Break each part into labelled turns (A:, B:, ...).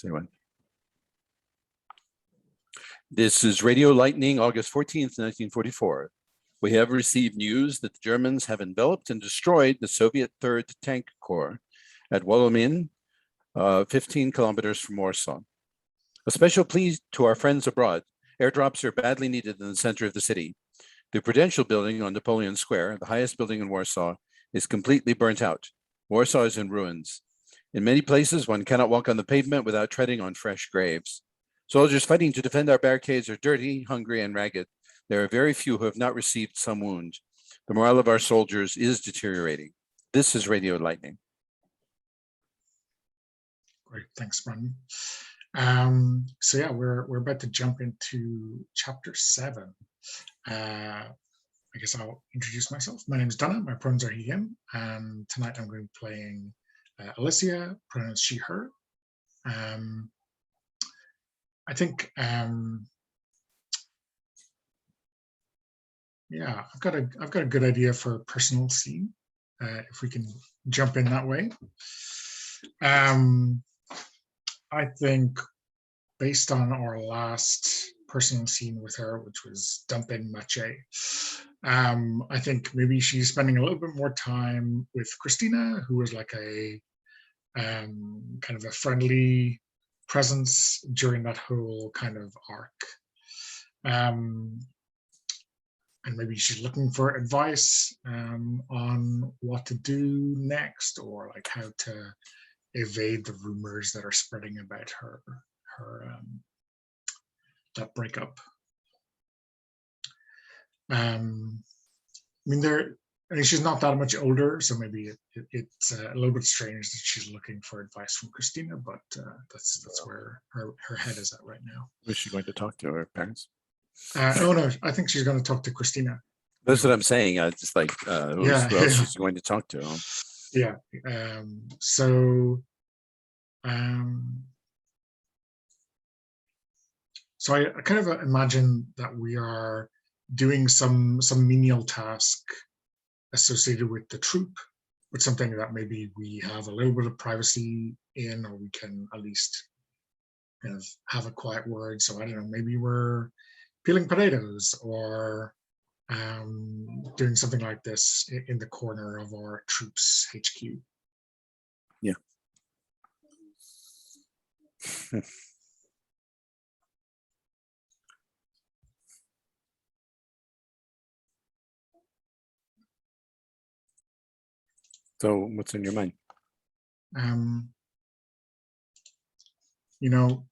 A: Say one. This is Radio Lightning, August 14th, 1944. We have received news that the Germans have enveloped and destroyed the Soviet 3rd Tank Corps at Wolomin, 15 kilometers from Warsaw. A special plea to our friends abroad. Airdrops are badly needed in the center of the city. The Prudential Building on Napoleon Square, the highest building in Warsaw, is completely burnt out. Warsaw is in ruins. In many places, one cannot walk on the pavement without treading on fresh graves. Soldiers fighting to defend our barricades are dirty, hungry, and ragged. There are very few who have not received some wound. The morale of our soldiers is deteriorating. This is Radio Lightning.
B: Great, thanks, Brendan. So yeah, we're about to jump into chapter 7. I guess I'll introduce myself. My name is Donna. My pronouns are he, him, and tonight I'm going to be playing Alicia, pronouns she, her. I think, yeah, I've got a good idea for a personal scene. If we can jump in that way. I think based on our last personal scene with her, which was dumping Mache, I think maybe she's spending a little bit more time with Christina, who was like a kind of a friendly presence during that whole kind of arc. And maybe she's looking for advice on what to do next, or like how to evade the rumors that are spreading about her that breakup. I mean, she's not that much older, so maybe it's a little bit strange that she's looking for advice from Christina, but that's where her head is at right now.
A: Was she going to talk to her parents?
B: Oh no, I think she's going to talk to Christina.
A: That's what I'm saying. Just like who else she's going to talk to?
B: Yeah. So I kind of imagine that we are doing some menial task associated with the troop, with something that maybe we have a little bit of privacy in, or we can at least kind of have a quiet word. So I don't know, maybe we're peeling potatoes or doing something like this in the corner of our troops HQ.
A: Yeah. So what's in your mind?
B: You know,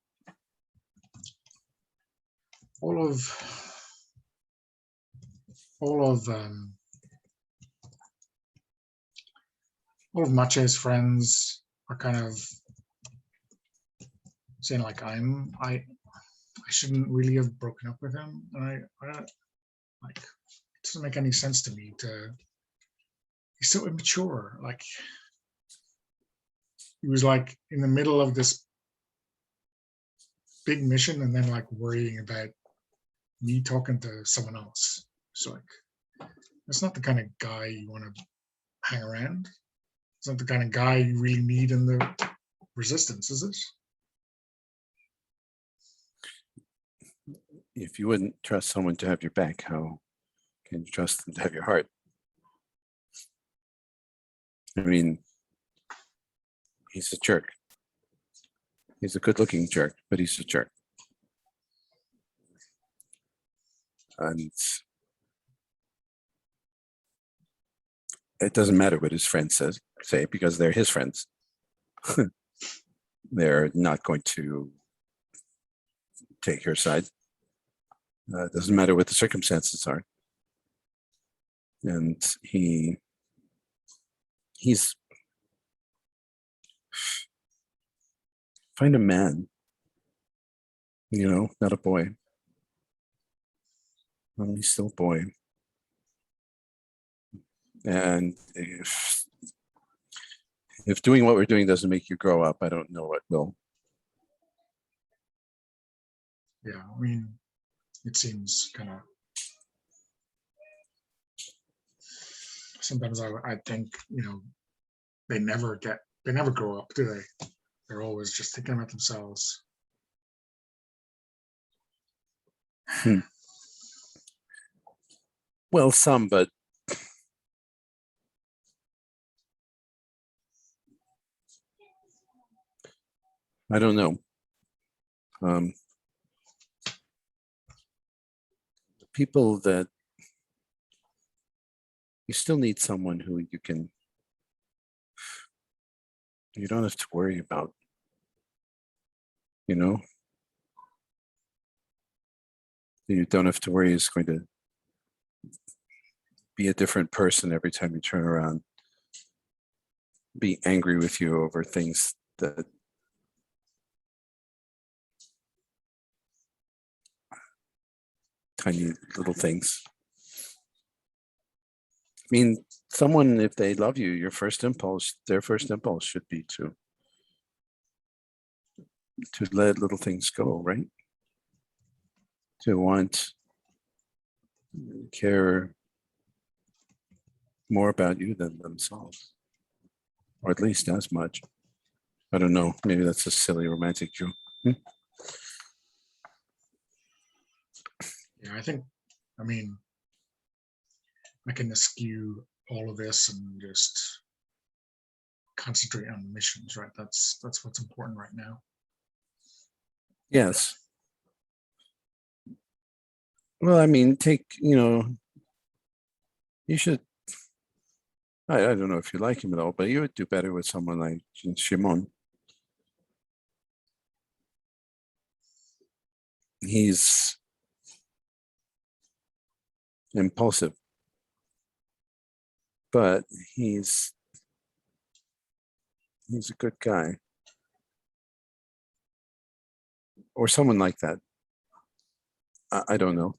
B: all of Mache's friends are kind of saying like I shouldn't really have broken up with him, and I like, it doesn't make any sense to me. He's so immature. Like, he was like in the middle of this big mission and then like worrying about me talking to someone else. So like, that's not the kind of guy you want to hang around. It's not the kind of guy you really need in the resistance, is it?
A: If you wouldn't trust someone to have your back, how can you trust them to have your heart? I mean, he's a jerk. He's a good-looking jerk, but he's a jerk. And it doesn't matter what his friends say, because they're his friends. They're not going to take your side. It doesn't matter what the circumstances are. And he's find a man, not a boy. He's still a boy. And if doing what we're doing doesn't make you grow up, I don't know what will.
B: Yeah, I mean, it seems kind of, sometimes I think, they never grow up, do they? They're always just thinking about themselves.
A: Well, some, but I don't know. People that you still need someone who you don't have to worry about, you know? You don't have to worry is going to be a different person every time you turn around, be angry with you over things that tiny little things. I mean, someone, if they love you, their first impulse should be to let little things go, right? To care more about you than themselves, or at least as much. I don't know, maybe that's a silly romantic joke.
B: Yeah, I mean, I can eschew all of this and just concentrate on the missions, right? That's what's important right now.
A: Yes. Well, I mean, you should, I don't know if you like him at all, but you would do better with someone like Shimon. He's impulsive, but he's a good guy. Or someone like that. I don't know.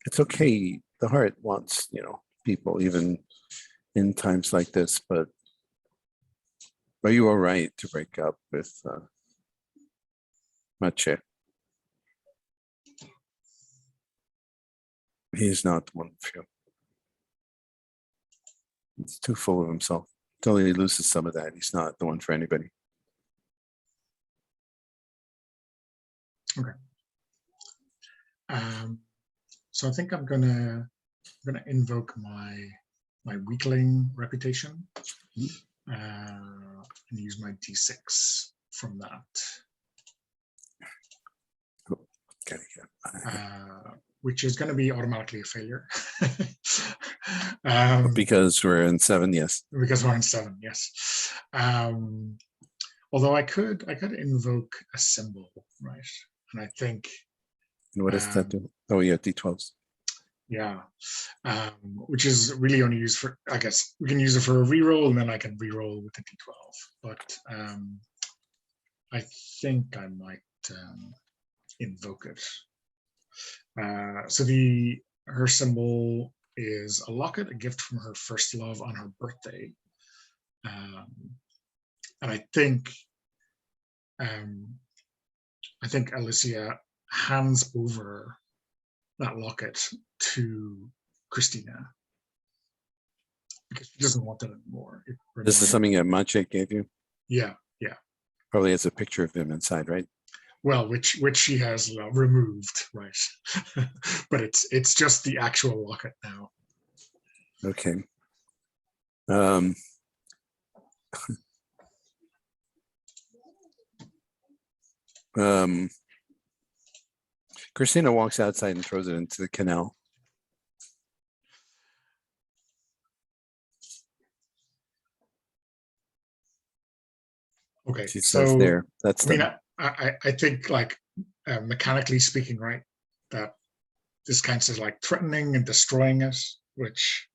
A: It's okay. The heart wants, people even in times like this, but are you all right to break up with Mache? He's not one for you. He's too full of himself. Until he loses some of that, he's not the one for anybody.
B: Okay. So I think I'm gonna invoke my weakling reputation and use my D6 from that.
A: Okay.
B: Which is going to be automatically a failure.
A: Because we're in 7, yes.
B: Because we're in 7, yes. Although I could invoke a symbol, right? And I think.
A: And what does that do? Oh, yeah, D12s.
B: Yeah, which is really only used for, I guess, we can use it for a reroll, and then I can reroll with the D12. But I think I might invoke it. So her symbol is a locket, a gift from her first love on her birthday. And I think Alicia hands over that locket to Christina because she doesn't want it anymore.
A: This is something that Maciek gave you?
B: Yeah.
A: Probably has a picture of him inside, right?
B: Well, which she has removed, right? But it's just the actual locket now.
A: Okay. Christina walks outside and throws it into the canal.
B: Okay,
A: She says there. That's
B: I think mechanically speaking, right, that this counts as like threatening and destroying it, which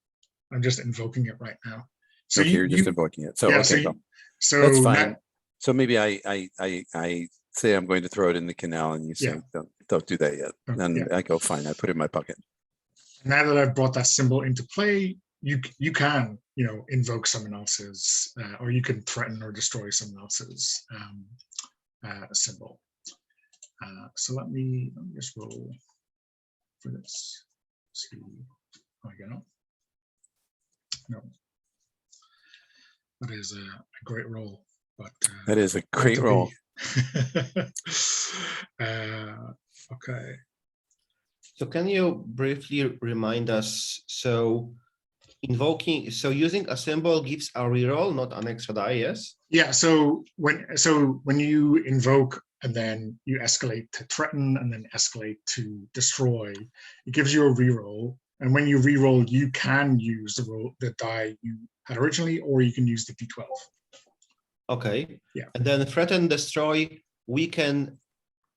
B: I'm just invoking it right now. So
A: okay, you're just invoking it. So
B: yeah,
A: okay,
B: so
A: that's fine. So maybe I say I'm going to throw it in the canal, and you say don't do that yet. And I go fine. I put it in my pocket.
B: Now that I've brought that symbol into play, you can invoke someone else's, or you can threaten or destroy someone else's symbol. So let me just roll for this. See how I get on. No. That is a great role. But
A: That is a
B: going
A: great
B: to
A: roll.
B: Okay.
C: So can you briefly remind us, so using a symbol gives a reroll, not an extra die, yes?
B: Yeah, so when you invoke and then you escalate to threaten and then escalate to destroy, it gives you a reroll. And when you reroll, you can use the die you had originally, or you can use the d12.
C: Okay.
B: Yeah.
C: And then threaten, destroy, we can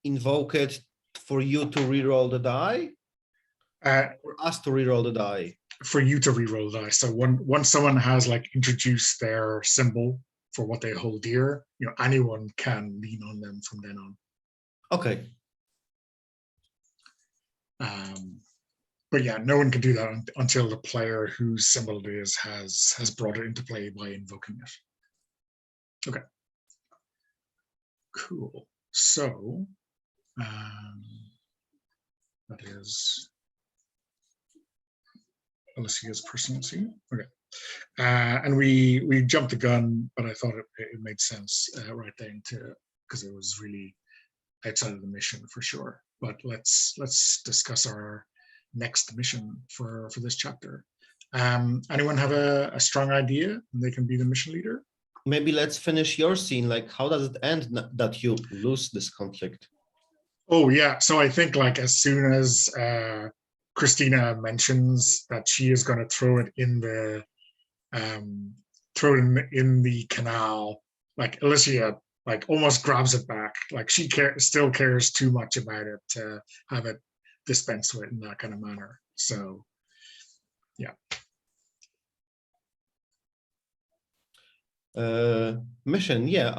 C: invoke it for you to reroll the die, or us to reroll the die.
B: For you to reroll the die. So once someone has like introduced their symbol for what they hold dear, anyone can lean on them from then on.
C: Okay.
B: But yeah, no one can do that until the player whose symbol it is has brought it into play by invoking it. Okay. Cool. So that is Alicia's personal scene. Okay. And we jumped the gun, but I thought it made sense right then because it was really outside of the mission for sure. But let's discuss our next mission for this chapter. Anyone have a strong idea? They can be the mission leader.
C: Maybe let's finish your scene. Like, how does it end that you lose this conflict?
B: Oh yeah, so I think like as soon as Christina mentions that she is going to throw it in the canal, like Alicia like almost grabs it back. Like she still cares too much about it to have it dispensed with in that kind of manner. So yeah.
C: Mission, yeah.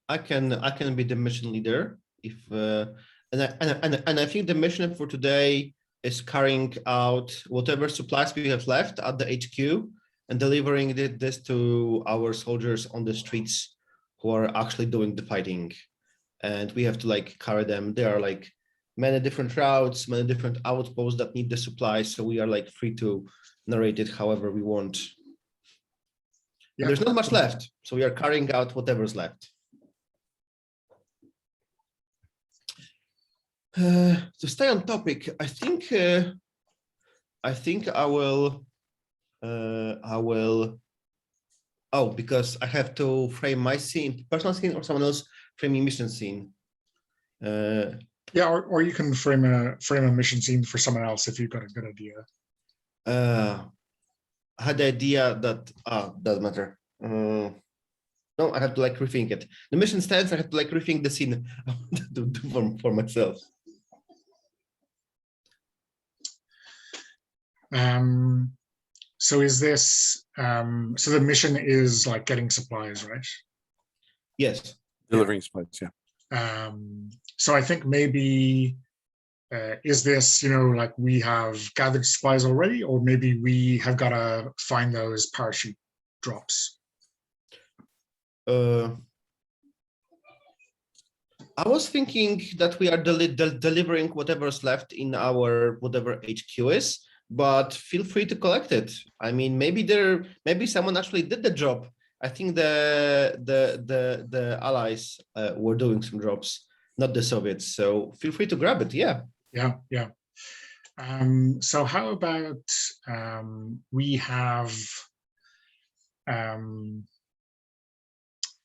C: I can be the mission leader if and I think the mission for today is carrying out whatever supplies we have left at the HQ and delivering this to our soldiers on the streets who are actually doing the fighting. And we have to like carry them. There are like many different routes, many different outposts that need the supplies. So we are like free to narrate it however we want. Yeah. There's not much left. So we are carrying out whatever's left. To stay on topic, I think I will. Oh, because I have to frame my scene, personal scene, or someone else framing mission scene.
B: Yeah, or you can frame a mission scene for someone else if you've got a good idea.
C: I had the idea that doesn't matter. No, I have to like rethink it. The mission stands. I have to like rethink the scene for myself.
B: So is this so the mission is like getting supplies, right?
C: Yes.
A: Delivering supplies, yeah.
B: So I think maybe is this, like we have gathered supplies already, or maybe we have got to find those parachute drops?
C: I was thinking that we are delivering whatever's left in our whatever HQ is, but feel free to collect it. I mean, maybe someone actually did the job. I think the allies were doing some drops, not the Soviets. So feel free to grab it. Yeah.
B: Yeah. So how about we have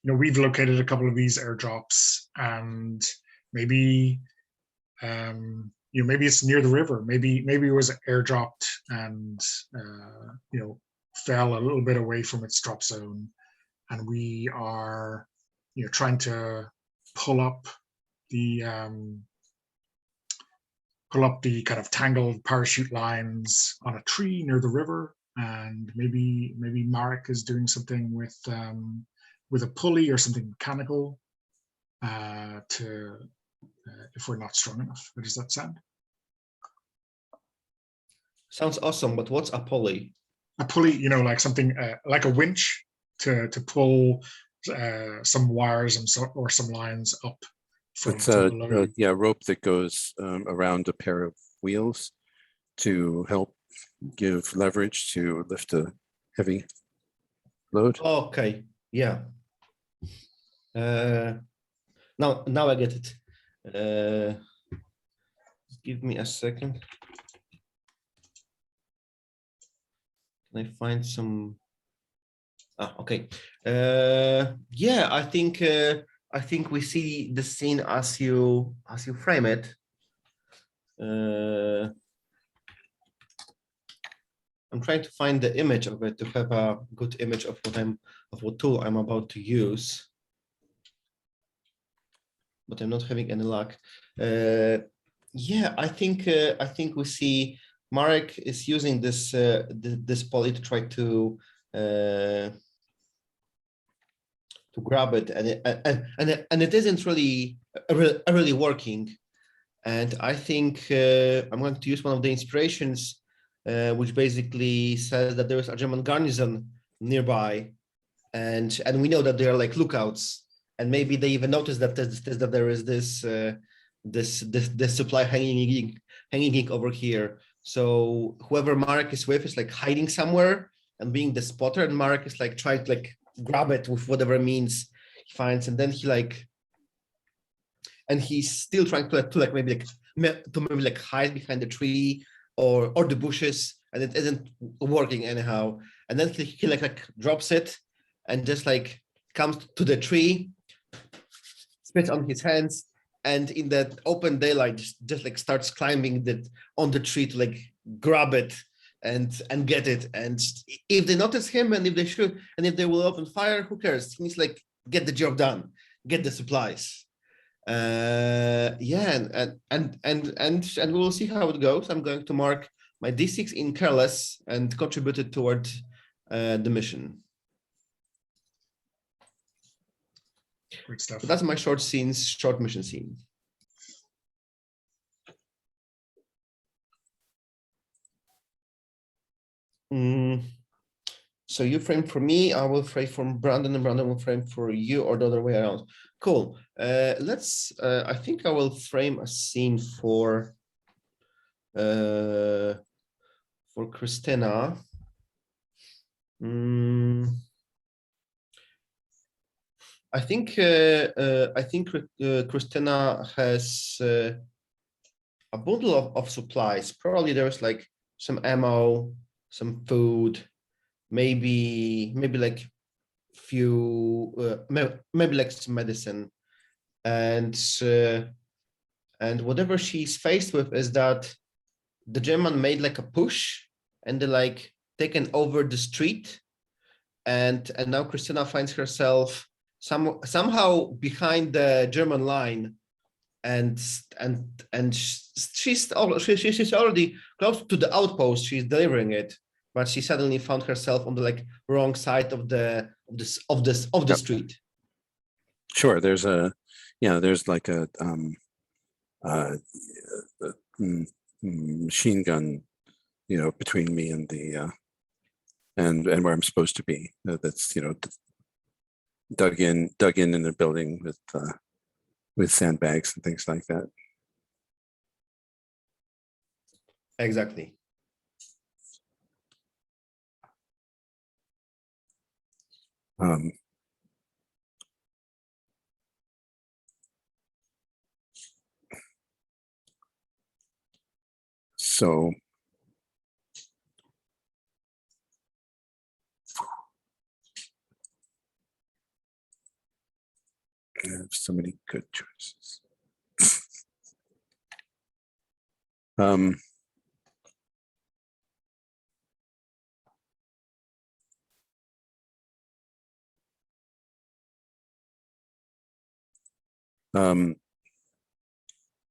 B: we've located a couple of these airdrops, and maybe maybe it's near the river. Maybe it was airdropped and fell a little bit away from its drop zone, and we are trying to pull up the kind of tangled parachute lines on a tree near the river, and maybe Marek is doing something with a pulley or something mechanical if we're not strong enough. How does that sound?
C: Sounds awesome, but what's a pulley?
B: A pulley, like something like a winch to pull some wires or some lines up from below.
A: Yeah, rope that goes around a pair of wheels to help give leverage to lift a heavy. Load.
C: Okay, yeah. Now I get it. Give me a second. Can I find some? Okay. Yeah, I think we see the scene as you frame it. I'm trying to find the image of it to have a good image of what tool I'm about to use, but I'm not having any luck. Yeah, I think we see Marek is using this poly to try to grab it, and it isn't really working. And I think I'm going to use one of the inspirations, which basically says that there is a German garrison nearby, and we know that they are like lookouts, and maybe they even noticed that there is this supply hanging over here. So whoever Marek is with is like hiding somewhere and being the spotter, and Marek is like trying to like grab it with whatever means he finds, and then he's still trying to maybe like hide behind the tree or the bushes, and it isn't working anyhow. And then he like drops it and just like comes to the tree, spits on his hands, and in that open daylight just like starts climbing on the tree to like grab it and get it. And if they notice him, and if they should, and if they will open fire, who cares? He needs like get the job done, get the supplies. Yeah, and we'll see how it goes. I'm going to mark my d6 in careless and contribute it toward the mission.
B: Great stuff.
C: So that's my short mission scene. So you frame for me, I will frame for Brandon, and Brandon will frame for you, or the other way around. Cool. I think I will frame a scene for Christina. I think Christina has a bundle of supplies. Probably there's like some ammo, some food, maybe like few maybe like some medicine, and whatever she's faced with is that the German made like a push, and they like taken over the street, and now Christina finds herself somehow behind the German line, and she's already close to the outpost. She's delivering it, but she suddenly found herself on the like wrong side of the street.
A: Sure. There's like a machine gun, between me and the and where I'm supposed to be. That's dug in the building with sandbags and things like that.
C: Exactly.
A: So I have so many good choices.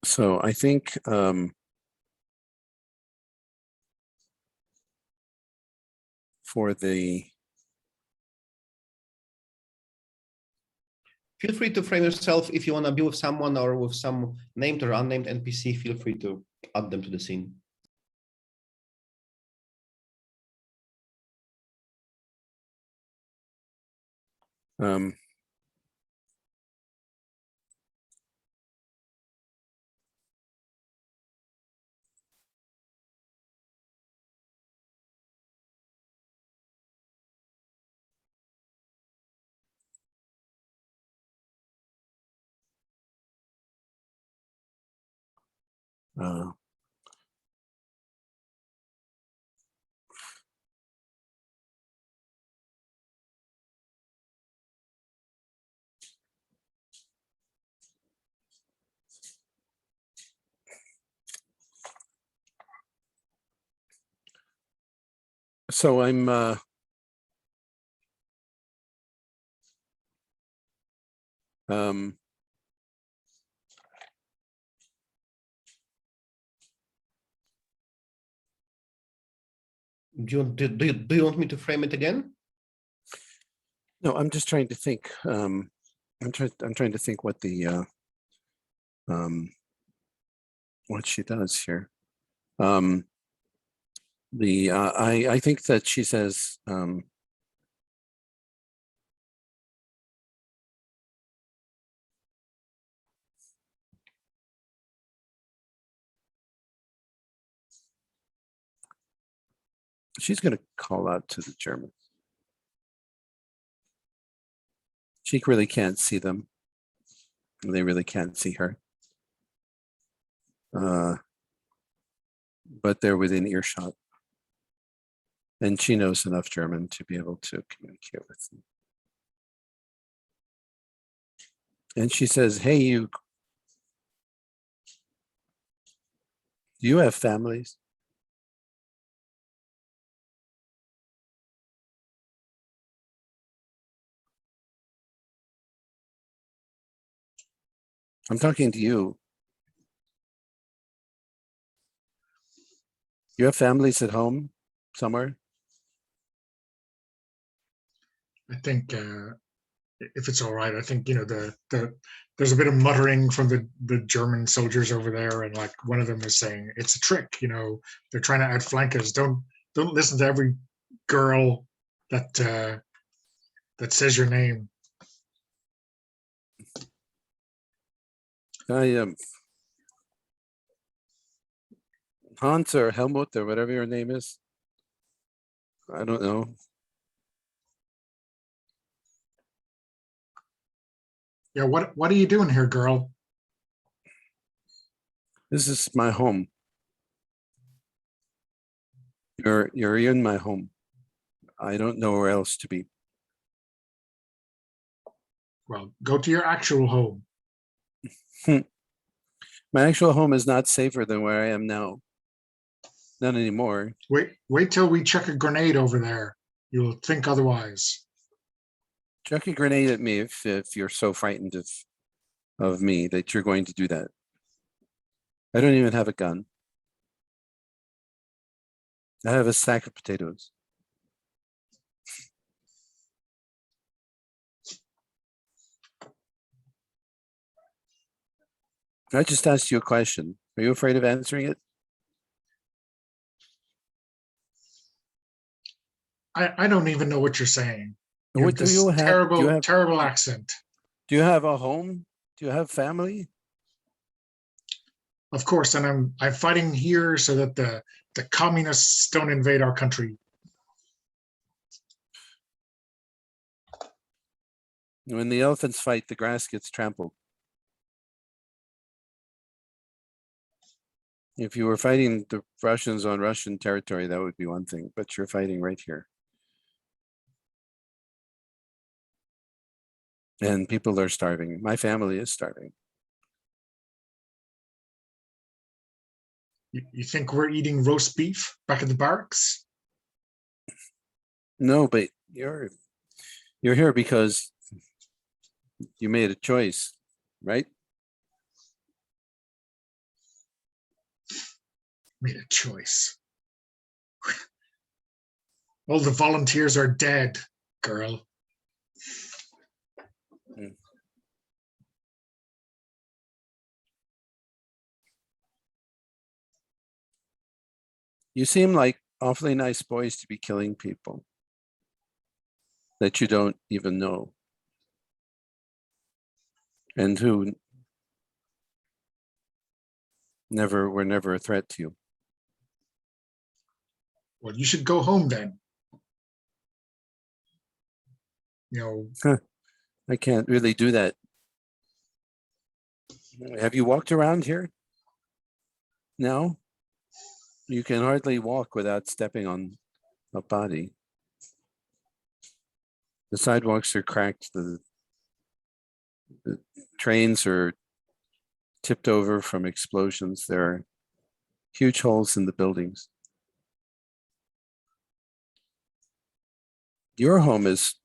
A: So I think for the
C: Feel free to frame yourself if you want to be with someone or with some named or unnamed NPC. Feel free to add them to the scene.
A: Uh, so I'm
C: Do you want me to frame it again?
A: no, I'm just trying to think. I'm trying to think what the what she does here. I think that she says she's going to call out to the Germans. She really can't see them. They really can't see her. But they're within earshot. And she knows enough German to be able to communicate with them. And she says, hey, you, do you have families? I'm talking to you. You have families at home somewhere?
B: I think if it's all right, I think there's a bit of muttering from the German soldiers over there, and like one of them is saying it's a trick. They're trying to outflank us. Don't listen to every girl that says your name.
A: I Hans or Helmut or whatever your name is. I don't know.
B: Yeah, what are you doing here, girl?
A: This is my home. You're in my home. I don't know where else to be.
B: Well, go to your actual home.
A: My actual home is not safer than where I am now. Not anymore.
B: Wait till we chuck a grenade over there. You'll think otherwise.
A: Chuck a grenade at me if you're so frightened of me that you're going to do that. I don't even have a gun. I have a sack of potatoes. I just asked you a question. Are you afraid of answering it?
B: I don't even know what you're saying. You
A: What
B: have
A: do
B: this
A: you have?
B: terrible accent.
A: Do you have a home? Do you have family?
B: Of course, and I'm fighting here so that the communists don't invade our country.
A: When the elephants fight, the grass gets trampled. If you were fighting the Russians on Russian territory, that would be one thing, but you're fighting right here. And people are starving. My family is starving.
B: You think we're eating roast beef back at the barracks?
A: No, but you're here because you made a choice, right?
B: Made a choice. All the volunteers are dead, girl.
A: You seem like awfully nice boys to be killing people that you don't even know and who were never a threat to you.
B: Well, you should go home then.
A: I can't really do that. Have you walked around here? Now you can hardly walk without stepping on a body. The sidewalks are cracked. The trains are tipped over from explosions. There are huge holes in the buildings. Your home is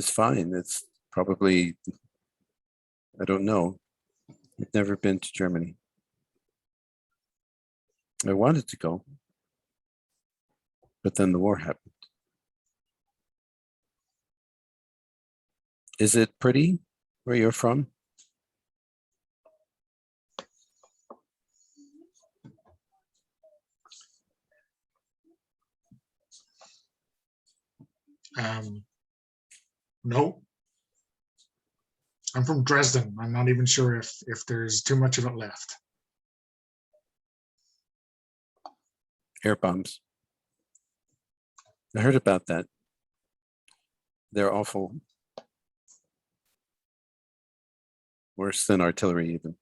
A: fine. It's probably, I don't know. I've never been to Germany. I wanted to go, but then the war happened. Is it pretty where you're from?
B: No. I'm from Dresden. I'm not even sure if there's too much of it left.
A: Air bombs. I heard about that. They're awful. Worse than artillery even.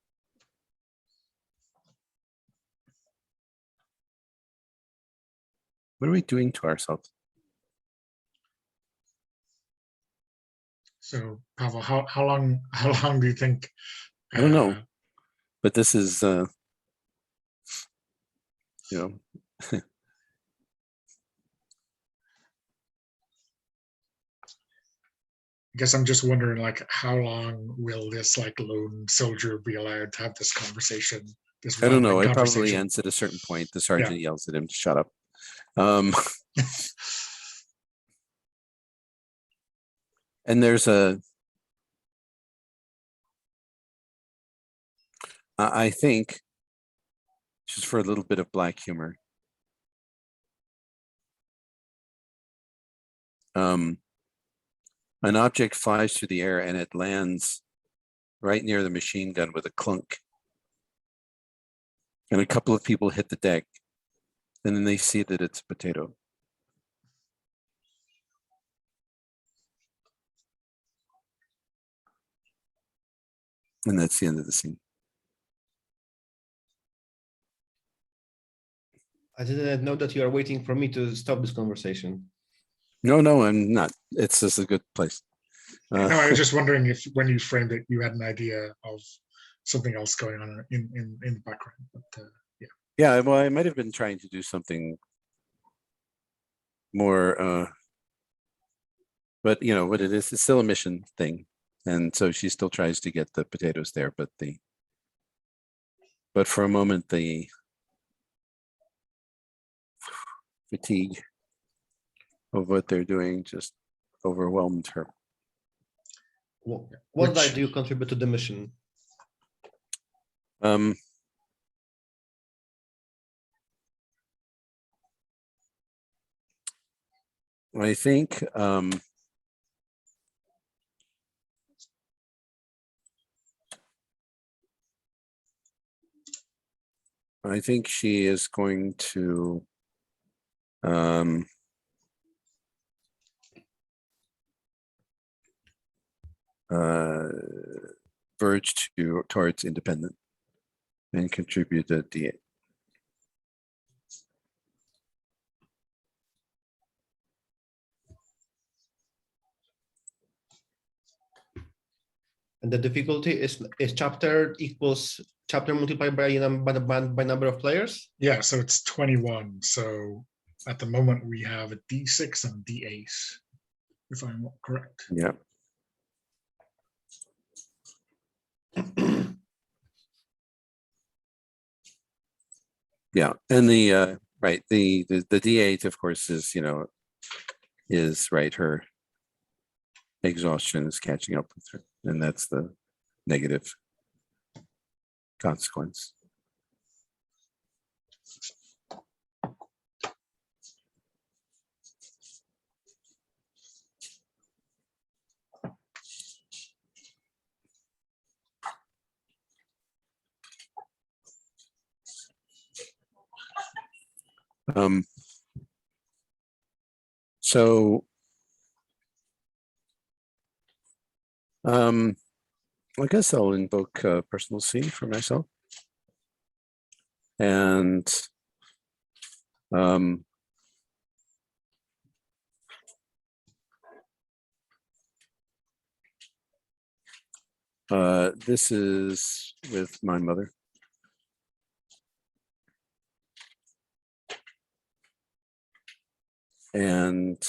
A: What are we doing to ourselves?
B: So, Pavel, how long do you think?
A: I don't know. But this is, you know,
B: I guess I'm just wondering, like, how long will this like lone soldier be allowed to have this conversation? This
A: I don't know.
B: rambling
A: It probably
B: conversation?
A: ends at a certain point. The sergeant yells at him to shut up. And there's I think, just for a little bit of black humor, an object flies through the air and it lands right near the machine gun with a clunk. And a couple of people hit the deck, and then they see that it's a potato. And that's the end of the scene.
C: I didn't know that you are waiting for me to stop this conversation.
A: No, I'm not. It's just a good place.
B: No, I was just wondering if when you framed it, you had an idea of something else going on in the background. But yeah.
A: Yeah, well, I might have been trying to do something more, but you know what it is, it's still a mission thing. And so she still tries to get the potatoes there, but for a moment, the fatigue of what they're doing just overwhelmed her.
C: What did you contribute to the mission?
A: I think she is going to verge towards independent and contribute to D8.
C: And the difficulty is chapter equals chapter multiplied by number of players?
B: Yeah, so it's 21. So at the moment we have a D6 and a D8, if I'm correct.
A: Yeah. Yeah, and the right, the D8, of course, is, you know, is right, her exhaustion is catching up with her, and that's the negative consequence. So I guess I'll invoke personal C for myself. And this is with my mother. And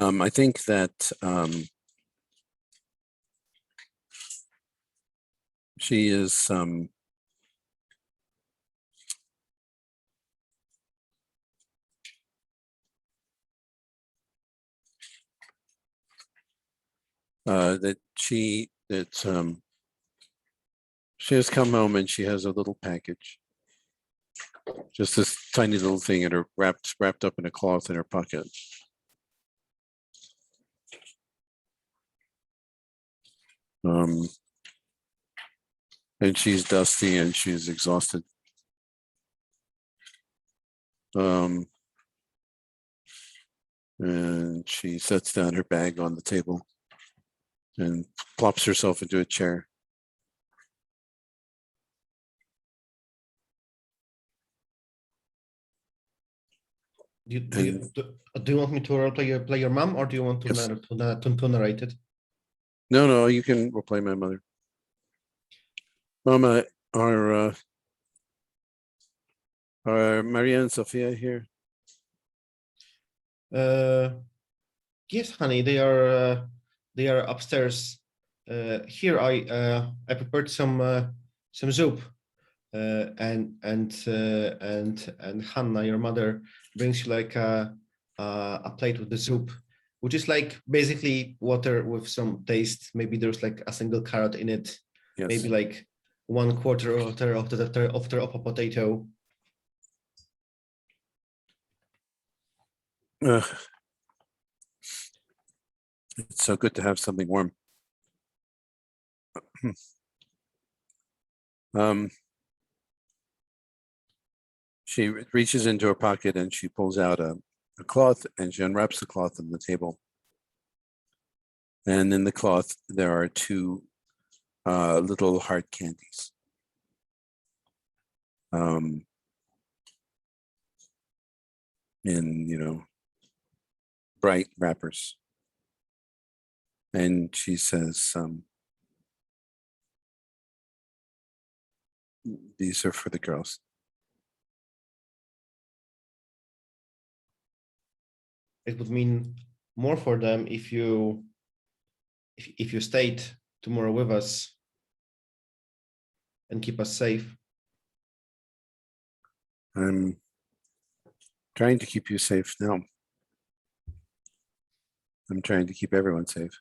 A: I think that she is that she has come home and she has a little package, just this tiny little thing in her wrapped up in a cloth in her pocket. And she's dusty and she's exhausted. And she sets down her bag on the table and plops herself into a chair.
C: Do you want me to play your mom, or do you want to,
A: Yes.
C: to narrate it?
A: No, you can play my mother. Mama, are Maria and Sophia here?
C: Yes, honey, they are upstairs. Here I prepared some soup, and Hannah, your mother, brings you like a plate with the soup, which is like basically water with some taste. Maybe there's like a single carrot in it.
A: Yes.
C: Maybe like 1/4 of a potato.
A: It's so good to have something warm. She reaches into her pocket and she pulls out a cloth and she unwraps the cloth on the table. And in the cloth, there are two little hard candies. In, bright wrappers. And she says, these are for the girls.
C: It would mean more for them if you stayed tomorrow with us and keep us safe.
A: I'm trying to keep you safe now. I'm trying to keep everyone safe.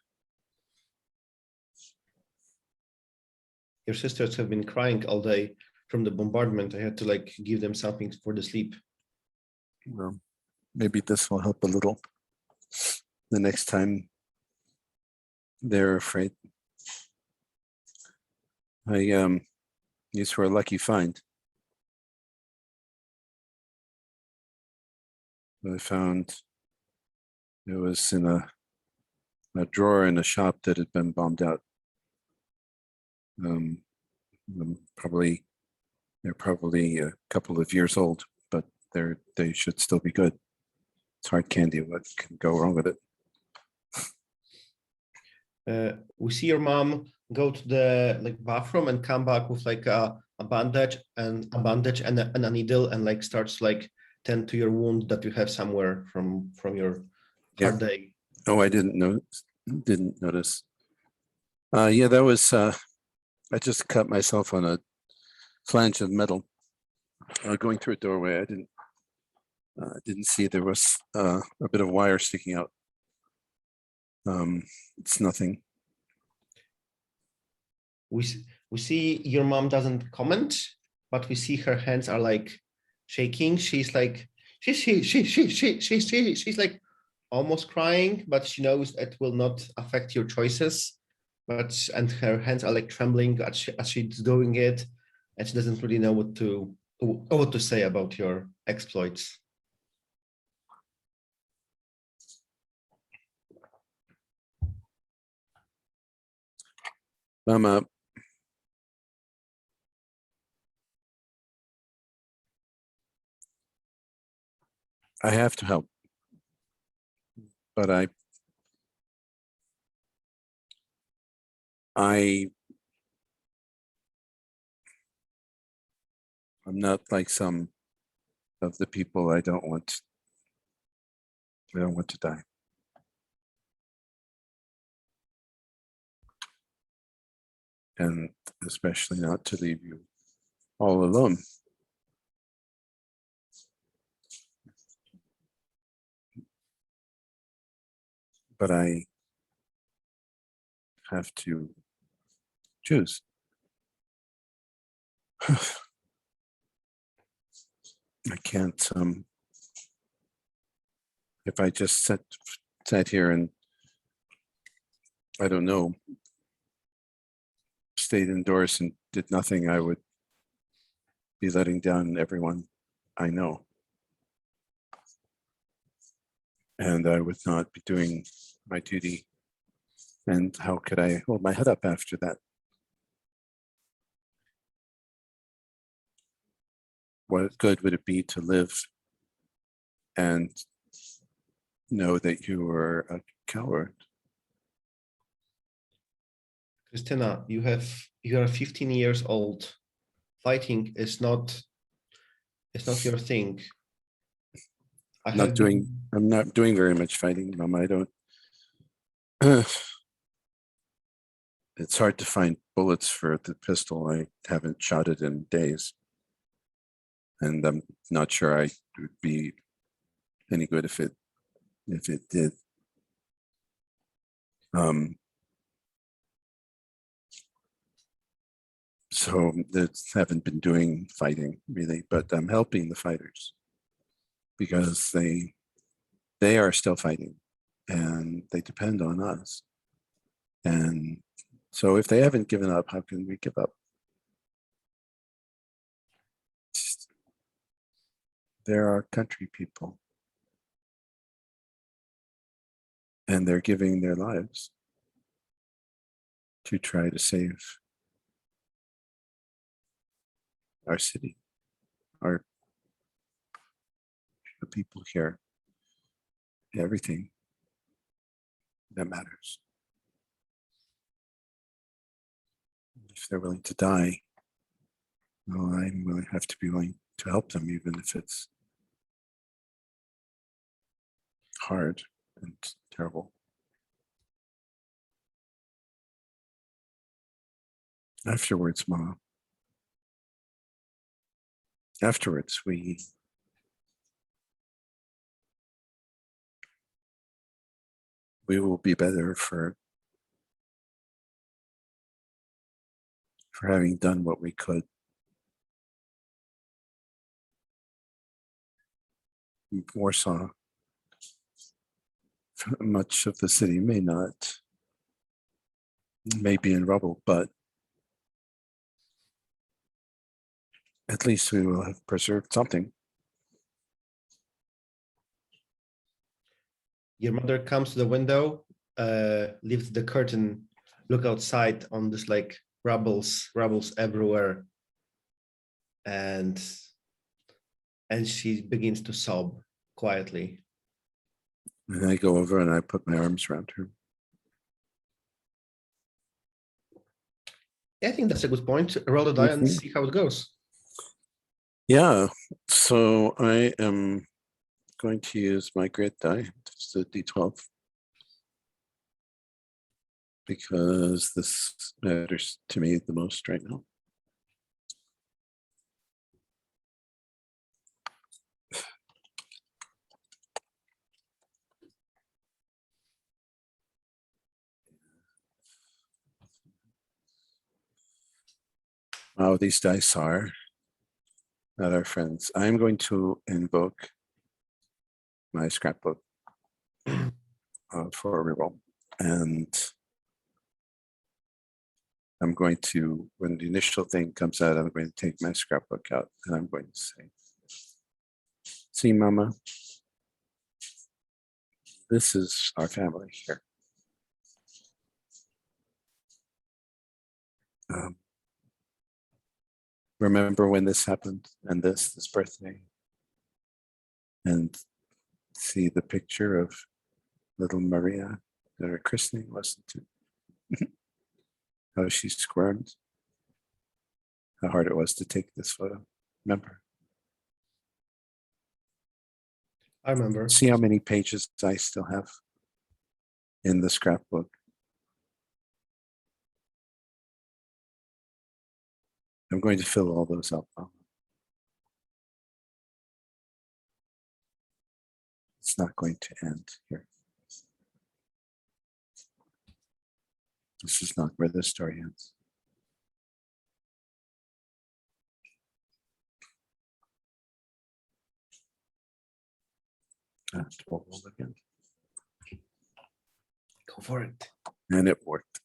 C: Your sisters have been crying all day from the bombardment. I had to like give them something for the sleep.
A: Well, maybe this will help a little the next time they're afraid. These were a lucky find. I found it was in a drawer in a shop that had been bombed out. They're probably a couple of years old, but they should still be good. It's hard candy. What can go wrong with it?
C: We see your mom go to the bathroom and come back with like a bandage and a needle, and like starts like tend to your wound that you have somewhere from your hard day.
A: Oh, I didn't notice. Yeah, that was I just cut myself on a flange of metal going through a doorway. I didn't see there was a bit of wire sticking out. It's nothing.
C: We We see your mom doesn't comment, but we see her hands are like shaking. She's like, she's like almost crying, but she knows it will not affect your choices. And her hands are like trembling as she's doing it, and she doesn't really know what to say about your exploits.
A: Mama, I have to help, but I'm not like some of the people I don't want to die. And especially not to leave you all alone. But I have to choose. I can't, if I just sat here and, I don't know, stayed indoors and did nothing, I would be letting down everyone I know. And I would not be doing my duty. And how could I hold my head up after that? What good would it be to live and know that you were a coward?
C: Christina, you are 15 years old. Fighting is not your thing.
A: I'm not doing very much fighting, Mom. I don't. It's hard to find bullets for the pistol. I haven't shot it in days. And I'm not sure I would be any good if it did. So haven't been doing fighting really, but I'm helping the fighters because they are still fighting and they depend on us. And so if they haven't given up, how can we give up? They're our country people. And they're giving their lives to try to save our city, the people here, everything that matters. If they're willing to die, well, I'm willing, have to be willing to help them, even if it's hard and terrible. Afterwards, Ma. Afterwards, we will be better for having done what we could. Warsaw, much of the city may be in rubble, but at least we will have preserved something.
C: Your mother comes to the window, lifts the curtain, look outside on this like rubbles everywhere, and she begins to sob quietly.
A: And I go over and I put my arms around her.
C: I think that's a good point. Roll the die and see how it goes.
A: Yeah, so I am going to use my grit die. It's the D12. Because this matters to me the most right now. Oh, these dice are not our friends. I'm going to invoke my scrapbook for a reroll. And I'm going to, when the initial thing comes out, I'm going to take my scrapbook out and I'm going to say, see, Mama, this is our family here. Remember when this happened and this birthday, and see the picture of little Maria that her christening wasn't too. How she squirmed, how hard it was to take this photo. Remember?
C: I remember.
A: See how many pages I still have in the scrapbook. I'm going to fill all those up. It's not going to end here. This is not where the story ends. Roll again.
C: Go for it.
A: And it worked.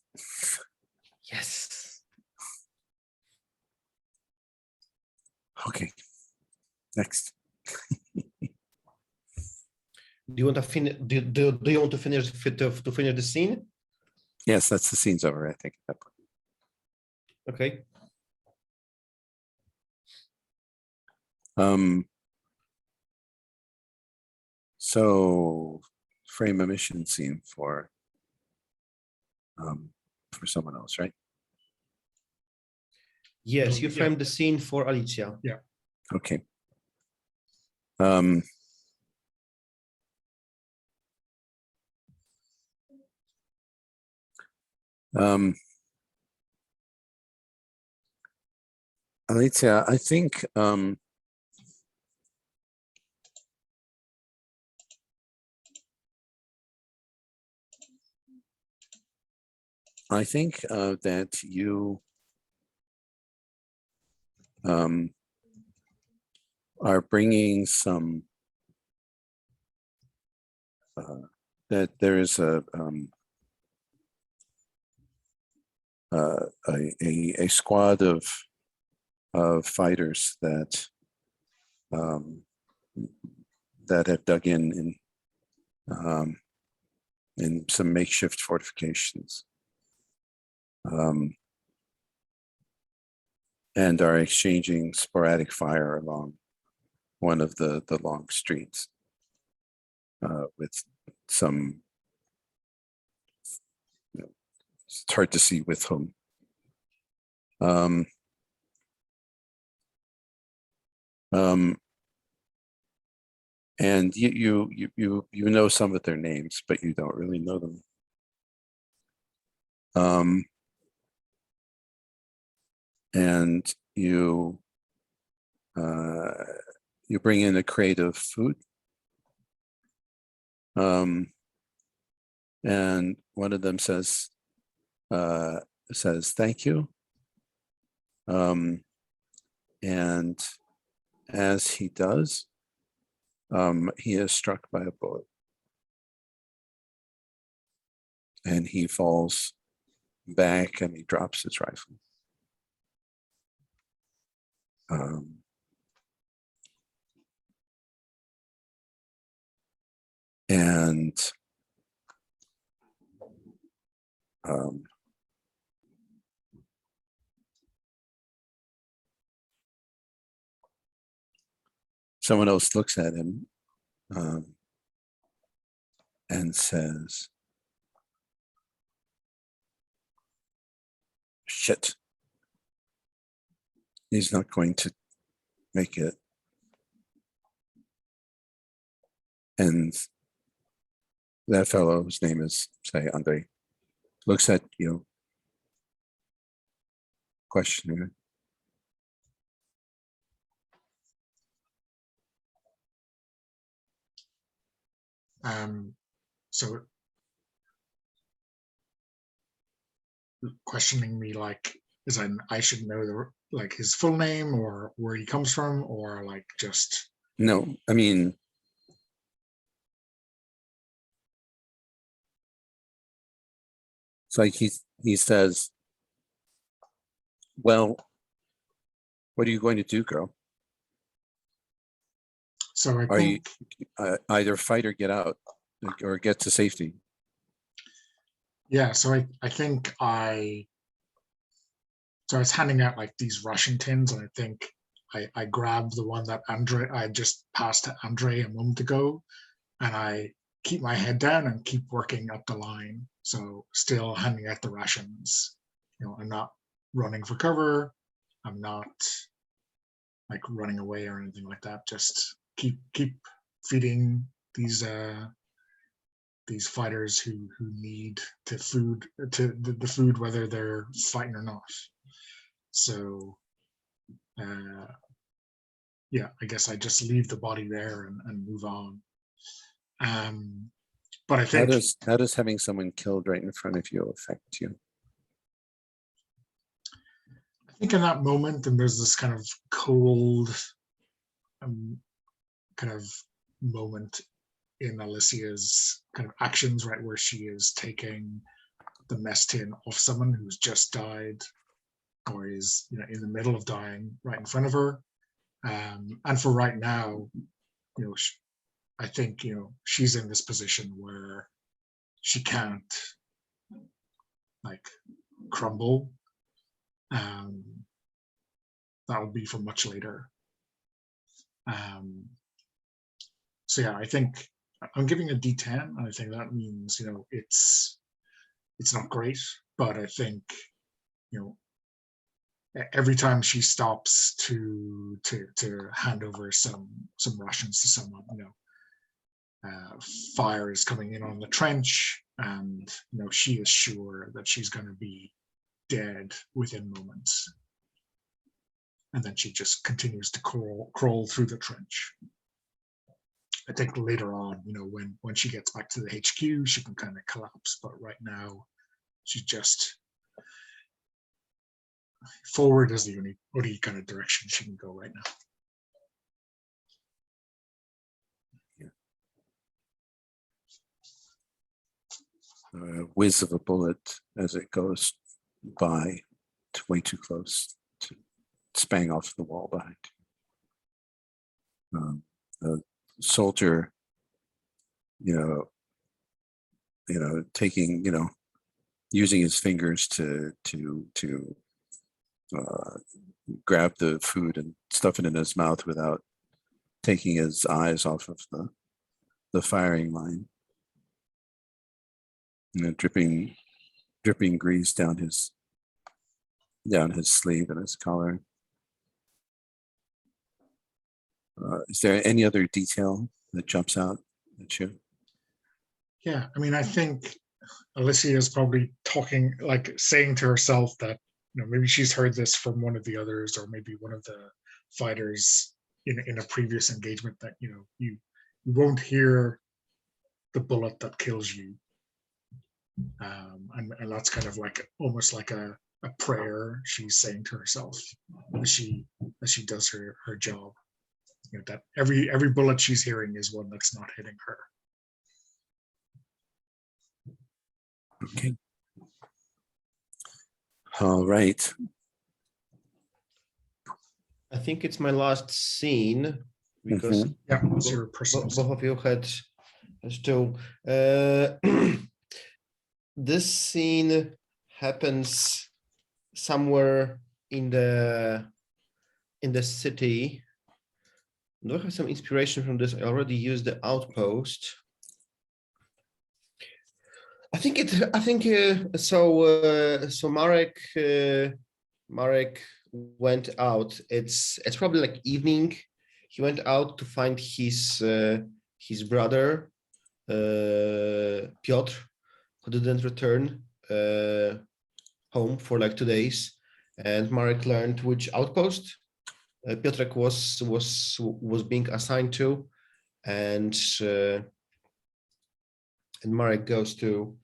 C: Yes.
A: Okay. Next.
C: Do you want to finish? Do you want to finish to finish the scene?
A: Yes, that's the scene's over, I think. At that point.
C: Okay.
A: So frame a mission scene for someone else, right?
C: Yes, you
B: Yeah.
C: framed the scene for Alicia.
A: Okay. Alicia, I think that you are bringing some that there is a squad of fighters that that have dug in some makeshift fortifications and are exchanging sporadic fire along one of the long streets with some, it's hard to see with whom. And you know some of their names, but you don't really know them. And you bring in a crate of food. And one of them says thank you. And as he does, he is struck by a bullet. And he falls back and he drops his rifle. And someone else looks at him and says, shit, he's not going to make it. And that fellow, whose name is, say, Andre, looks at you, questioning.
B: So questioning me like, is I should know like his full name or where he comes from, or like just
A: No, I mean, it's like he says, well, what are you going to do, girl?
B: so I
A: Are you
B: think
A: either fight or get out or get to safety?
B: yeah, so I think I was handing out like these ration tins, and I think I grabbed the one that Andre I just passed to Andre a moment ago, and I keep my head down and keep working up the line. So still handing out the rations. I'm not running for cover. I'm not like running away or anything like that. Just keep feeding these fighters who need to the food, whether they're fighting or not. So yeah, I guess I just leave the body there and move on. But I think
A: How does having someone killed right in front of you affect you?
B: in that moment, and there's this kind of cold kind of moment in Alicia's kind of actions, right, where she is taking the mess tin off someone who's just died or is in the middle of dying right in front of her. And for right now, I think she's in this position where she can't like crumble. That would be for much later. So yeah, I think I'm giving a D10, and I think that means it's not great, but I think every time she stops to hand over some rations to someone, fire is coming in on the trench, and she is sure that she's going to be dead within moments, and then she just continues to crawl through the trench. I think later on, when she gets back to the HQ, she can kind of collapse, but right now she's just forward is the only kind of direction she can go right now.
A: Whiz of a bullet as it goes by, it's way too close to spang off the wall behind. The soldier, taking, using his fingers to grab the food and stuff it in his mouth without taking his eyes off of the firing line. Dripping grease down his sleeve and his collar. Is there any other detail that jumps out at you?
B: Yeah, I mean, I think Alicia is probably talking, like saying to herself that maybe she's heard this from one of the others, or maybe one of the fighters in a previous engagement, that you won't hear the bullet that kills you. And that's kind of like almost like a prayer she's saying to herself as she does her job. That every bullet she's hearing is one that's not hitting her.
A: Okay. All right.
C: I think it's my last scene because
B: yeah, it's your personal
C: both of you had to. This scene happens somewhere in the city. Do I have some inspiration from this? I already used the outpost. I think so. Marek went out. It's probably like evening. He went out to find his brother Piotr, who didn't return home for like 2 days, and Marek learned which outpost Piotrek was being assigned to, and Marek goes to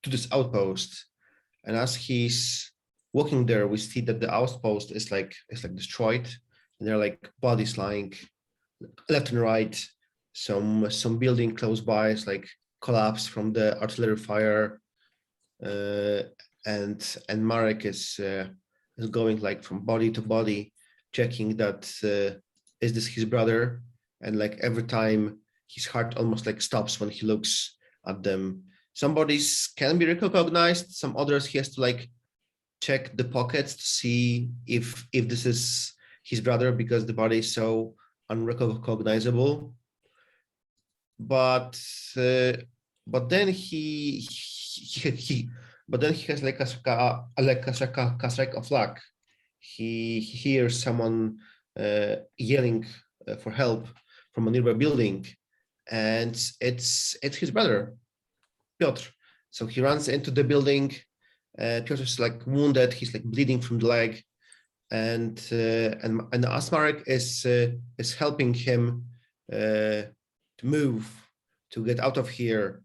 C: this outpost, and as he's walking there, we see that the outpost is like destroyed, and there are like bodies lying left and right. Some building close by is like collapsed from the artillery fire, and Marek is going like from body to body, checking that is this his brother, and like every time his heart almost like stops when he looks at them. Some bodies can be recognized, some others he has to like check the pockets to see if this is his brother, because the body is so unrecognizable. But then he has like a strike of luck. He hears someone yelling for help from a nearby building, and it's his brother, Piotr. So he runs into the building. Piotr is like wounded. He's like bleeding from the leg, and Asmarek is helping him to move, to get out of here.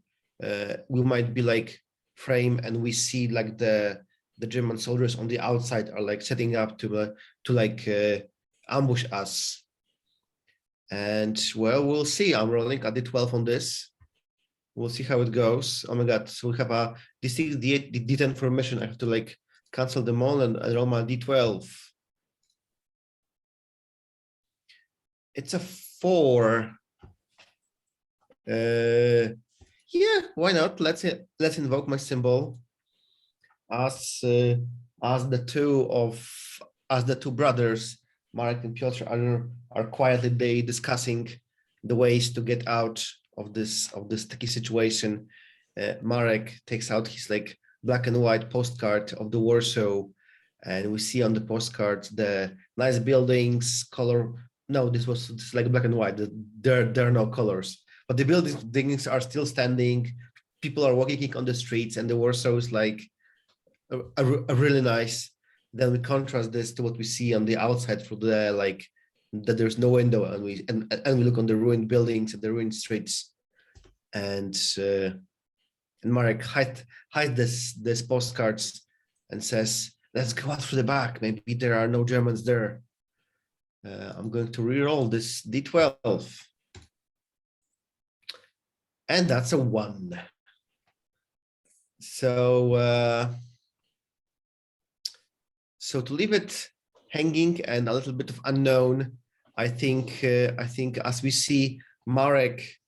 C: We might be like frame, and we see like the German soldiers on the outside are like setting up to like ambush us. And well, we'll see. I'm rolling at D12 on this. We'll see how it goes. Oh my god! So we have a D6, D8, D10 for mission. I have to like cancel them all and roll my D12. It's a 4. Yeah, why not? Let's invoke my symbol as the two brothers, Marek and Piotr, are quietly discussing the ways to get out of this sticky situation. Marek takes out his like black and white postcard of the Warsaw, and we see on the postcard the nice buildings, color. No, this is like black and white. There are no colors, but the buildings are still standing. People are walking on the streets, and the Warsaw is like a really nice. Then we contrast this to what we see on the outside through the like that there's no window, and we look on the ruined buildings and the ruined streets, and Marek hides this postcards and says, "Let's go out through the back. Maybe there are no Germans there." I'm going to re-roll this D12, and that's a 1. So to leave it hanging and a little bit of unknown, I think as we see Marek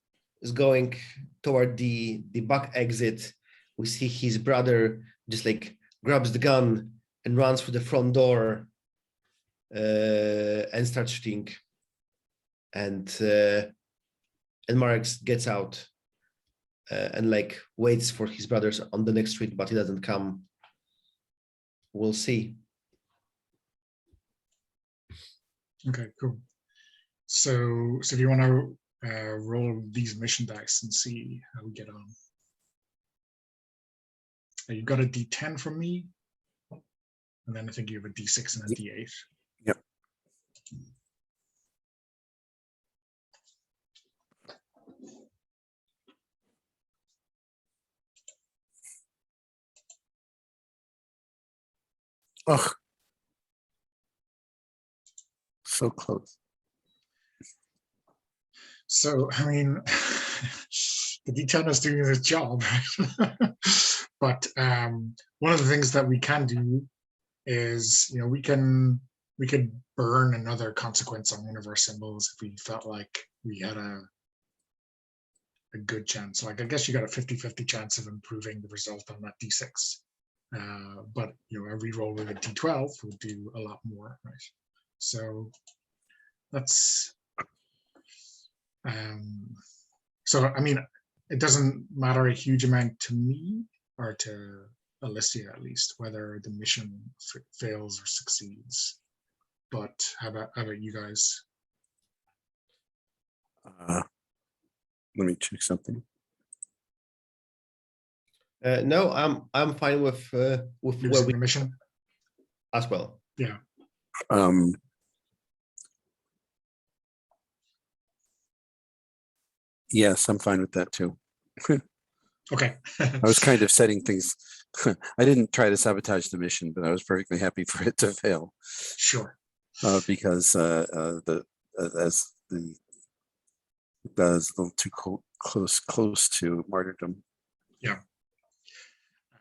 C: is going toward the back exit, we see his brother just like grabs the gun and runs through the front door and starts shooting. And Marek gets out and like waits for his brothers on the next street, but he doesn't come. We'll see.
B: Okay, cool. So do you want to roll these mission dice and see how we get on? You got a D10 from me, and then I think you have a D6 and a D8.
A: Yep. Oh, so close.
B: So, I mean, the D10 is doing its job, but one of the things that we can do is, we could burn another consequence on one of our symbols if we felt like we had a good chance. Like, I guess you got a 50-50 chance of improving the result on that D6. But a reroll with a D12 would do a lot more, right? So that's so I mean, it doesn't matter a huge amount to me, or to Alicia at least, whether the mission fails or succeeds. But how about you guys?
A: Let me check something.
C: No, I'm fine with where we
B: the mission
C: as well.
B: Yeah.
A: Yes, I'm fine with that too.
B: Okay.
A: I was kind of setting things I didn't try to sabotage the mission, but I was perfectly happy for it to fail
B: Sure.
A: because as the that's a little too close to martyrdom.
B: Yeah.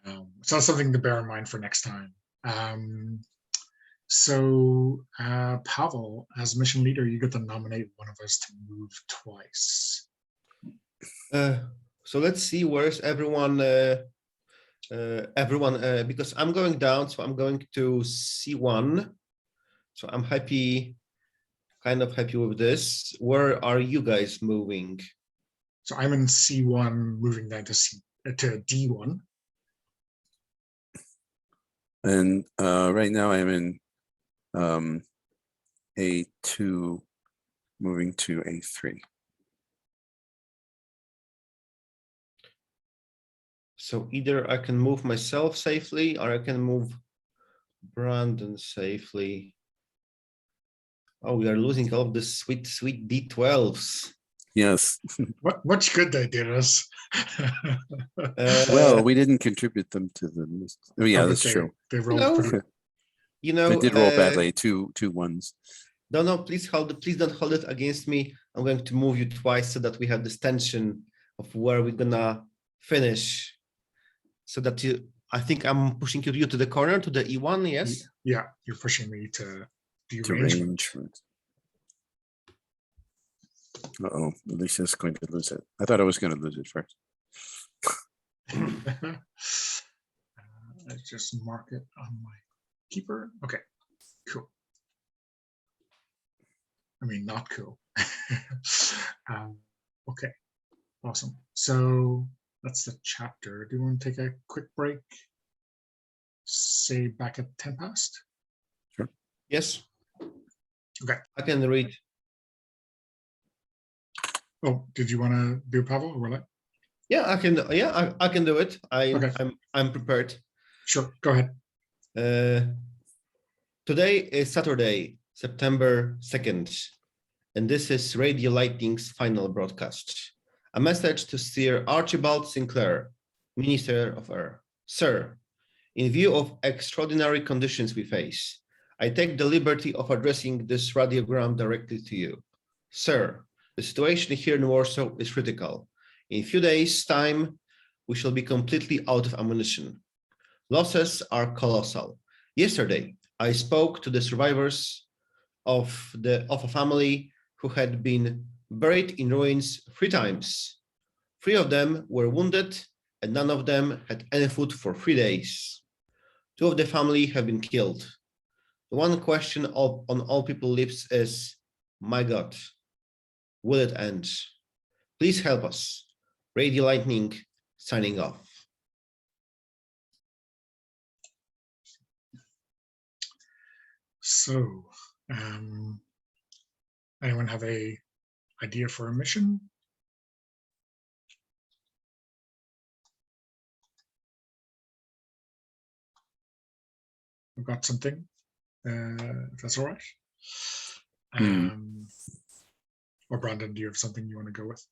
B: So that's something to bear in mind for next time. So Pavel, as mission leader, you get to nominate one of us to move twice.
C: So let's see, where's everyone? Because I'm going down, so I'm going to C1. So I'm happy, kind of happy with this. Where are you guys moving?
B: So I'm in C1, moving down to D1.
A: And right now I'm in A2, moving to A3.
C: So either I can move myself safely or I can move Brandon safely. Oh, we are losing all of the sweet D12s.
A: Yes.
B: What much good they did us.
A: Well, we didn't contribute them to the list. Oh, yeah, that's true.
B: They rolled pretty.
A: They did roll badly, two ones.
C: No, please don't hold it against me. I'm going to move you twice so that we have this tension of where we're gonna finish. So that I think I'm pushing you to the corner, to the E1, yes?
B: Yeah, you're pushing me to
A: range. Uh-oh, Alicia's going to lose it. I thought I was going to lose it first.
B: I just mark it on my keeper. Okay, cool. I mean, not cool. Okay, awesome. So that's the chapter. Do you want to take a quick break? Say back at 10 past?
A: Sure.
C: Yes.
B: Okay.
C: I can read.
B: Oh, did you want to do Pavel or what?
C: Yeah, I can. Yeah, I can do it.
B: Okay.
C: I'm prepared.
B: Sure. Go ahead.
C: Today is Saturday, September 2nd, and this is Radio Lightning's final broadcast. A message to Sir Archibald Sinclair, Minister of Air. Sir, in view of extraordinary conditions we face, I take the liberty of addressing this radiogram directly to you. Sir, the situation here in Warsaw is critical. In a few days' time, we shall be completely out of ammunition. Losses are colossal. Yesterday, I spoke to the survivors of a family who had been buried in ruins 3 times. 3 of them were wounded, and none of them had any food for 3 days. 2 of the family have been killed. The one question on all people's lips is, my God, will it end? Please help us. Radio Lightning signing off.
B: So, anyone have a idea for a mission? We've got something, if that's all right. Or Brandon, do you have something you want to go with?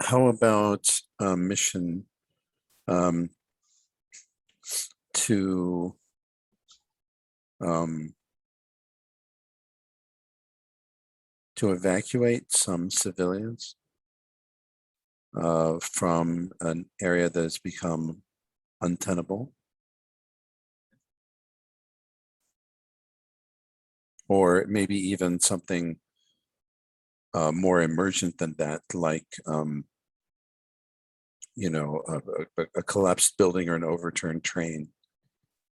A: How about a mission to evacuate some civilians from an area that has become untenable, or maybe even something more emergent than that, like a collapsed building or an overturned train,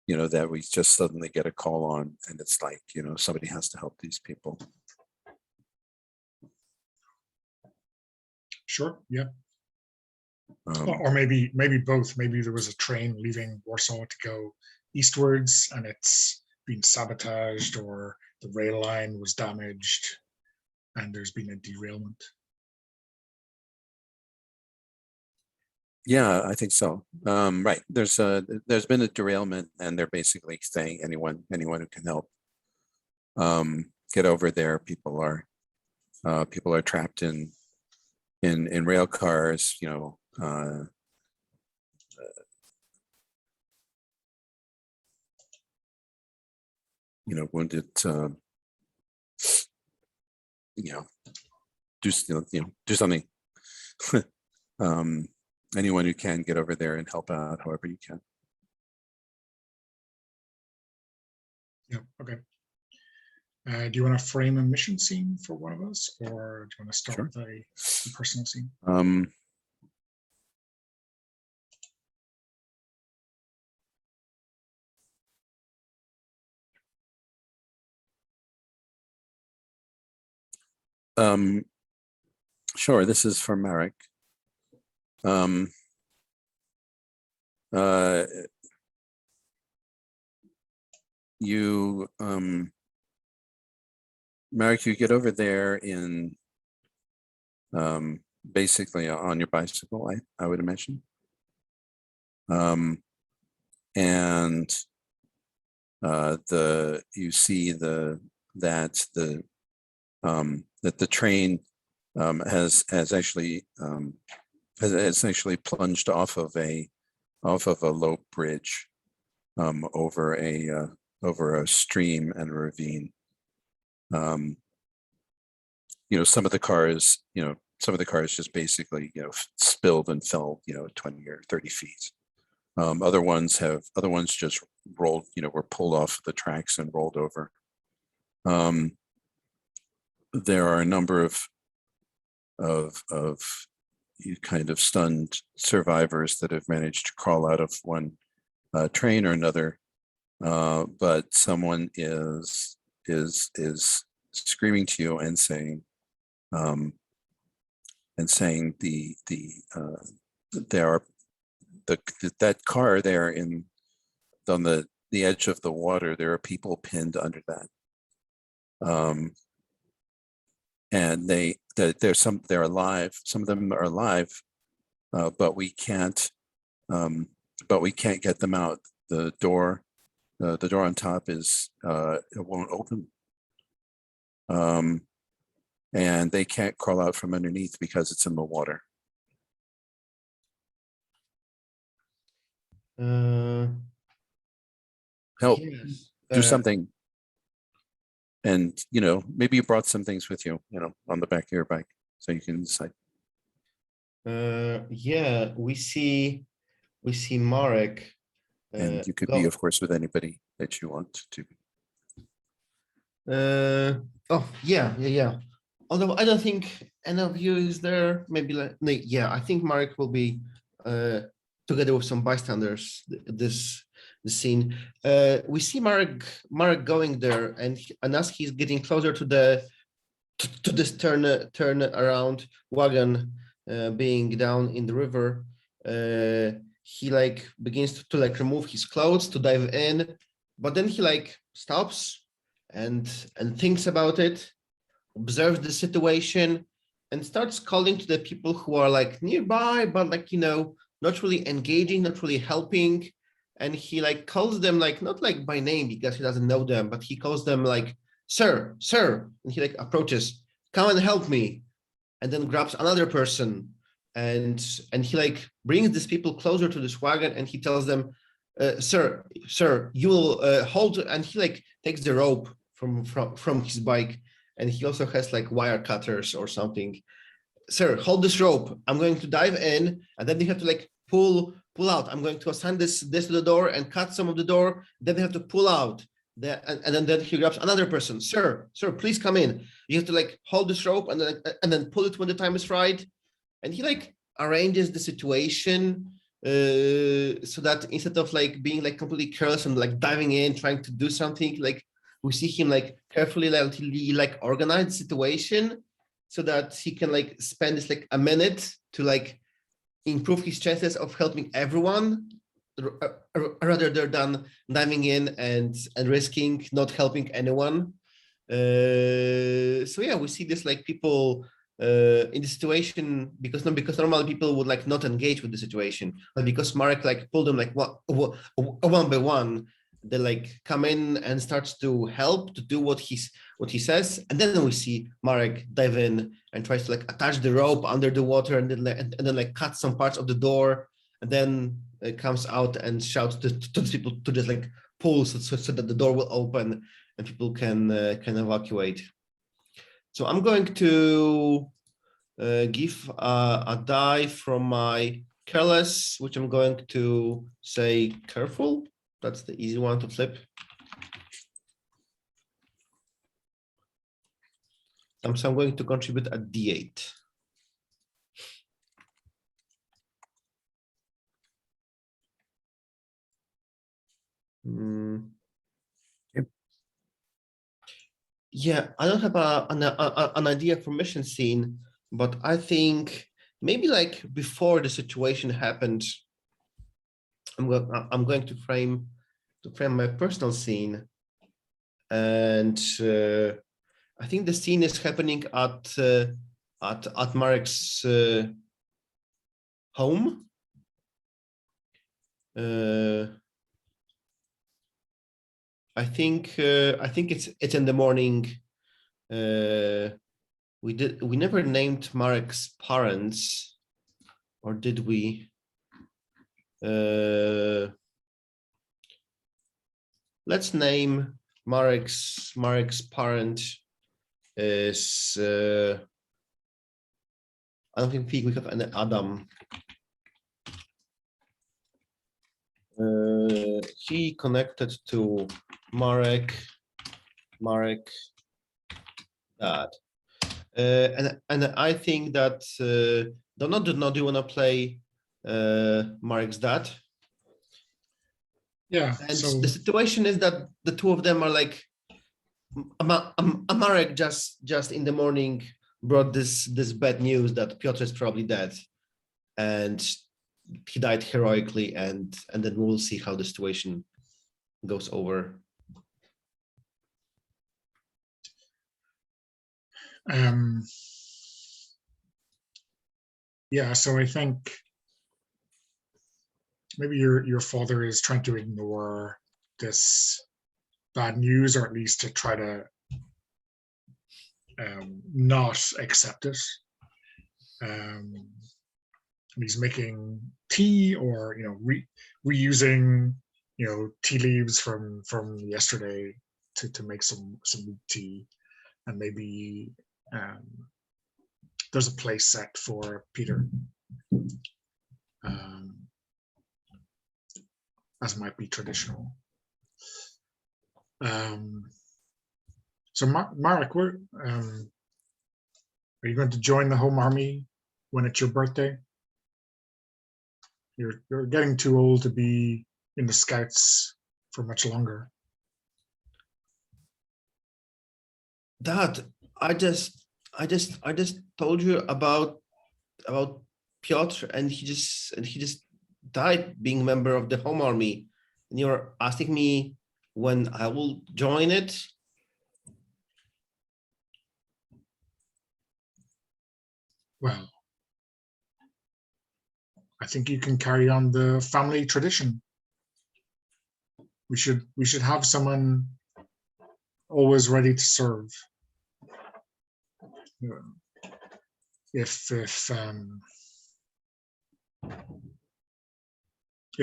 A: that we just suddenly get a call on, and it's like, somebody has to help these people.
B: Sure, yeah. Or maybe both. Maybe there was a train leaving Warsaw to go eastwards and it's been sabotaged, or the rail line was damaged and there's been a derailment.
A: Yeah, I think so. Right. There's been a derailment, and they're basically saying anyone who can help. get over there. People are trapped in rail cars, wounded, do something. Anyone who can, get over there and help out however you can.
B: Yeah, okay. Do you want to frame a mission scene for one of us, or do you want to start
A: Sure.
B: with a personal scene?
A: Sure, this is for Marek. Marek, you get over there in basically on your bicycle, I would imagine. And you see that the train has actually plunged off of a low bridge over a stream and a ravine. Some of the cars just basically spilled and fell 20 or 30 feet. Other ones just rolled, were pulled off the tracks and rolled over. There are a number of kind of stunned survivors that have managed to crawl out of one train or another, but someone is screaming to you and saying that car there on the edge of the water, there are people pinned under that. And they're alive. Some of them are alive, but we can't get them out. The door on top it won't open. And they can't crawl out from underneath because it's in the water. Help,
C: Yes.
A: do something. And, maybe you brought some things with you, on the back of your bike, so you can decide.
C: Yeah, we see Marek.
A: And you could be, of course, with anybody that you want to.
C: Oh, yeah. Although I don't think any of you is there. Maybe I think Marek will be together with some bystanders. The scene. We see Marek going there, and as he's getting closer to this turn around wagon being down in the river, he begins to remove his clothes to dive in, but then he stops and thinks about it, observes the situation, and starts calling to the people who are nearby, but not really engaging, not really helping. And he calls them not by name because he doesn't know them, but he calls them sir, and he approaches, come and help me, and then grabs another person, and he brings these people closer to this wagon, and he tells them, sir, you will hold, and he takes the rope from his bike, and he also has wire cutters or something. Sir, hold this rope. I'm going to dive in, and then they have to pull out. I'm going to assign this to the door and cut some of the door. Then they have to pull out. And then he grabs another person. Sir, please come in. You have to hold this rope and then pull it when the time is right. And he arranges the situation so that instead of being completely careless and diving in, trying to do something, we see him carefully organize the situation so that he can spend this a minute to improve his chances of helping everyone rather than diving in and risking not helping anyone. So yeah, we see this people in the situation because normal people would not engage with the situation, but because Marek pulled them one by one, they like come in and starts to help to do what he says, and then we see Marek dive in and tries to like attach the rope under the water, and then like cut some parts of the door, and then comes out and shouts to the people to just like pull so that the door will open and people can evacuate. So I'm going to give a die from my careless, which I'm going to say careful. That's the easy one to flip. So I'm going to contribute a D8. Yeah, I don't have an idea for mission scene, but I think maybe like before the situation happened, I'm going to frame my personal scene, and I think the scene is happening at Marek's home. I think it's in the morning. We never named Marek's parents, or did we? Let's name Marek's parent is I don't think we have an Adam. He connected to Marek dad, and I think that Donald, do you want to play Marek's dad?
B: Yeah.
C: And
B: So
C: the situation is that the two of them are like, Marek just in the morning brought this bad news that Piotr is probably dead, and he died heroically, and then we'll see how the situation goes over.
B: yeah, so I think maybe your father is trying to ignore this bad news, or at least to try to not accept it. And he's making tea, or reusing tea leaves from yesterday to make some tea, and maybe there's a place set for Peter, as might be traditional. So Marek, are you going to join the home army when it's your birthday? You're getting too old to be in the Scouts for much longer.
C: Dad, I just told you about Piotr, and he just died being a member of the home army, and you're asking me when I will join it.
B: Well, I think you can carry on the family tradition. We should have someone always ready to serve. If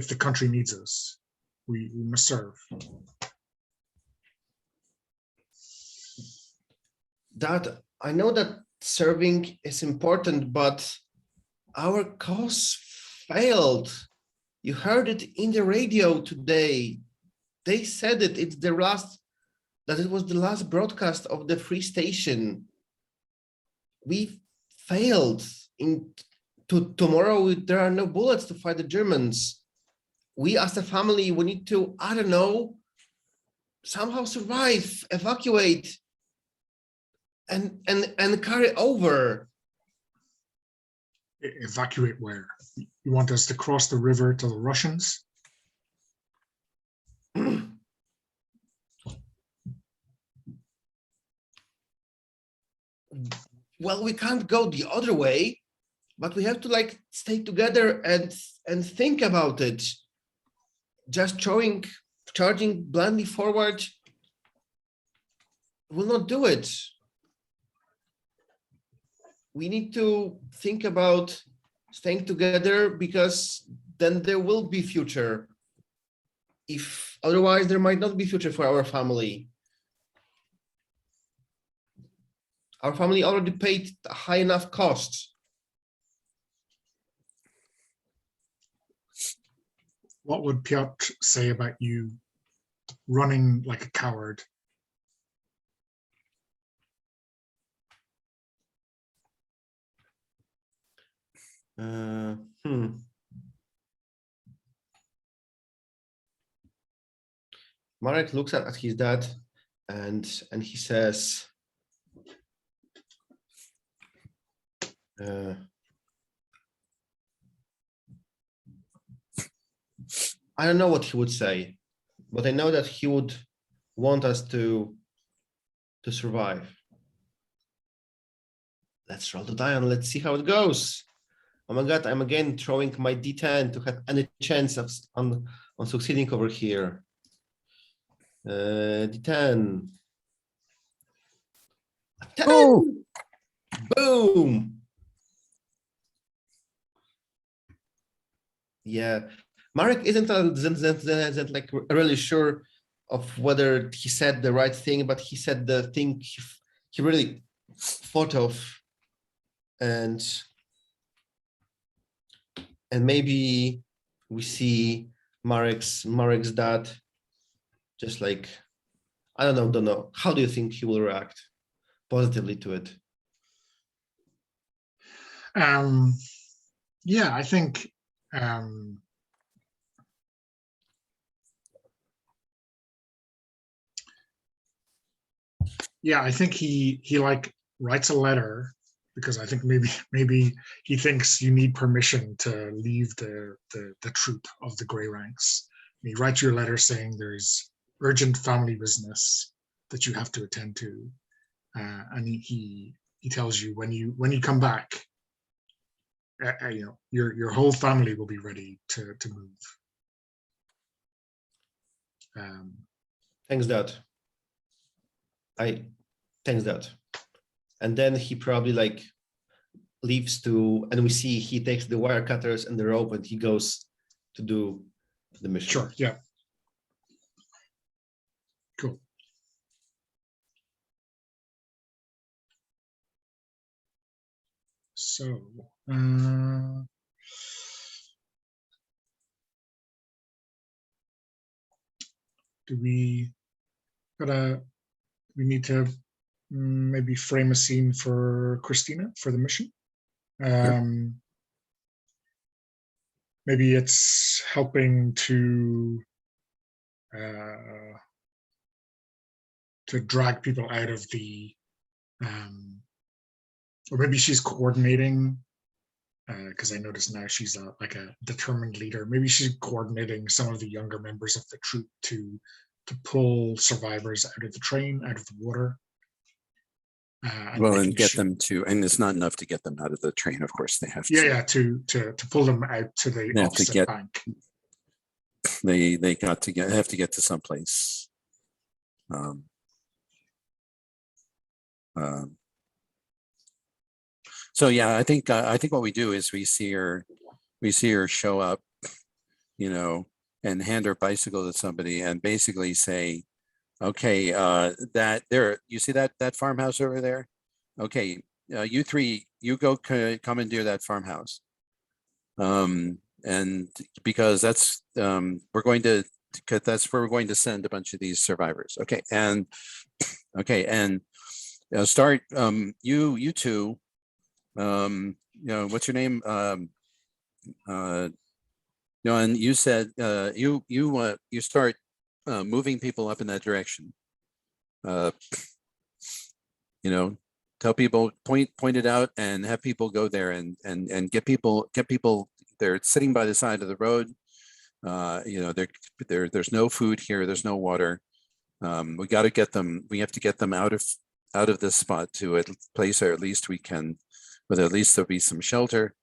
B: the country needs us, we must serve.
C: Dad, I know that serving is important, but our cause failed. You heard it in the radio today. They said it. That it was the last broadcast of the free station. We failed. Tomorrow, there are no bullets to fight the Germans. We as a family, we need to, I don't know, somehow survive, evacuate, and carry over.
B: Evacuate where? You want us to cross the river to the Russians?
C: Well, we can't go the other way, but we have to like stay together and think about it. Just showing charging blindly forward will not do it. We need to think about staying together, because then there will be future. If otherwise, there might not be future for our family. Our family already paid high enough costs.
B: What would Piotr say about you running like a coward?
C: Marek looks at his dad and he says, I don't know what he would say, but I know that he would want us to survive. Let's roll the die and let's see how it goes. Oh my God, I'm again throwing my D10 to have any chance of on succeeding over here. D10. 10.
A: Oh.
C: Boom. Yeah, Marek isn't like really sure of whether he said the right thing, but he said the thing he really thought of, and maybe we see Marek's dad just like, I don't know. How do you think he will react positively to it?
B: Yeah, I think yeah, I think he like writes a letter, because I think maybe he thinks you need permission to leave the troop of the Grey Ranks. And he writes you a letter saying there's urgent family business that you have to attend to, and he tells you when you come back, you know, your whole family will be ready to move.
C: Thanks, Dad. Thanks, Dad. And then he probably like leaves and we see he takes the wire cutters and the rope and he goes to do the mission.
B: Sure, yeah. Cool. So, we need to maybe frame a scene for Christina for the mission. Maybe it's helping to drag people out of the, or maybe she's coordinating, because I notice now she's like a determined leader. Maybe she's coordinating some of the younger members of the troop to pull survivors out of the train, out of the water.
A: And get them to, and it's not enough to get them out of the train, of course. They have
B: to pull them out to the opposite bank.
A: They have to get to someplace. So yeah, I think what we do is we see her show up, you know, and hand her bicycle to somebody and basically say, okay, that there, you see that farmhouse over there? Okay, you three, you go commandeer that farmhouse. And because that's that's where we're going to send a bunch of these survivors. Okay, and start you two. You know, what's your name? You know, and you said you start moving people up in that direction. You know, tell people, point it out, and have people go there and get people they're sitting by the side of the road. You know, there's no food here, there's no water. We got to get them. We have to get them out of this spot to a place where at least we can, but at least there'll be some shelter,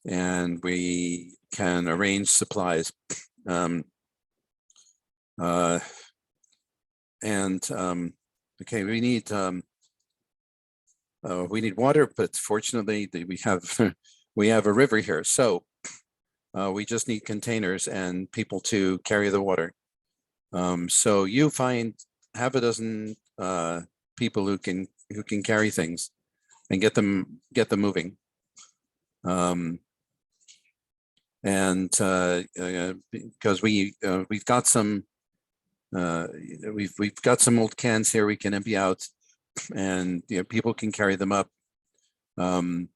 A: and we can arrange supplies. Okay, we need water, but fortunately we have we have a river here, so we just need containers and people to carry the water. So you find half a dozen people who can carry things and get them moving. Because we've got some we've got some old cans here we can empty out, and people can carry them up. And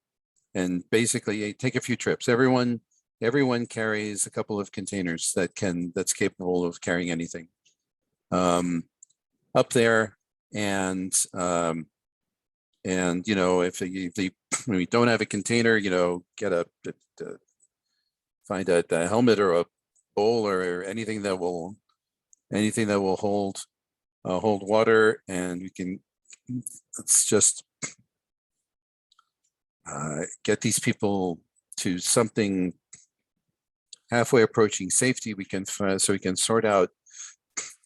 A: basically take a few trips. Everyone carries a couple of containers that's capable of carrying anything up there. And if we don't have a container, get find a helmet or a bowl or anything that will hold water, and we can, let's just get these people to something halfway approaching safety. We can so we can sort out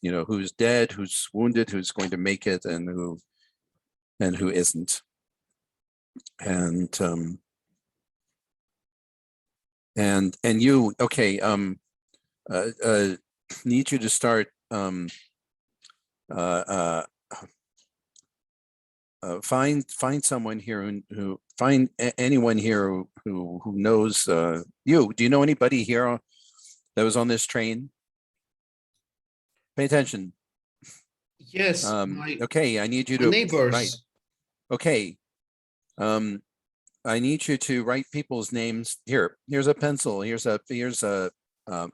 A: who's dead, who's wounded, who's going to make it, and who isn't. And you, okay, need you to start find someone here who find anyone here who knows you. Do you know anybody here that was on this train? Pay attention.
C: Yes.
A: Okay, I need you to
C: neighbors.
A: Right. Okay. I need you to write people's names here. Here's a pencil. Here's a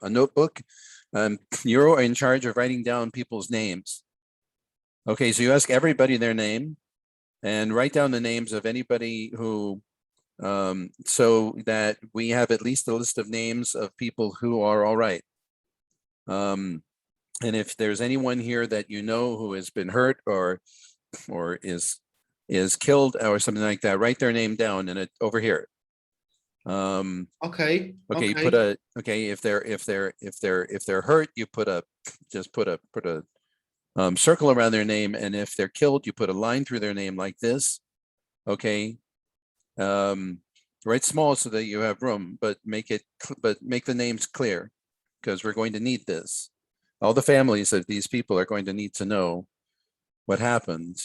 A: notebook. You're in charge of writing down people's names. Okay, so you ask everybody their name and write down the names of anybody who, so that we have at least a list of names of people who are all right. And if there's anyone here that who has been hurt or is killed or something like that, write their name down and over here.
C: Okay.
A: Okay. You put a, okay. If they're hurt, you put a circle around their name. And if they're killed, you put a line through their name like this. Okay. Write small so that you have room, but make the names clear, because we're going to need this. All the families of these people are going to need to know what happened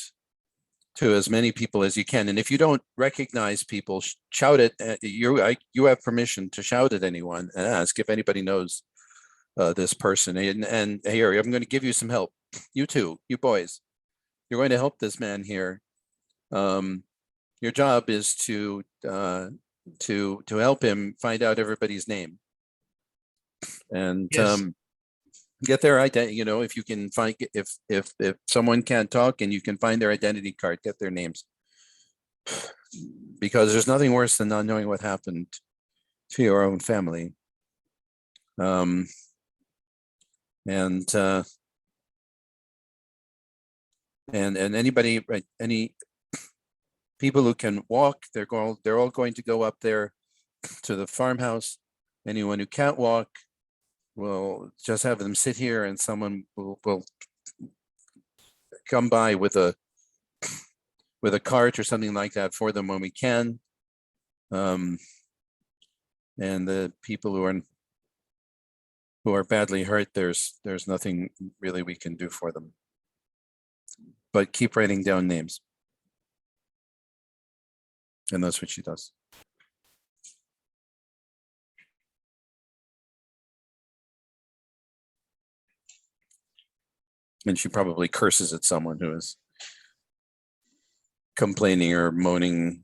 A: to as many people as you can. And if you don't recognize people, shout it. You have permission to shout at anyone and ask if anybody knows this person. And here, I'm going to give you some help. You two, you boys, you're going to help this man here. Your job is to help him find out everybody's name. And
C: Yes.
A: get their identity. If you can find, if someone can't talk and you can find their identity card, get their names, because there's nothing worse than not knowing what happened to your own family. And anybody, right, any people who can walk, they're all going to go up there to the farmhouse. Anyone who can't walk, we'll just have them sit here, and someone will come by with a cart or something like that for them when we can. And the people who are badly hurt, there's nothing really we can do for them. But keep writing down names. And that's what she does. And she probably curses at someone who is complaining or moaning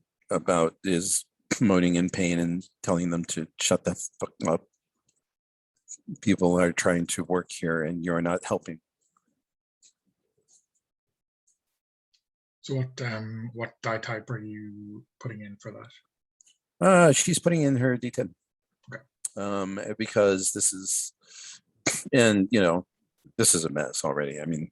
A: in pain and telling them to shut the fuck up. People are trying to work here and you're not helping.
B: So what die type are you putting in for that?
A: She's putting in her D10.
B: Okay.
A: Because this is, and this is a mess already. And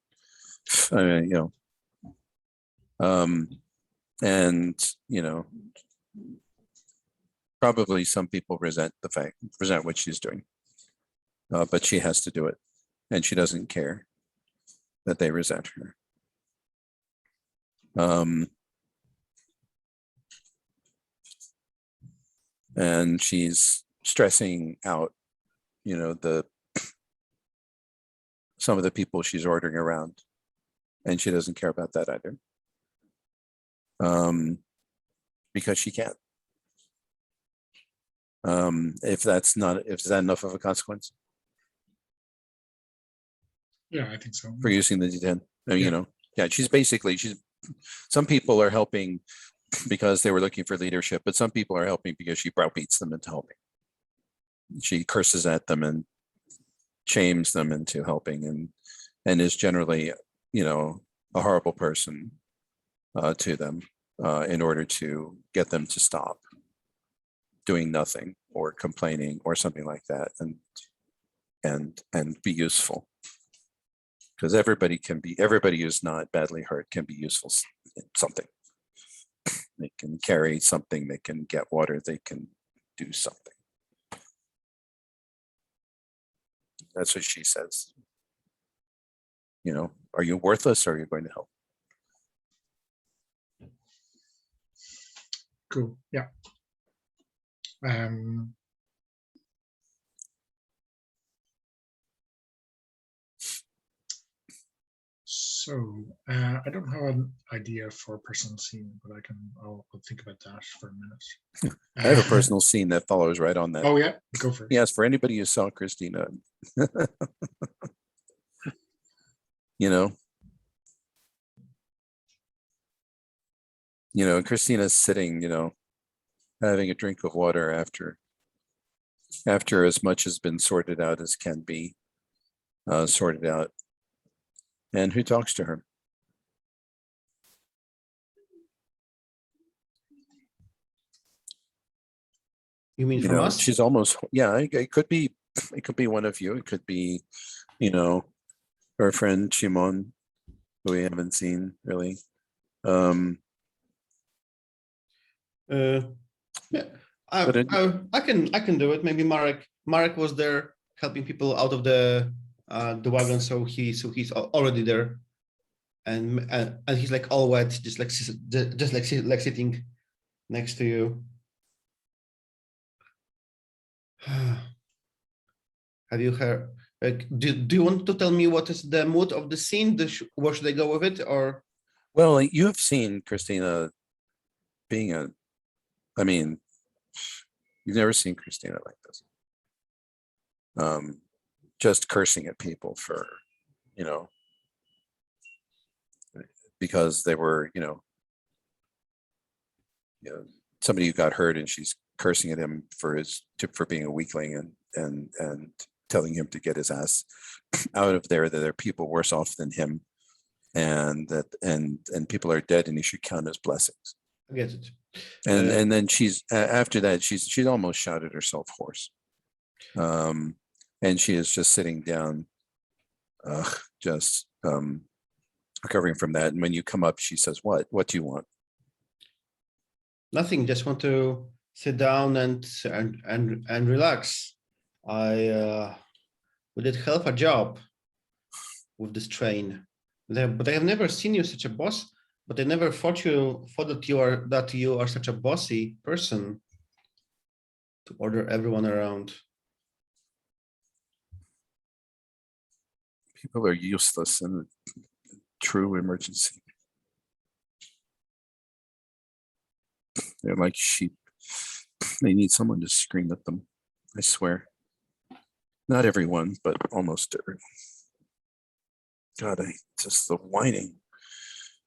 A: probably some people resent what she's doing, but she has to do it. and she doesn't care that they resent her. And she's stressing out, you know, some of the people she's ordering around, and she doesn't care about that either. Because she can't. If that's that enough of a consequence
B: Yeah, I think so.
A: for using the D10? I mean,
B: Yeah.
A: you know, yeah, some people are helping because they were looking for leadership, but some people are helping because she browbeats them into helping. She curses at them and shames them into helping, and is generally, you know, a horrible person to them in order to get them to stop doing nothing or complaining or something like that, and be useful. Because everybody who's not badly hurt can be useful in something. They can carry something, they can get water, they can do something. That's what she says. You know, are you worthless or are you going to help?
B: Cool. Yeah. So I don't have an idea for a personal scene, but I'll think about that for a minute.
A: I have a personal scene that follows right on that.
B: Oh yeah, go for it.
A: Yes, for anybody who saw Christina, you know, Christina's sitting, you know, having a drink of water after as much has been sorted out as can be sorted out. And who talks to her?
C: You mean
A: You
C: from
A: know,
C: us?
A: she's almost, yeah, it could be one of you. It could be, you know, her friend Shimon, who we haven't seen really.
C: Yeah,
A: But
C: I can do it. Maybe Marek was there helping people out of the wagon, so he's already there, and he's like all wet, just like sitting next to you. Have you heard? Like, do you want to tell me what is the mood of the scene? Where should I go with it? Or
A: well, you have seen Christina being I mean, you've never seen Christina like this. Just cursing at people for, you know, because they were, you know, somebody who got hurt, and she's cursing at him for being a weakling, and telling him to get his ass out of there, that there are people worse off than him, and that and people are dead, and he should count as blessings.
C: I get it.
A: And then she's after that she's almost shouted herself hoarse, and she is just sitting down, just recovering from that. And when you come up, she says, what do you want?
C: Nothing. Just want to sit down and relax. We did hell of a job with this train, but I have never seen you such a boss. But I never thought that you are such a bossy person to order everyone around.
A: People are useless in a true emergency. They're like sheep. They need someone to scream at them. I swear. Not everyone, but almost everyone. God, just the whining.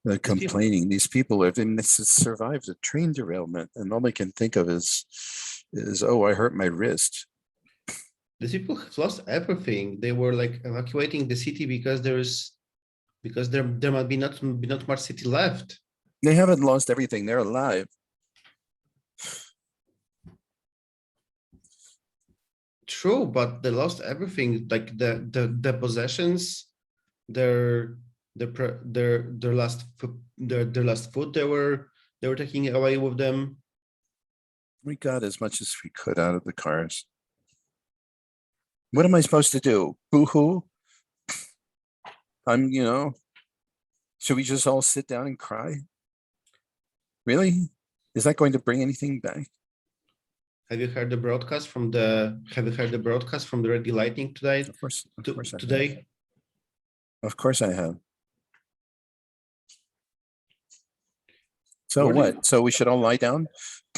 A: The complaining. These people have survived a train derailment, and all they can think of is oh, I hurt my wrist.
C: These people have lost everything. They were like evacuating the city because there might be not much city left.
A: They haven't lost everything. They're alive.
C: True, but they lost everything, like the possessions, their last food they were taking away with them.
A: We got as much as we could out of the cars. What am I supposed to do? Boo-hoo? should we just all sit down and cry? Really? Is that going to bring anything back?
C: Have you heard the broadcast from the Radio Lightning today?
A: Of course I have.
C: Today.
A: Of course I have. So what? So we should all lie down?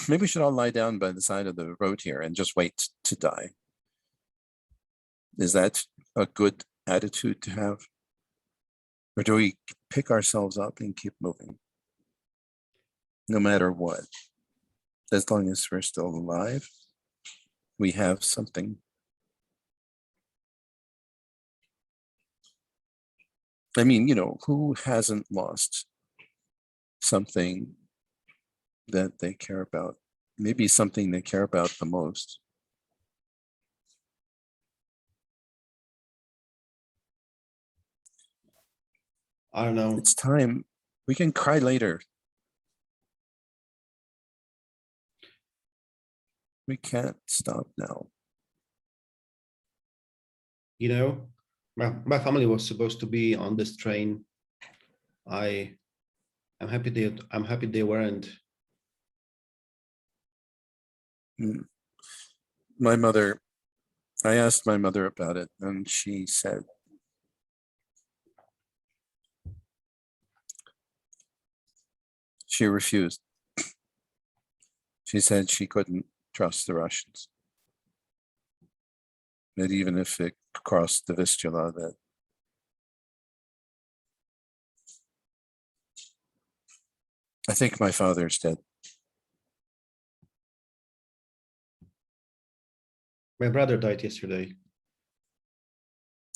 A: Maybe we should all lie down by the side of the road here and just wait to die. Is that a good attitude to have? Or do we pick ourselves up and keep moving? No matter what. As long as we're still alive, we have something. I mean, who hasn't lost something that they care about? Maybe something they care about the most.
C: I don't know.
A: It's time. We can cry later. We can't stop now.
C: My family was supposed to be on this train. I'm happy they weren't.
A: My mother, I asked my mother about it, and she said, she refused. She said she couldn't trust the Russians. That even if it crossed the Vistula, that I think my father's dead.
C: My brother died yesterday.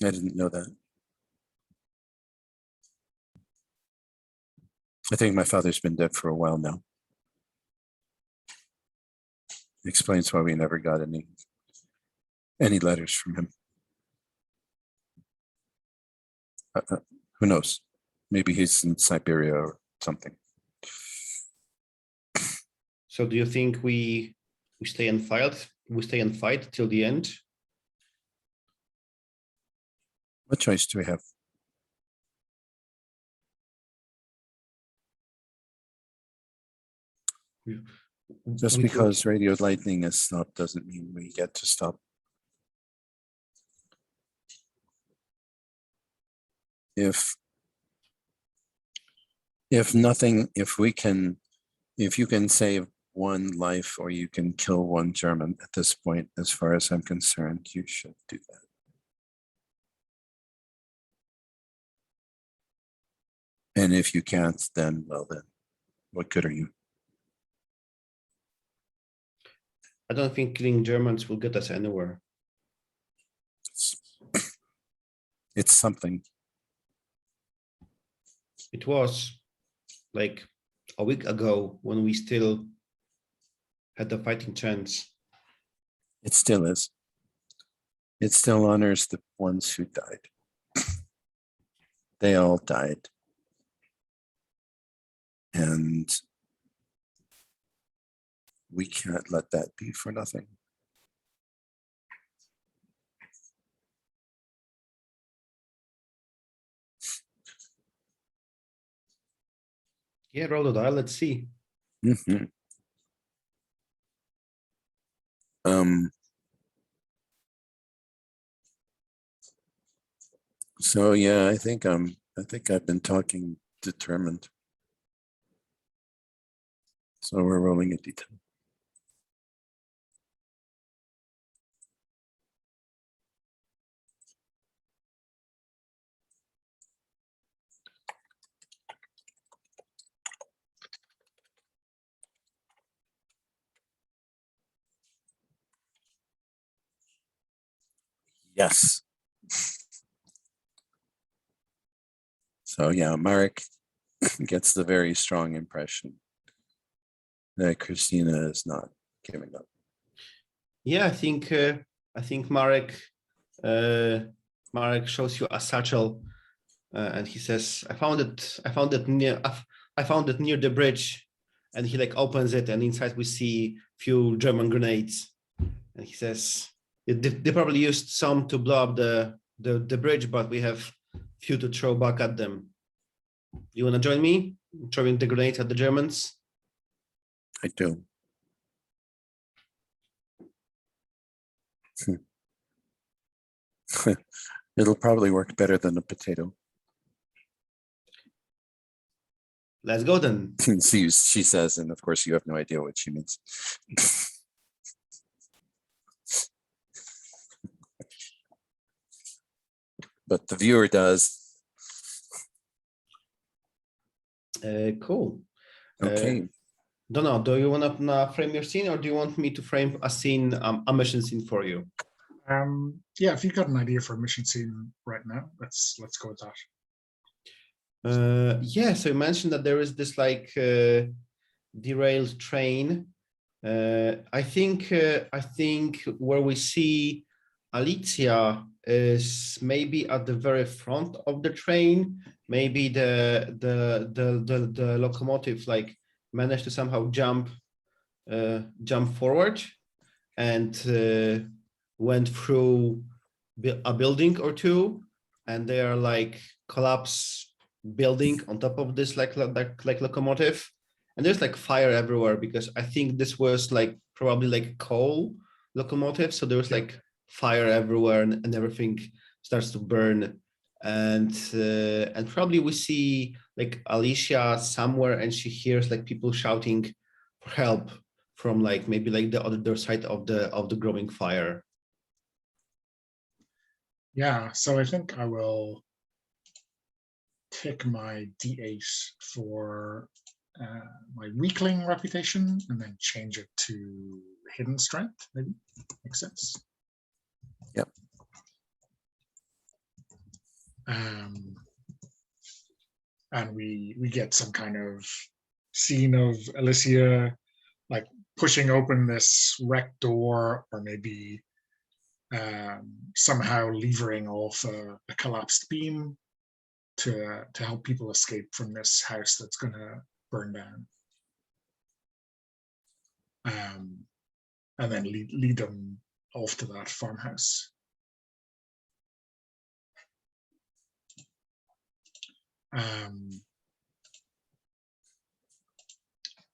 A: I didn't know that. I think my father's been dead for a while now. Explains why we never got any letters from him. Who knows? Maybe he's in Siberia or something.
C: So do you think we stay and fight? We stay and fight till the end?
A: What choice do we have? Just because Radio Lightning is stopped doesn't mean we get to stop. If you can save one life or you can kill one German at this point, as far as I'm concerned, you should do that. And if you can't, then, well then, what good are you?
C: I don't think killing Germans will get us anywhere.
A: It's something.
C: It was like a week ago when we still had the fighting chance.
A: It still is. It still honors the ones who died. They all died. And we can't let that be for nothing.
C: Yeah, roll the dial, let's see.
A: Mm-hmm. So yeah, I think I've been talking determined. So we're rolling a d10. Yes. So yeah, Marek gets the very strong impression that Christina is not giving up.
C: Yeah, I think Marek shows you a satchel, and he says, "I found it near the bridge," and he like opens it, and inside we see few German grenades, and he says, "They probably used some to blow up the bridge, but we have few to throw back at them. You want to join me throwing the grenades at the Germans?
A: I do. It'll probably work better than a potato.
C: Let's go then.
A: See, she says, and of course you have no idea what she means. But the viewer does.
C: Cool.
A: Okay.
C: Donna, do you want to frame your scene, or do you want me to frame a scene, a mission scene for you?
B: Yeah, if you got an idea for a mission scene right now, let's go with that.
C: Yeah, so you mentioned that there is this like derailed train. I think where we see Alicia is maybe at the very front of the train. Maybe the locomotive like managed to somehow jump forward and went through a building or two, and they are like collapse building on top of this like locomotive, and there's like fire everywhere because I think this was like probably like coal locomotive, so there was like fire everywhere and everything starts to burn, and probably we see like Alicia somewhere and she hears like people shouting for help from like maybe like the other side of the growing fire.
B: Yeah, so I think I will take my D8 for my weakling reputation and then change it to hidden strength, maybe. Makes sense.
A: Yep.
B: And we get some kind of scene of Alicia like pushing open this wrecked door, or maybe somehow levering off a collapsed beam to help people escape from this house that's going to burn down, and then lead them off to that farmhouse.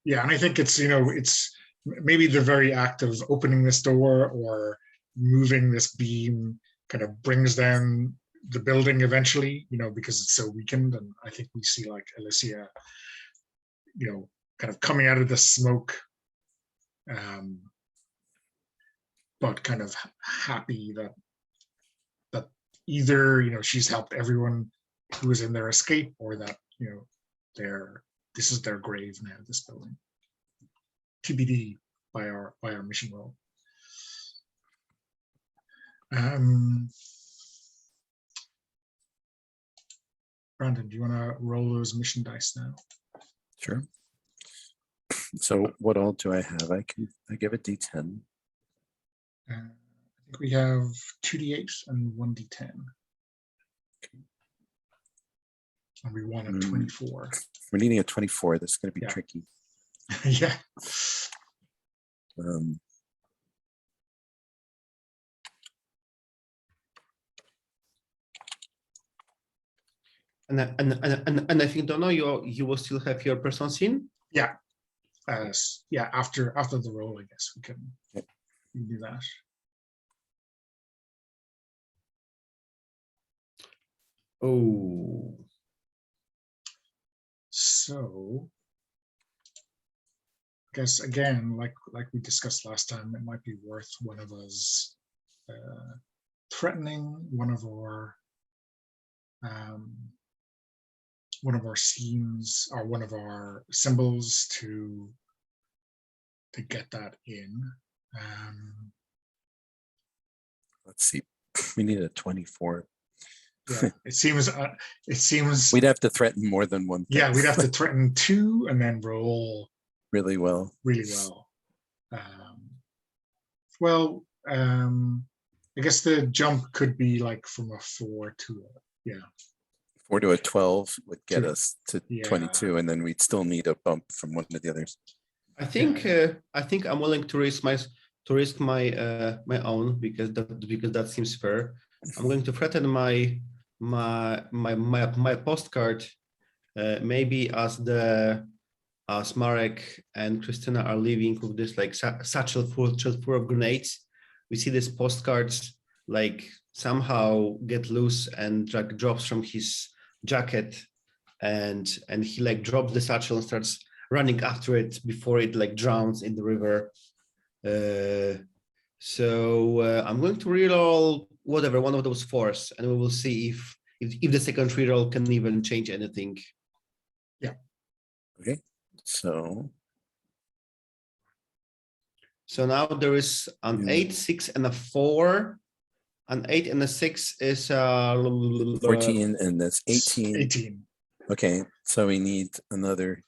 B: Yeah, and I think it's it's maybe the very act of opening this door or moving this beam kind of brings down the building eventually, because it's so weakened. And I think we see like Alicia, kind of coming out of the smoke, but kind of happy that either she's helped everyone who was in their escape, or that this is their grave now, this building. TBD by our mission roll. Brandon, do you want to roll those mission dice now?
A: Sure. So what all do I have? I give a D10.
B: I think we have 2d8 and 1d10.
A: Okay.
B: And we want a 24.
A: We're needing a 24. This is going to be tricky.
B: Yeah.
C: And I think, Donna, you will still have your personal scene.
B: Yeah. Yeah. After the roll, I guess we can do that.
C: Oh.
B: So, I guess again, like we discussed last time, it might be worth one of us threatening one of our scenes or one of our symbols to get that in.
A: Let's see. We need a 24.
B: Yeah, it seems
A: we'd have to threaten more than one thing.
B: Yeah, we'd have to threaten 2 and then roll
A: really well.
B: I guess the jump could be like from a 4 to a
A: 4 to a 12 would get us to 22, and then we'd still need a bump from one of the others.
C: I think I'm willing to risk my own because that seems fair. I'm going to threaten my my postcard, maybe as Marek and Christina are leaving with this like satchel full of grenades, we see these postcards like somehow get loose and like drops from his jacket, and he like drops the satchel and starts running after it before it like drowns in the river. So I'm going to reroll whatever one of those fours, and we will see if the second reroll can even change anything.
A: Okay, so
C: now there is an 8, 6, and a 4. An 8 and a 6 is
A: 14, and that's 18.
B: 18.
A: Okay, so we need another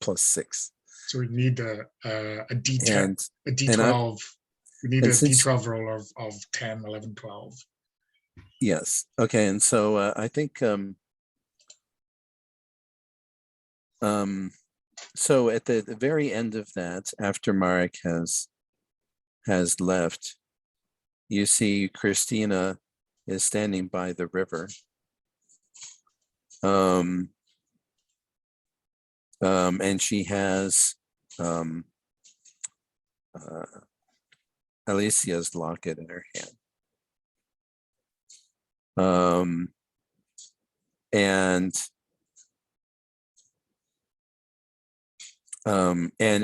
A: +6.
B: So we need a D10,
A: And
B: a D12. We need
A: and
B: a
A: since-
B: D12 roll of 10, 11, 12.
A: yes, okay, and so I think so at the very end of that, after Marek has left, you see Christina is standing by the river. And she has Alicia's locket in her hand.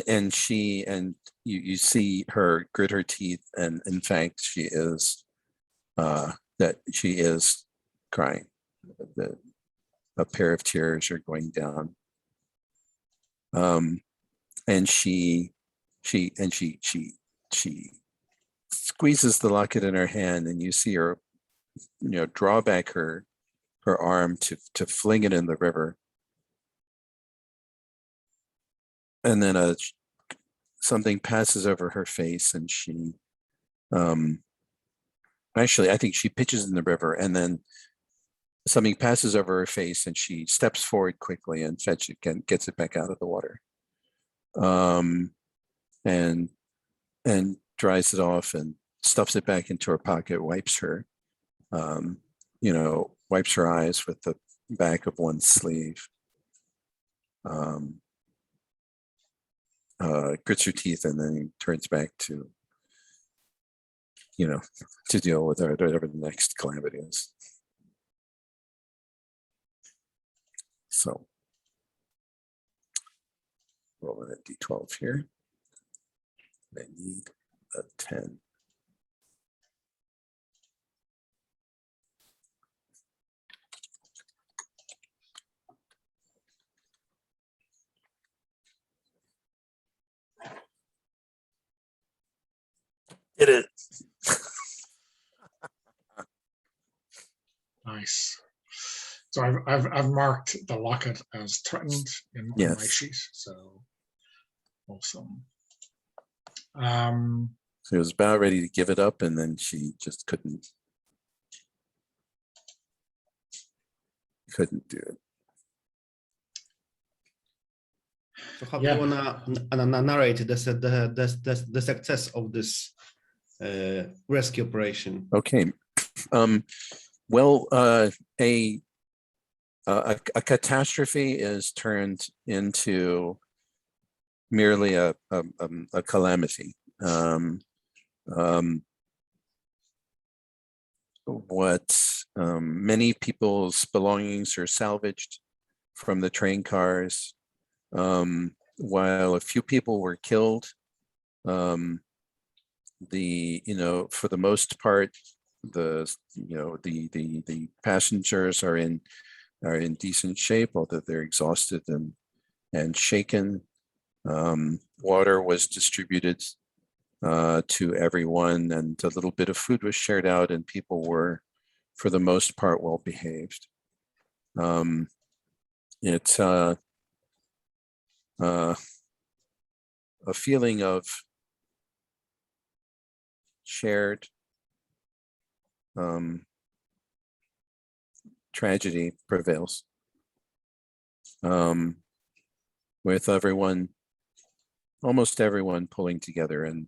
A: And she, and you see her grit her teeth, and in fact she is that she is crying. A pair of tears are going down. And she squeezes the locket in her hand, and you see her, draw back her arm to fling it in the river. And then something passes over her face, and she, actually, I think she pitches in the river, and then something passes over her face, and she steps forward quickly and gets it back out of the water. And dries it off and stuffs it back into her pocket, wipes her eyes with the back of one sleeve, grits her teeth, and then turns back to deal with whatever the next calamity is. So rolling a D12 here. I need a 10. Did it.
B: Nice. So I've marked the locket as threatened in my
A: Yes.
B: sheet. So awesome.
A: She was about ready to give it up, and then she just couldn't do it.
C: So how
B: Yeah.
C: do you wanna narrate the success of this rescue operation?
A: Okay. Well, a catastrophe is turned into merely a calamity. Many people's belongings are salvaged from the train cars, while a few people were killed. For the most part, the passengers are in decent shape, although they're exhausted and shaken. Water was distributed to everyone, and a little bit of food was shared out, and people were, for the most part, well behaved. It's a feeling of shared tragedy prevails, with almost everyone pulling together and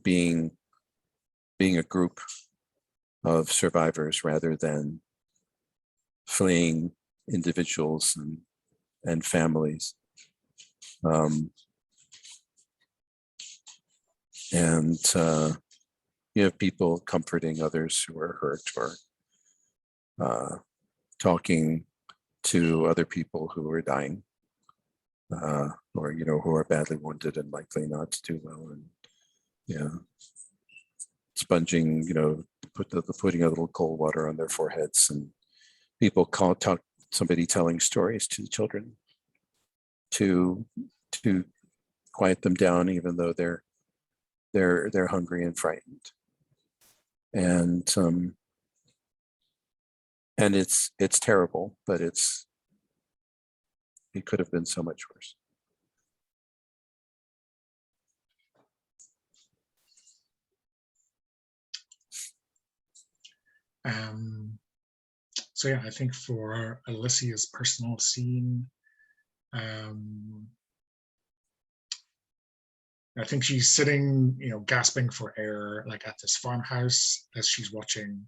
A: being a group of survivors rather than fleeing individuals and families. And you have people comforting others who are hurt, or talking to other people who are dying, or who are badly wounded and likely not to do well, and sponging, putting a little cold water on their foreheads, and people somebody telling stories to the children to quiet them down, even though they're hungry and frightened. And it's terrible, but it could have been so much worse.
B: So yeah, I think for Alicia's personal scene, I think she's sitting, gasping for air, like at this farmhouse as she's watching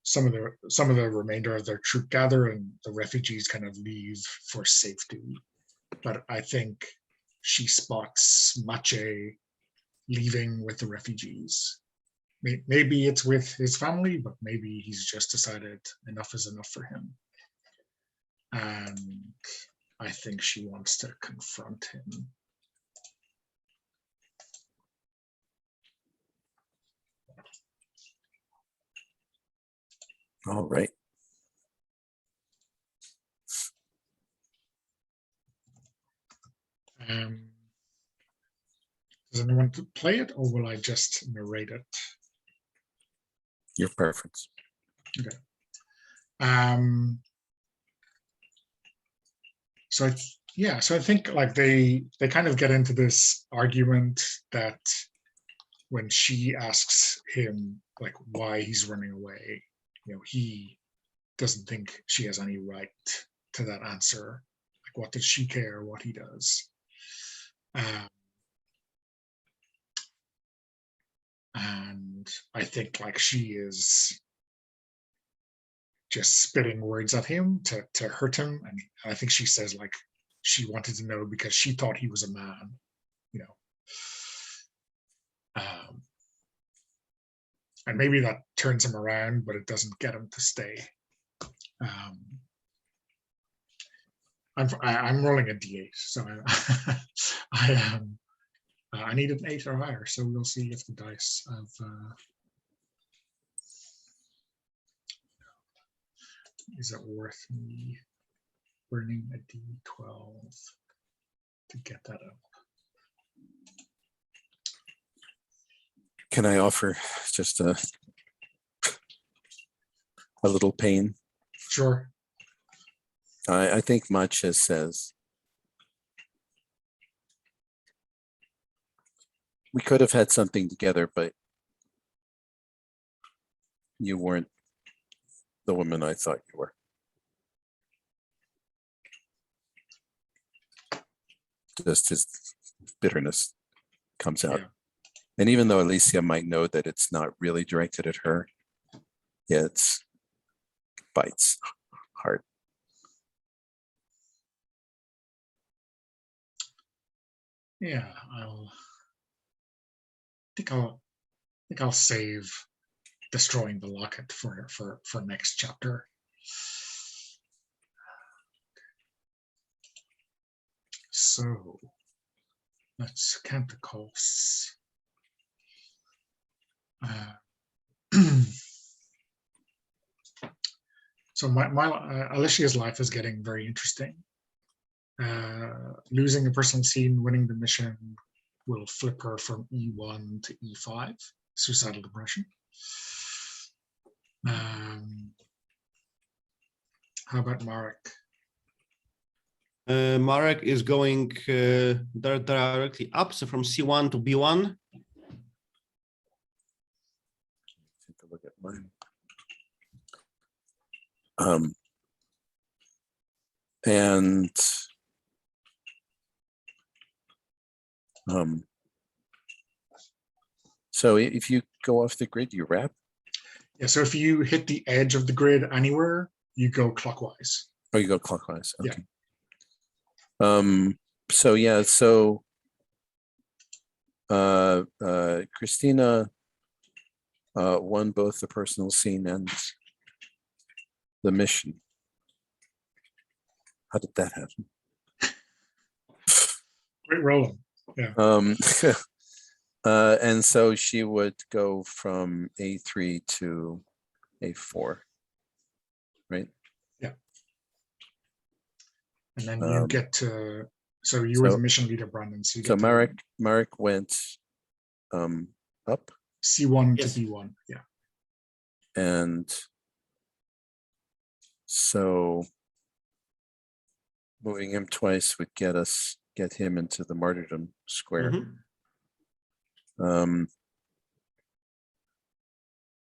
B: some of the remainder of their troop gather and the refugees kind of leave for safety. But I think she spots Mache leaving with the refugees. Maybe it's with his family, but maybe he's just decided enough is enough for him. And I think she wants to confront him.
A: All right.
B: Does anyone want to play it, or will I just narrate it?
A: Your preference.
B: Okay. So I think like they kind of get into this argument that when she asks him like why he's running away, he doesn't think she has any right to that answer. Like, what does she care what he does? And I think like she is just spitting words at him to hurt him. And I think she says like she wanted to know because she thought he was a man, and maybe that turns him around, but it doesn't get him to stay. I'm rolling a d8, so I need an 8 or higher, so we'll see if the dice have. Is it worth me burning a d12 to get that up?
A: Can I offer just a little pain?
B: Sure.
A: I think Mache says, we could have had something together, but you weren't the woman I thought you were. Just his bitterness comes out.
B: Yeah.
A: And even though Alicia might know that it's not really directed at her, it bites hard.
B: Yeah, I think I'll save destroying the locket for next chapter. So let's count the costs. So my Alicia's life is getting very interesting. Losing a personal scene, winning the mission will flip her from E1 to E5, suicidal depression. How about Marek?
C: Marek is going directly up, so from C1 to B1.
A: Take a look at mine. So if you go off the grid, you wrap?
B: Yeah, so if you hit the edge of the grid anywhere, you go clockwise.
A: Oh, you go clockwise.
B: Yeah.
A: Okay. So yeah, so Christina won both the personal scene and the mission. How did that happen?
B: Great rolling. Yeah.
A: And so she would go from A3 to A4, right?
B: And then you get to, so you were the mission leader, Brandon. So you get
A: So
B: to
A: Marek went up,
B: C1
C: Yes.
B: to B1. Yeah.
A: and so moving him twice would get him into the martyrdom square.
C: Mhm.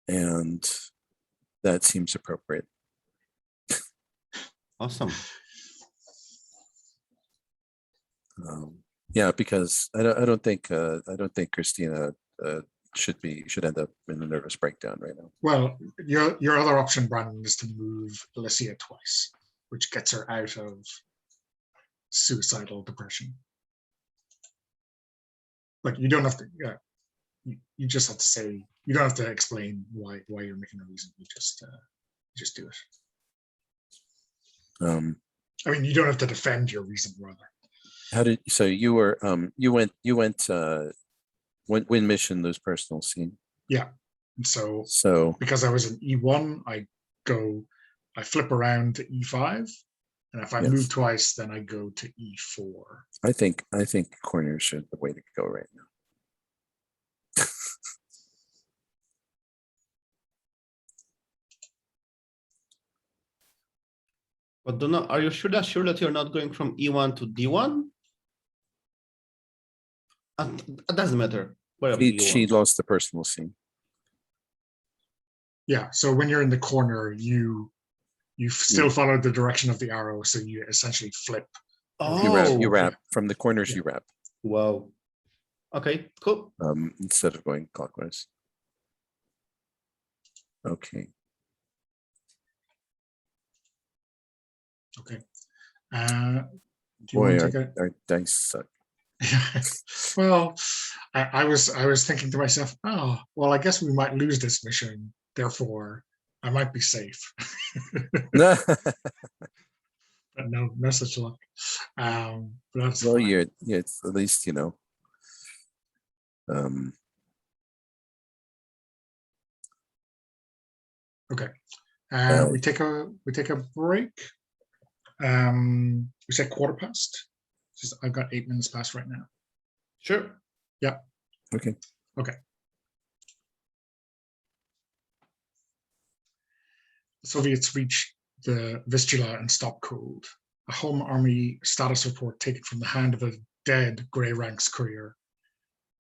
A: And that seems appropriate.
C: Awesome.
A: Yeah, because I don't think Christina should end up in a nervous breakdown right now.
B: Well, your other option, Brandon, is to move Alicia twice, which gets her out of suicidal depression. Like you don't have to. Yeah, you just have to say. You don't have to explain why you're making a reason. You just do it. I mean, you don't have to defend your reason, rather.
A: How did so you were you went win mission, lose personal scene.
B: Yeah, and so
A: So
B: because I was in E1, I flip around to E5, and if I
A: Yes.
B: move twice, then I go to E4.
A: I think corners are the way to go right now.
C: But are you sure that you're not going from E1 to D1? It doesn't matter. Wherever
A: She
C: you
A: lost the personal scene.
B: Yeah, so when you're in the corner, you still follow the direction of the arrow, so you essentially flip.
C: Oh,
A: You wrap
B: yeah.
A: from the corners.
B: Yeah.
A: You wrap
C: wow. Okay, cool.
A: instead of going clockwise. Okay.
B: Okay. Do you
A: Boy,
B: want to take a?
A: our dice suck.
B: Well, I was thinking to myself, oh, well, I guess we might lose this mission. Therefore, I might be safe. But no such luck. But that's
A: Well,
B: fine.
A: it's at least
B: Okay. We take a break. We said quarter past. I've got 8 minutes past right now.
C: Sure.
B: Yeah.
A: okay.
B: The Soviets reached the Vistula and stopped cold. A home army status report taken from the hand of a dead Grey Ranks courier.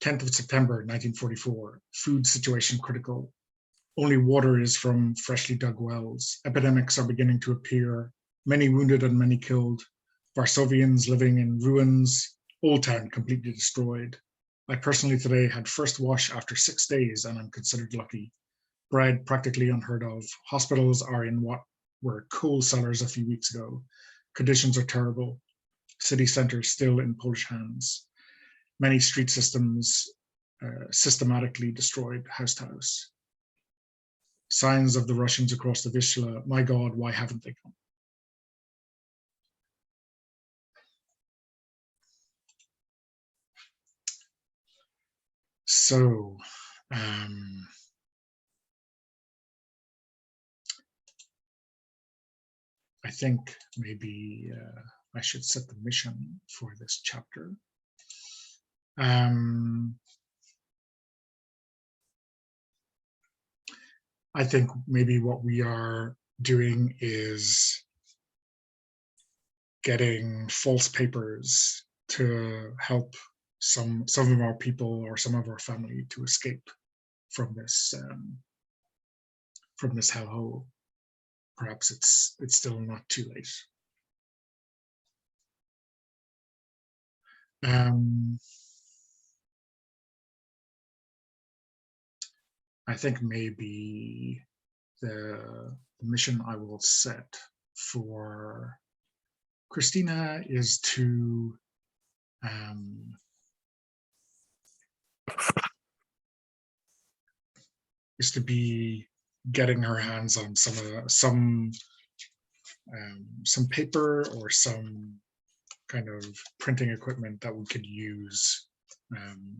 B: 10th of September, 1944. Food situation critical. Only water is from freshly dug wells. Epidemics are beginning to appear. Many wounded and many killed. Varsovians living in ruins. Old Town completely destroyed. I personally today had first wash after 6 days and I'm considered lucky. Bread practically unheard of. Hospitals are in what were coal cellars a few weeks ago. Conditions are terrible. City centers still in Polish hands. Many street systems systematically destroyed house to house. Signs of the Russians across the Vistula. My God, why haven't they come? So, I think maybe I should set the mission for this chapter. I think maybe what we are doing is getting false papers to help some of our people or some of our family to escape from this hellhole. Perhaps it's still not too late. I think maybe the mission I will set for Christina is to be getting her hands on some paper or some kind of printing equipment that we could use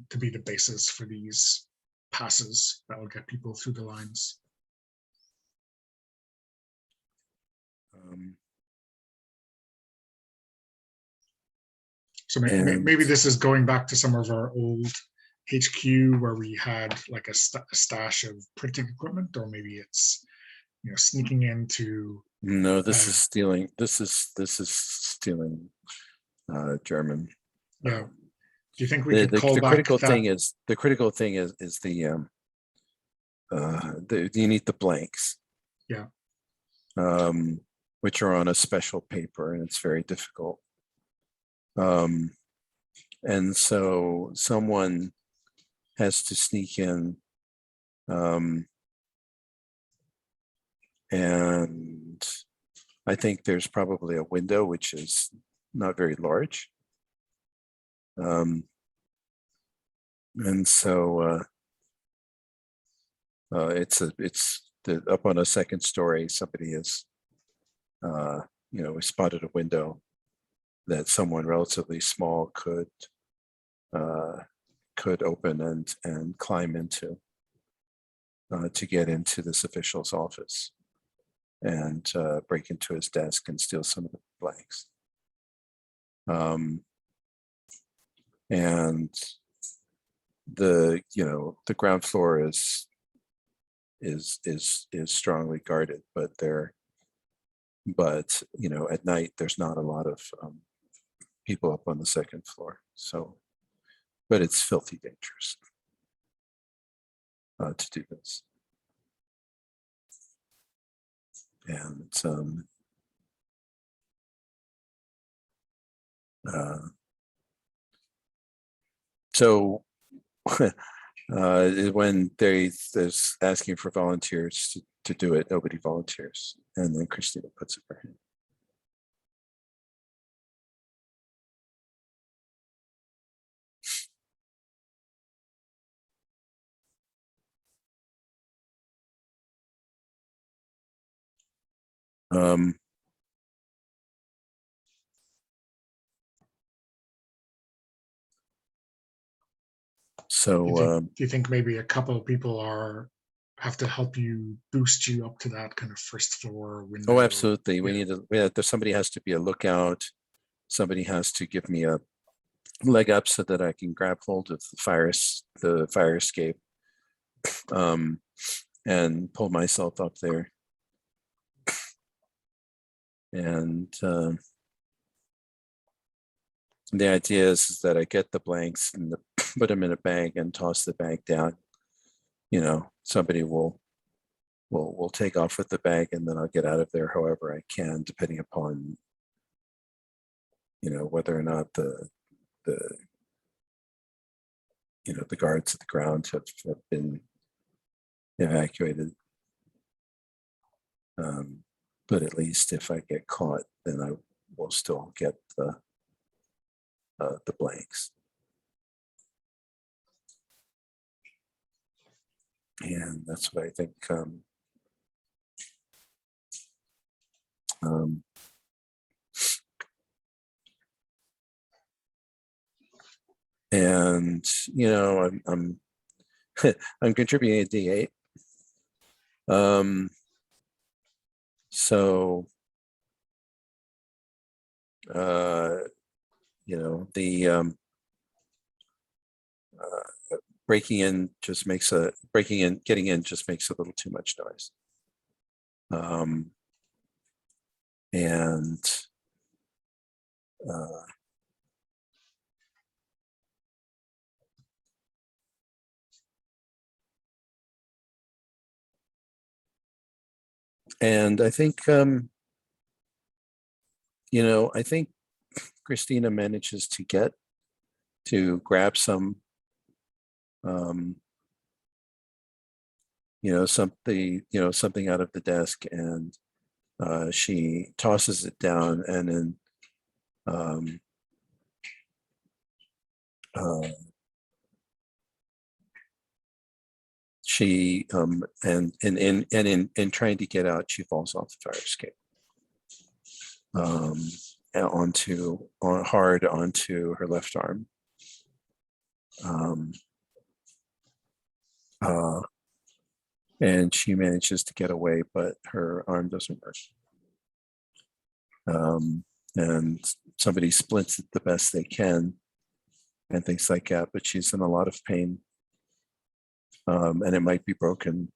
B: to be the basis for these passes that will get people through the lines. So maybe this is going back to some of our old HQ where we had like a stash of printing equipment, or maybe it's sneaking into.
A: No, this is stealing. This is stealing German.
B: Yeah. Do you think we could call
A: the
B: back
A: critical
B: that?
A: thing is you need the blanks.
B: Yeah.
A: Which are on a special paper, and it's very difficult. And so someone has to sneak in, and I think there's probably a window which is not very large. And so it's up on a second story. Somebody is, we spotted a window that someone relatively small could open and climb into to get into this official's office and break into his desk and steal some of the blanks. And the ground floor is strongly guarded, but at night there's not a lot of people up on the second floor. So, but it's filthy dangerous to do this. And so when there's asking for volunteers to do it, nobody volunteers, and then Christina puts up her hand. So
B: do you think maybe a couple of people have to help you boost you up to that kind of first floor window?
A: Oh, absolutely.
B: Yeah.
A: Somebody has to be a lookout. Somebody has to give me a leg up so that I can grab hold of the fire escape, and pull myself up there. And the idea is that I get the blanks and put them in a bag and toss the bag down. Somebody will take off with the bag, and then I'll get out of there however I can, depending upon whether or not the guards at the ground have been evacuated. But at least if I get caught, then I will still get the blanks. And that's what I think. And I'm I'm contributing a D8. So getting in just makes a little too much noise. And I think I think Christina manages to grab some something out of the desk, and she tosses it down, and then she and in trying to get out, she falls off the fire escape hard onto her left arm. And she manages to get away, but her arm doesn't work. And somebody splints it the best they can and things like that, but she's in a lot of pain. And it might be broken,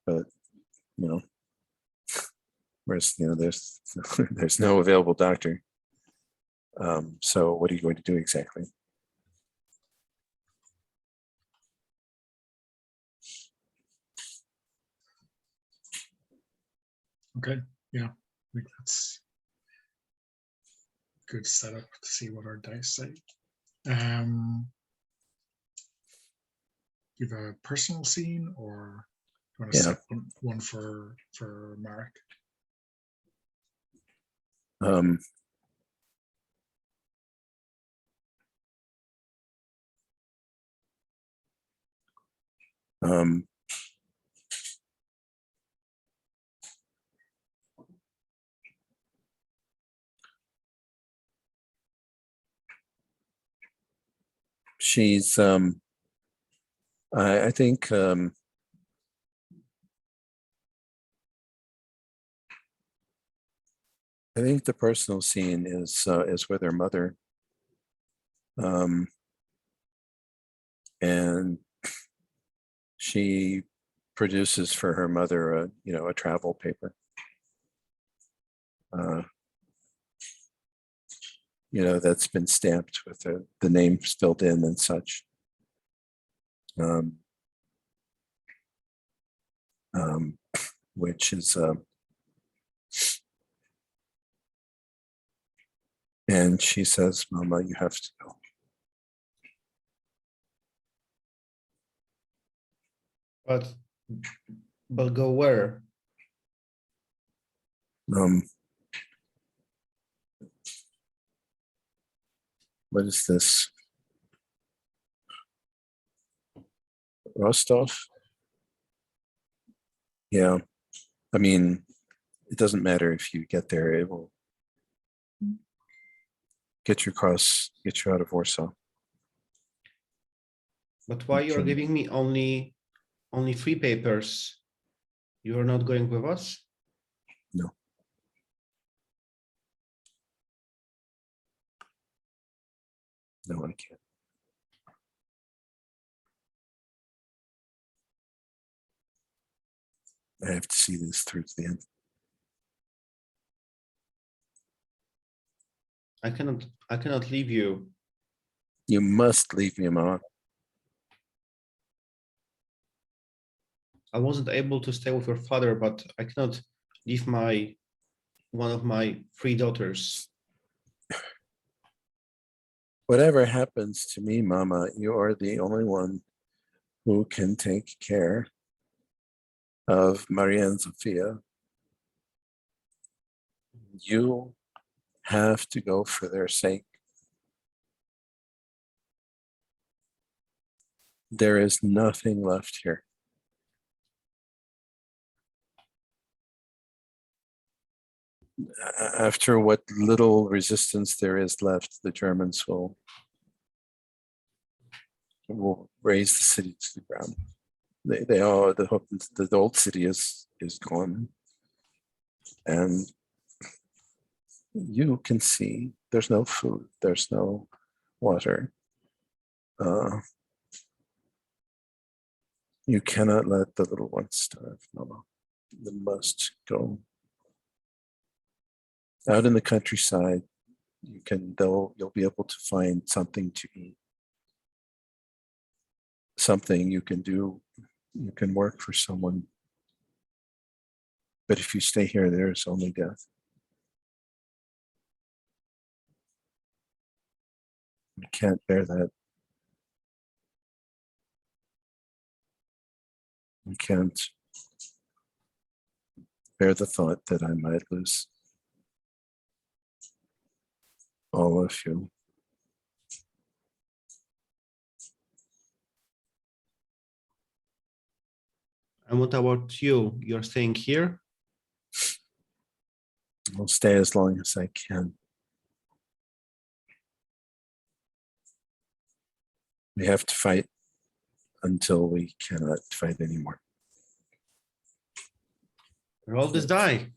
A: but whereas there's no available doctor. So what are you going to do exactly?
B: Okay, yeah, I think that's good setup to see what our dice say. You have a personal scene, or you want to set one for Marek?
A: She's I think the personal scene is with her mother, and she produces for her mother a travel paper, that's been stamped with the name filled in and such. Which is and she says, "Mama, you have to go."
C: But go where?
A: What is this? Rostov? Yeah. I mean, it doesn't matter if you get there, it will get you out of Warsaw.
C: But why you're giving me only 3 papers? You're not going with us?
A: No. No, I can't. I have to see this through to the end.
C: I cannot leave you.
A: You must leave me, Mama.
C: I wasn't able to stay with your father, but I cannot leave one of my 3 daughters.
A: Whatever happens to me, Mama, you are the only one who can take care of Maria and Sophia. You have to go for their sake. There is nothing left here. After what little resistance there is left, the Germans will raise the city to the ground. The old city is gone, and you can see there's no food, there's no water. You cannot let the little ones starve, Mama. You must go out in the countryside. You'll be able to find something to eat, something you can do. You can work for someone, but if you stay here, there is only death. I can't bear that. I can't bear the thought that I might lose all of you.
C: And what about you? You're staying here?
A: I'll stay as long as I can. We have to fight until we cannot fight anymore.
C: Roll this die.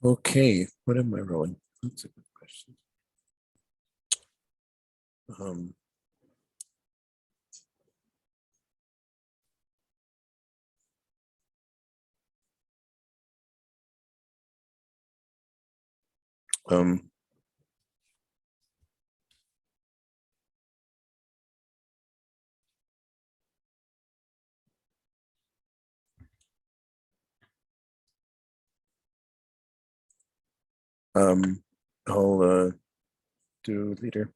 A: Okay, what am I rolling? That's a good question. Um, I'll do leader.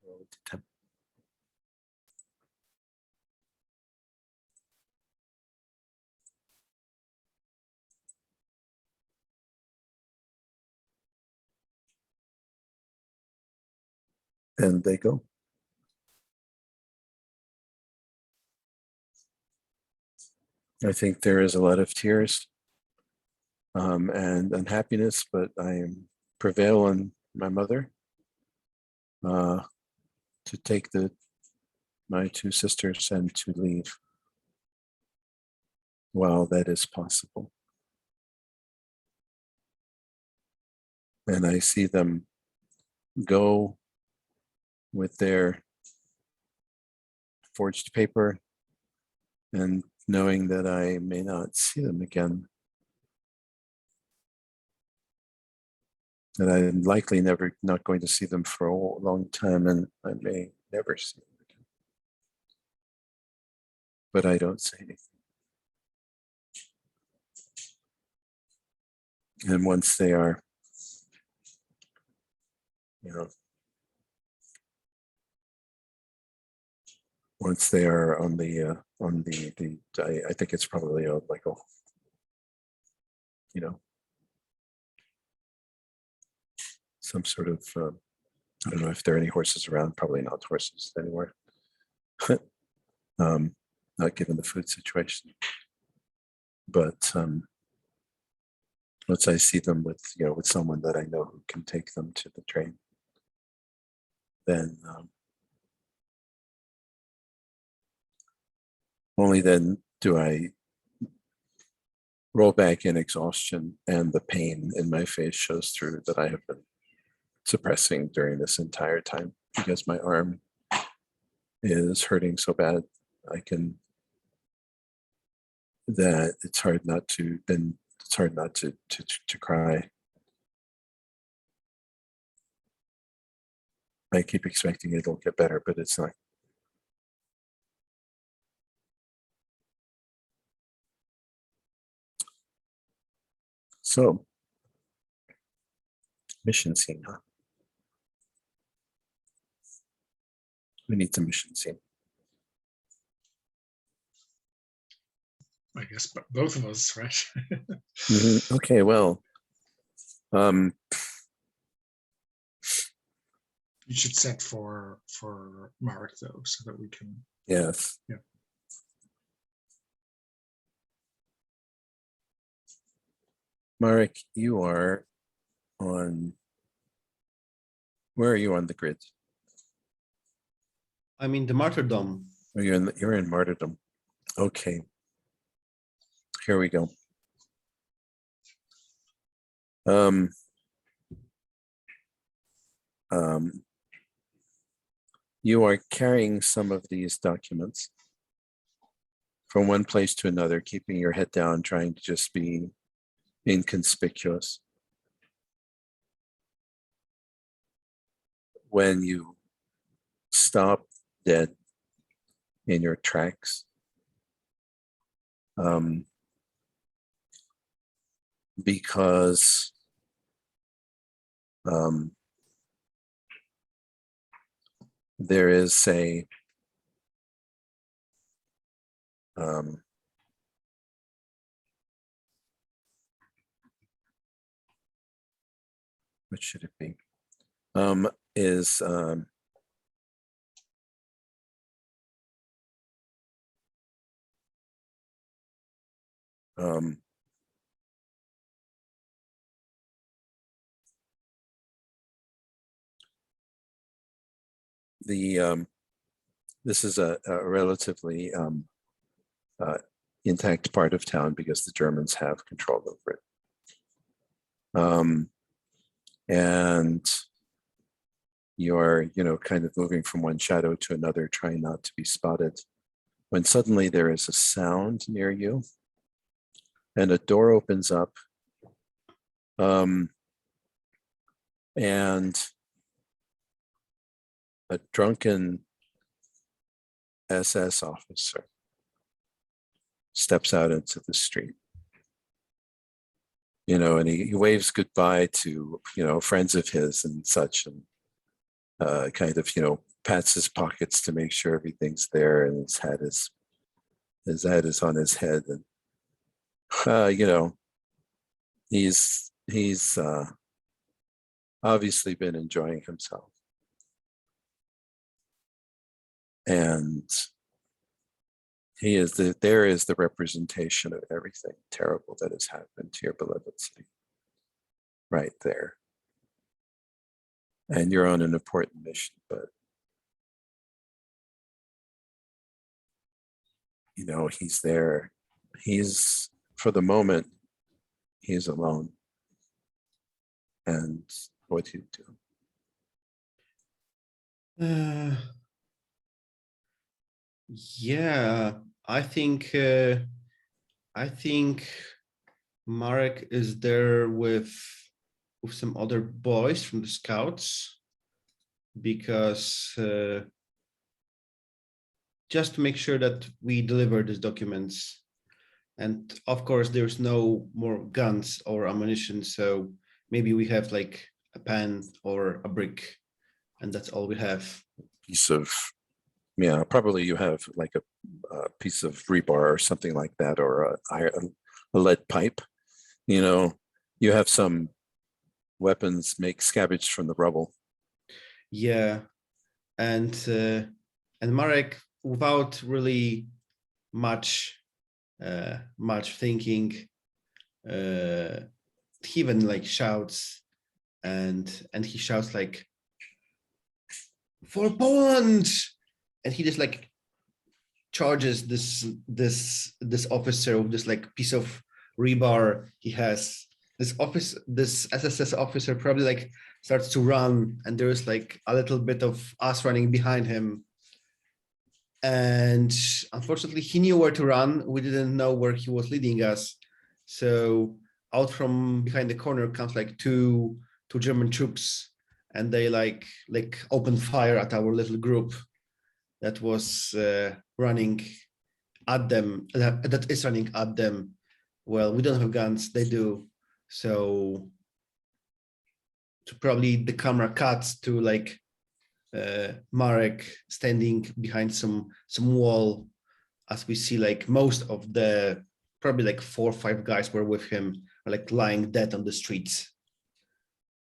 A: Roll to 10. And they go. I think there is a lot of tears and unhappiness, but I prevail on my mother to take my two sisters and to leave while that is possible. And I see them go with their forged paper and knowing that I may not see them again, that I'm likely not going to see them for a long time, and I may never see them again. But I don't say anything. And once they are, once they are on the I think it's probably like a, some sort of, I don't know if there are any horses around, probably not horses anywhere. Not given the food situation. But once I see them with someone that I know who can take them to the train, then only then do I roll back in exhaustion, and the pain in my face shows through that I have been suppressing during this entire time, because my arm is hurting so bad that it's hard not to cry. I keep expecting it'll get better, but it's not. So, mission scene, huh? We need some mission scene.
B: I guess, but both of us, right?
A: Mm-hmm. Okay, well,
B: You should set for Marek though, so that we can.
A: yes.
B: Yeah.
A: Marek, you are on. Where are you on the grid?
C: I'm in the martyrdom.
A: Oh, you're in martyrdom. Okay. Here we go. You are carrying some of these documents from one place to another, keeping your head down, trying to just be inconspicuous. When you stop dead in your tracks, because there is a what should it be? Is this is a relatively intact part of town because the Germans have control over it. And you're, kind of moving from one shadow to another, trying not to be spotted, when suddenly there is a sound near you and a door opens up, and a drunken SS officer steps out into the street, and he waves goodbye to, friends of his and such, and kind of, pats his pockets to make sure everything's there, and his head is on his head, and he's obviously been enjoying himself, and there is the representation of everything terrible that has happened to your beloved city, right there. And you're on an important mission, but he's there. He's, for the moment, he's alone. And what do you do?
C: Yeah, I think Marek is there with some other boys from the scouts, because just to make sure that we deliver these documents. And of course, there's no more guns or ammunition, so maybe we have like a pen or a brick, and that's all we have.
A: Probably you have like a piece of rebar or something like that, or a lead pipe. You have some weapons scavenged from the rubble.
C: Yeah, and Marek, without really much thinking, he even like shouts, and he shouts like, "For Poland!" And he just like charges this officer with this like piece of rebar he has. This SSS officer probably like starts to run, and there's like a little bit of us running behind him. And unfortunately, he knew where to run. We didn't know where he was leading us. So out from behind the corner comes like two German troops, and they like opened fire at our little group that was running at them. That is running at them. Well, we don't have guns. They do. So probably the camera cuts to like Marek standing behind some wall, as we see like most of the probably like 4 or 5 guys were with him are like lying dead on the streets,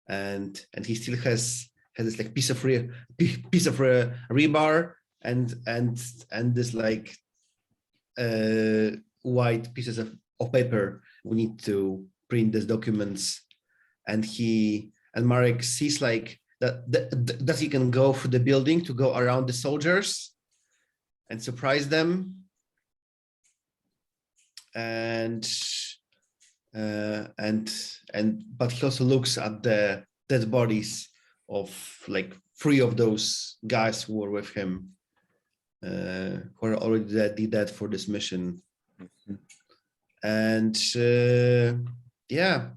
C: and he still has this like piece of rebar and this like white pieces of paper. We need to print these documents, and Marek sees like that he can go through the building to go around the soldiers and surprise them, and but he also looks at the dead bodies of like 3 of those guys who were with him, who are already did that for this mission.
A: Mhm.
C: And yeah,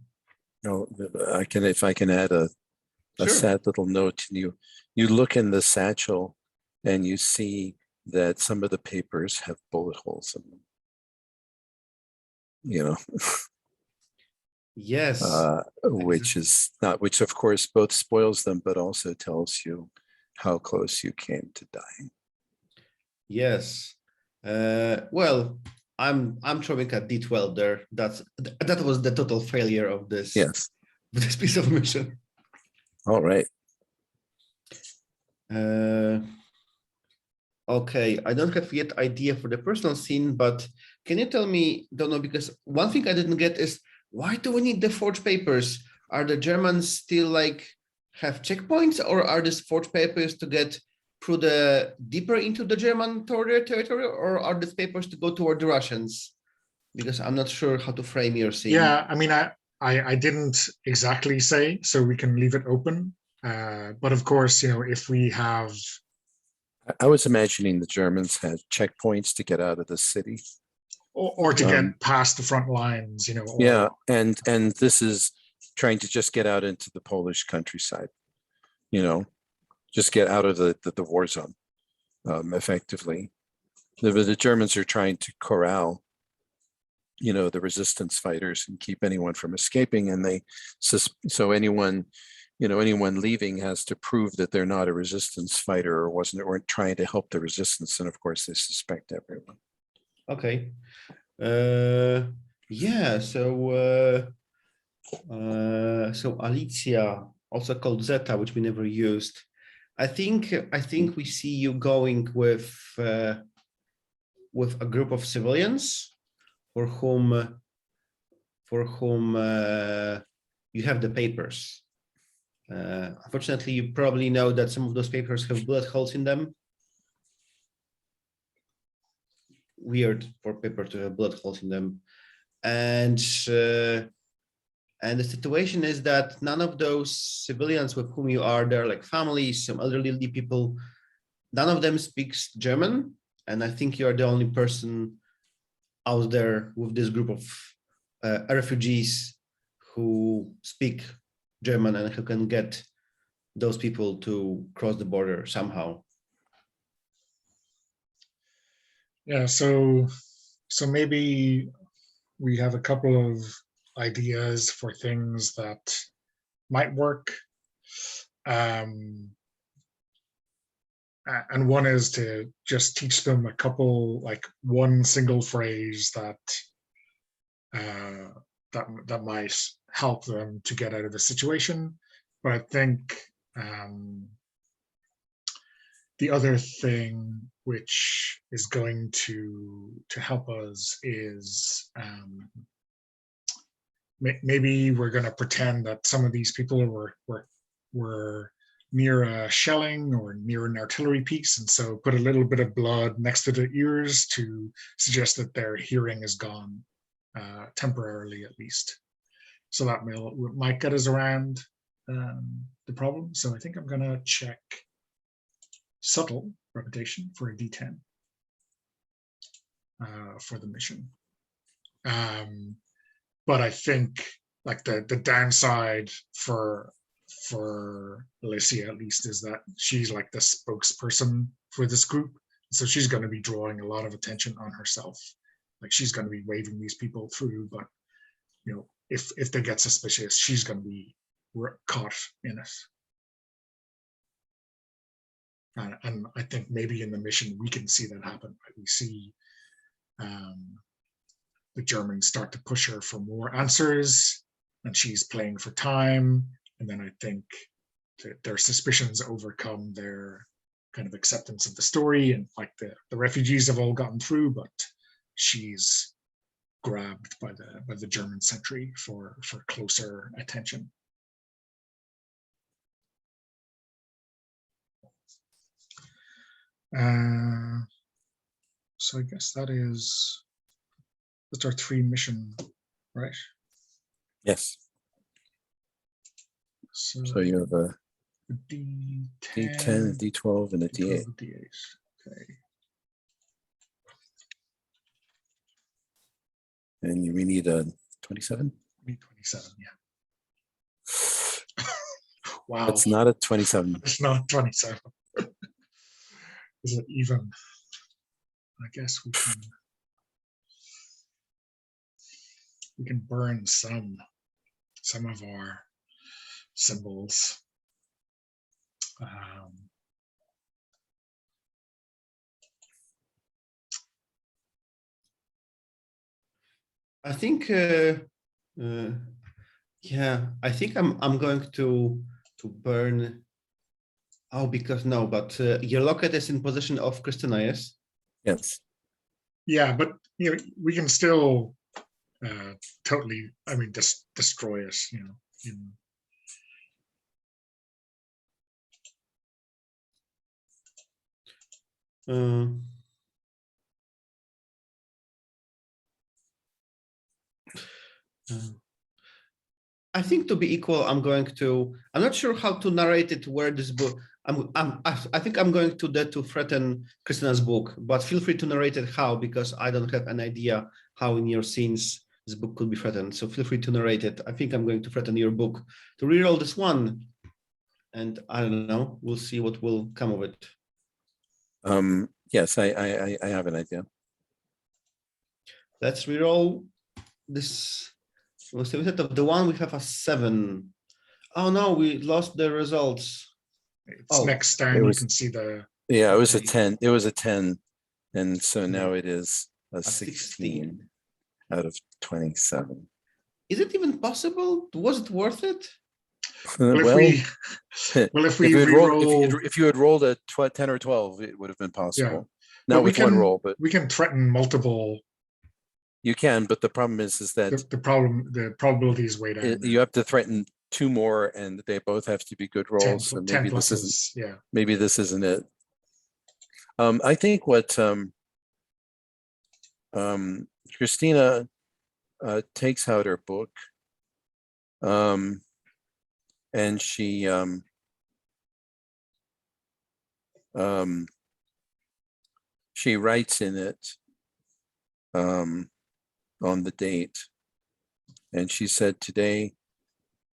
A: No, if I can add a
C: sure.
A: sad little note, you look in the satchel and you see that some of the papers have bullet holes in them. You know,
C: Yes,
A: which of course both spoils them, but also tells you how close you came to dying.
C: yes. Well, I'm throwing a D12 there. That was the total failure of this
A: Yes.
C: this piece of mission.
A: All right.
C: Okay, I don't have yet idea for the personal scene, but can you tell me, don't know, because one thing I didn't get is why do we need the forged papers? Are the Germans still like have checkpoints, or are these forged papers to get through the deeper into the German territory, or are these papers to go toward the Russians? Because I'm not sure how to frame your scene.
B: Yeah, I mean, I didn't exactly say, so we can leave it open. But of course, if we have,
A: I was imagining the Germans had checkpoints to get out of the city.
B: or to get past the front lines, or,
A: Yeah, and this is trying to just get out into the Polish countryside, just get out of the war zone, effectively. The Germans are trying to corral, the resistance fighters and keep anyone from escaping, and so anyone leaving has to prove that they're not a resistance fighter or weren't trying to help the resistance, and of course they suspect everyone.
C: Okay. Yeah, so Alicia, also called Zeta, which we never used. I think we see you going with a group of civilians for whom you have the papers. Unfortunately, you probably know that some of those papers have bullet holes in them. Weird for paper to have bullet holes in them, and the situation is that none of those civilians with whom you are there, like families, some elderly people, none of them speaks German, and I think you are the only person out there with this group of refugees who speak German and who can get those people to cross the border somehow.
B: yeah. So maybe we have a couple of ideas for things that might work. And one is to just teach them a couple, like one single phrase that might help them to get out of the situation. But I think the other thing which is going to help us is maybe we're going to pretend that some of these people were near a shelling or near an artillery piece, and so put a little bit of blood next to their ears to suggest that their hearing is gone, temporarily at least. So that might get us around the problem. So I think I'm going to check subtle reputation for a D10 for the mission. But I think like the downside for Alicia at least is that she's like the spokesperson for this group. So she's going to be drawing a lot of attention on herself. Like she's going to be waving these people through, but if they get suspicious, she's going to be caught in it. And I think maybe in the mission we can see that happen. Right? We see the Germans start to push her for more answers, and she's playing for time. And then I think their suspicions overcome their kind of acceptance of the story, and like the refugees have all gotten through, but she's grabbed by the German sentry for closer attention. So I guess that's our 3 mission, right?
A: Yes. So you have a D10, a D12, and a D8.
B: D8. Okay.
A: And we need a 27.
B: We need 27, yeah. Wow.
A: That's not a 27.
B: It's not 27. Is it even? I guess we can burn some of our symbols.
C: I think, yeah, I think I'm going to burn. Oh, because no, but your locket is in position of Christina, yes?
A: Yes.
B: Yeah, but you know, we can still totally, I mean, destroy us, you know.
C: I think to be equal, I'm not sure how to narrate it where this book, I think I'm going to threaten Christina's book, but feel free to narrate it how, because I don't have an idea how in your scenes this book could be threatened. So feel free to narrate it. I think I'm going to threaten your book to reroll this one. And I don't know, we'll see what will come of it.
A: Yes, I have an idea.
C: Let's reroll this. Instead of the one, we have a 7. Oh no, we lost the results.
B: It's next time you can see the.
A: Yeah, it was a 10. It was a 10. And so now it is a 16 out of 27.
C: Is it even possible? Was it worth it?
B: Well, if
A: you had rolled a 10 or 12, it would have been possible.
B: Yeah.
A: Not with one roll, but
B: we can threaten multiple.
A: You can, but the problem is that
B: the probability is way down.
A: You have to threaten 2 more, and they both have to be good rolls.
B: 10
A: maybe
B: pluses,
A: this isn't.
B: Yeah.
A: Maybe this isn't it. I think what Christina takes out her book, and she writes in it on the date, and she said, "Today,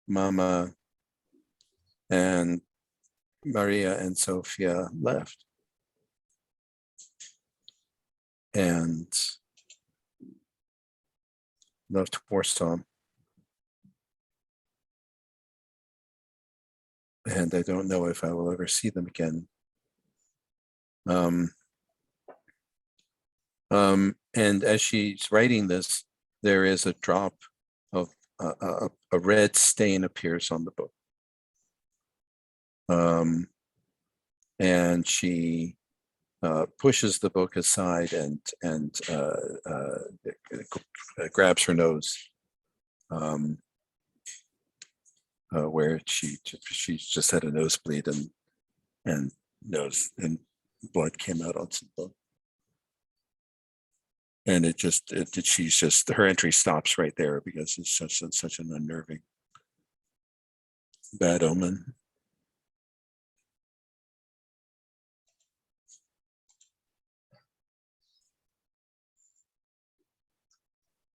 A: Mama and Maria and Sophia left, and left Warsaw, and I don't know if I will ever see them again." And as she's writing this, there is a drop of a red stain appears on the book. And she pushes the book aside and grabs her nose, where she's just had a nosebleed and blood came out on some book. And her entry stops right there because it's such an unnerving, bad omen.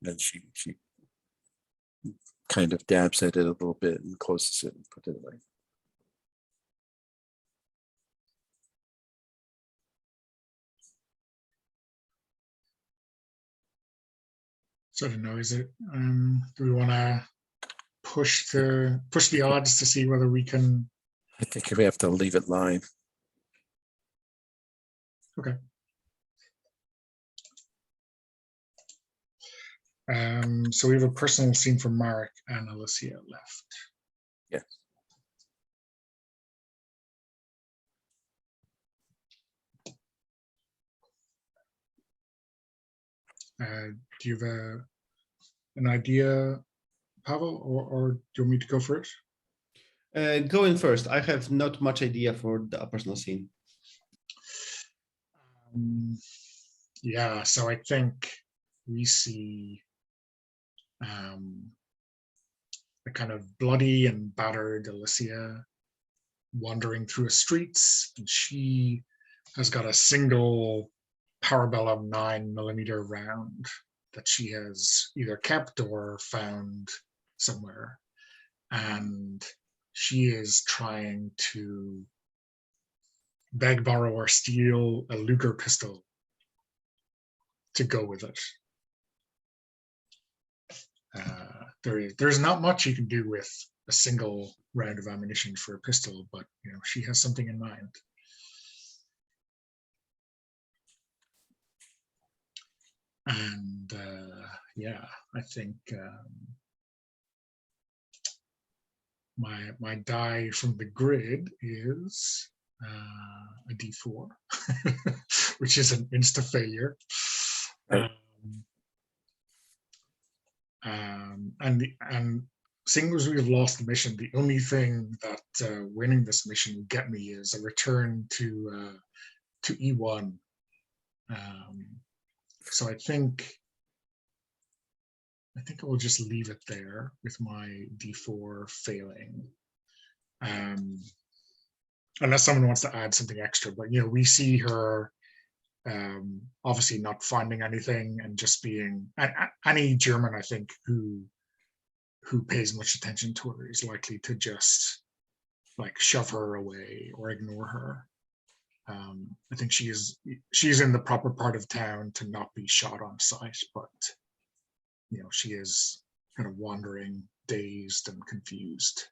A: And she kind of dabs at it a little bit and closes it and puts it away.
B: So I don't know, is it, do we want to push the odds to see whether we can?
A: I think we have to leave it lying.
B: Okay. So we have a personal scene from Marek and Alicia left.
A: Yes.
B: Do you have an idea, Pavel, or do you want me to go first?
C: Go in first. I have not much idea for the personal scene.
B: Yeah, so I think we see a kind of bloody and battered Alicia wandering through the streets, and she has got a single Parabellum 9mm round that she has either kept or found somewhere. And she is trying to beg, borrow, or steal a Luger pistol to go with it. There's not much you can do with a single round of ammunition for a pistol, but she has something in mind. And yeah, I think my die from the grid is a D4, which is an insta failure.
A: Right.
B: And seeing as we've lost the mission, the only thing that winning this mission will get me is a return to E1. So I think I will just leave it there with my D4 failing. Unless someone wants to add something extra, but we see her obviously not finding anything and just being any German, I think, who pays much attention to her is likely to just like shove her away or ignore her. I think she's in the proper part of town to not be shot on sight, but she is kind of wandering, dazed and confused.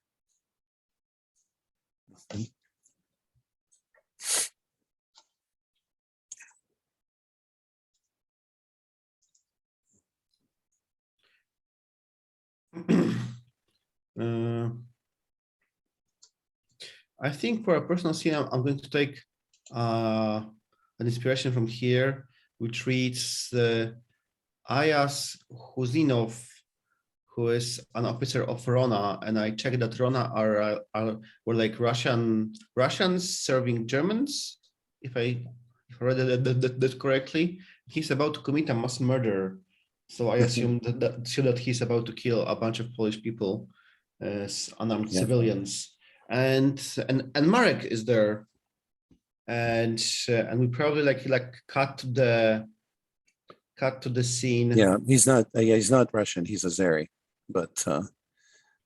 C: I think for a personal scene, I'm going to take an inspiration from here, which reads Ayas Huzinov, who is an officer of Rona, and I checked that Rona were like Russians serving Germans, if I read that correctly. He's about to commit a mass murder, so I assume that he's about to kill a bunch of Polish people as unarmed civilians, and Marek is there, and we probably like cut to the scene.
A: Yeah, he's not Russian. He's Azeri, but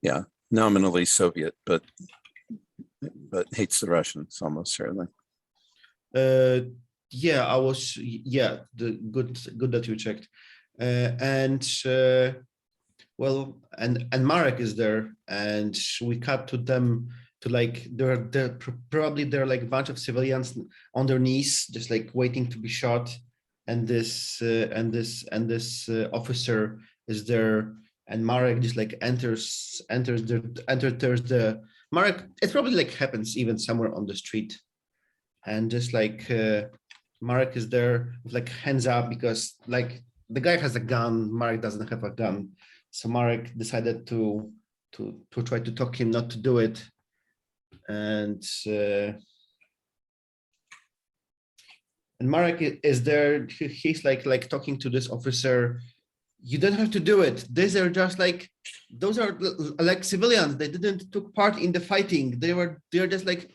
A: yeah, nominally Soviet, but hates the Russians almost certainly.
C: Yeah, good that you checked. Well, and Marek is there, and we cut to them to like they're probably like a bunch of civilians on their knees, just like waiting to be shot, and this officer is there, and Marek just like enters the Marek. It probably like happens even somewhere on the street, and just like Marek is there with like hands up because like the guy has a gun, Marek doesn't have a gun, so Marek decided to try to talk him not to do it, and Marek is there. He's like talking to this officer. You don't have to do it. These are just like, those are like civilians. They didn't took part in the fighting. They're just like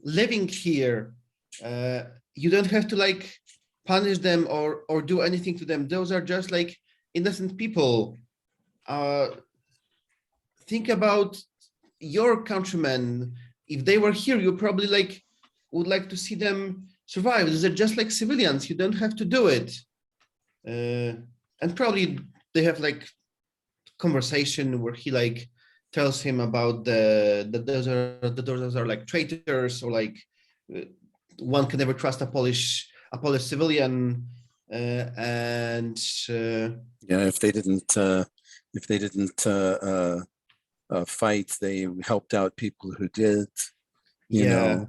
C: living here. You don't have to like punish them or do anything to them. Those are just like innocent people. Think about your countrymen. If they were here, you probably like would like to see them survive. These are just like civilians. You don't have to do it. And probably they have like conversation where he like tells him about that those are like traitors, or like one can never trust a Polish civilian, and
A: yeah, if they didn't fight, they helped out people who did. You know,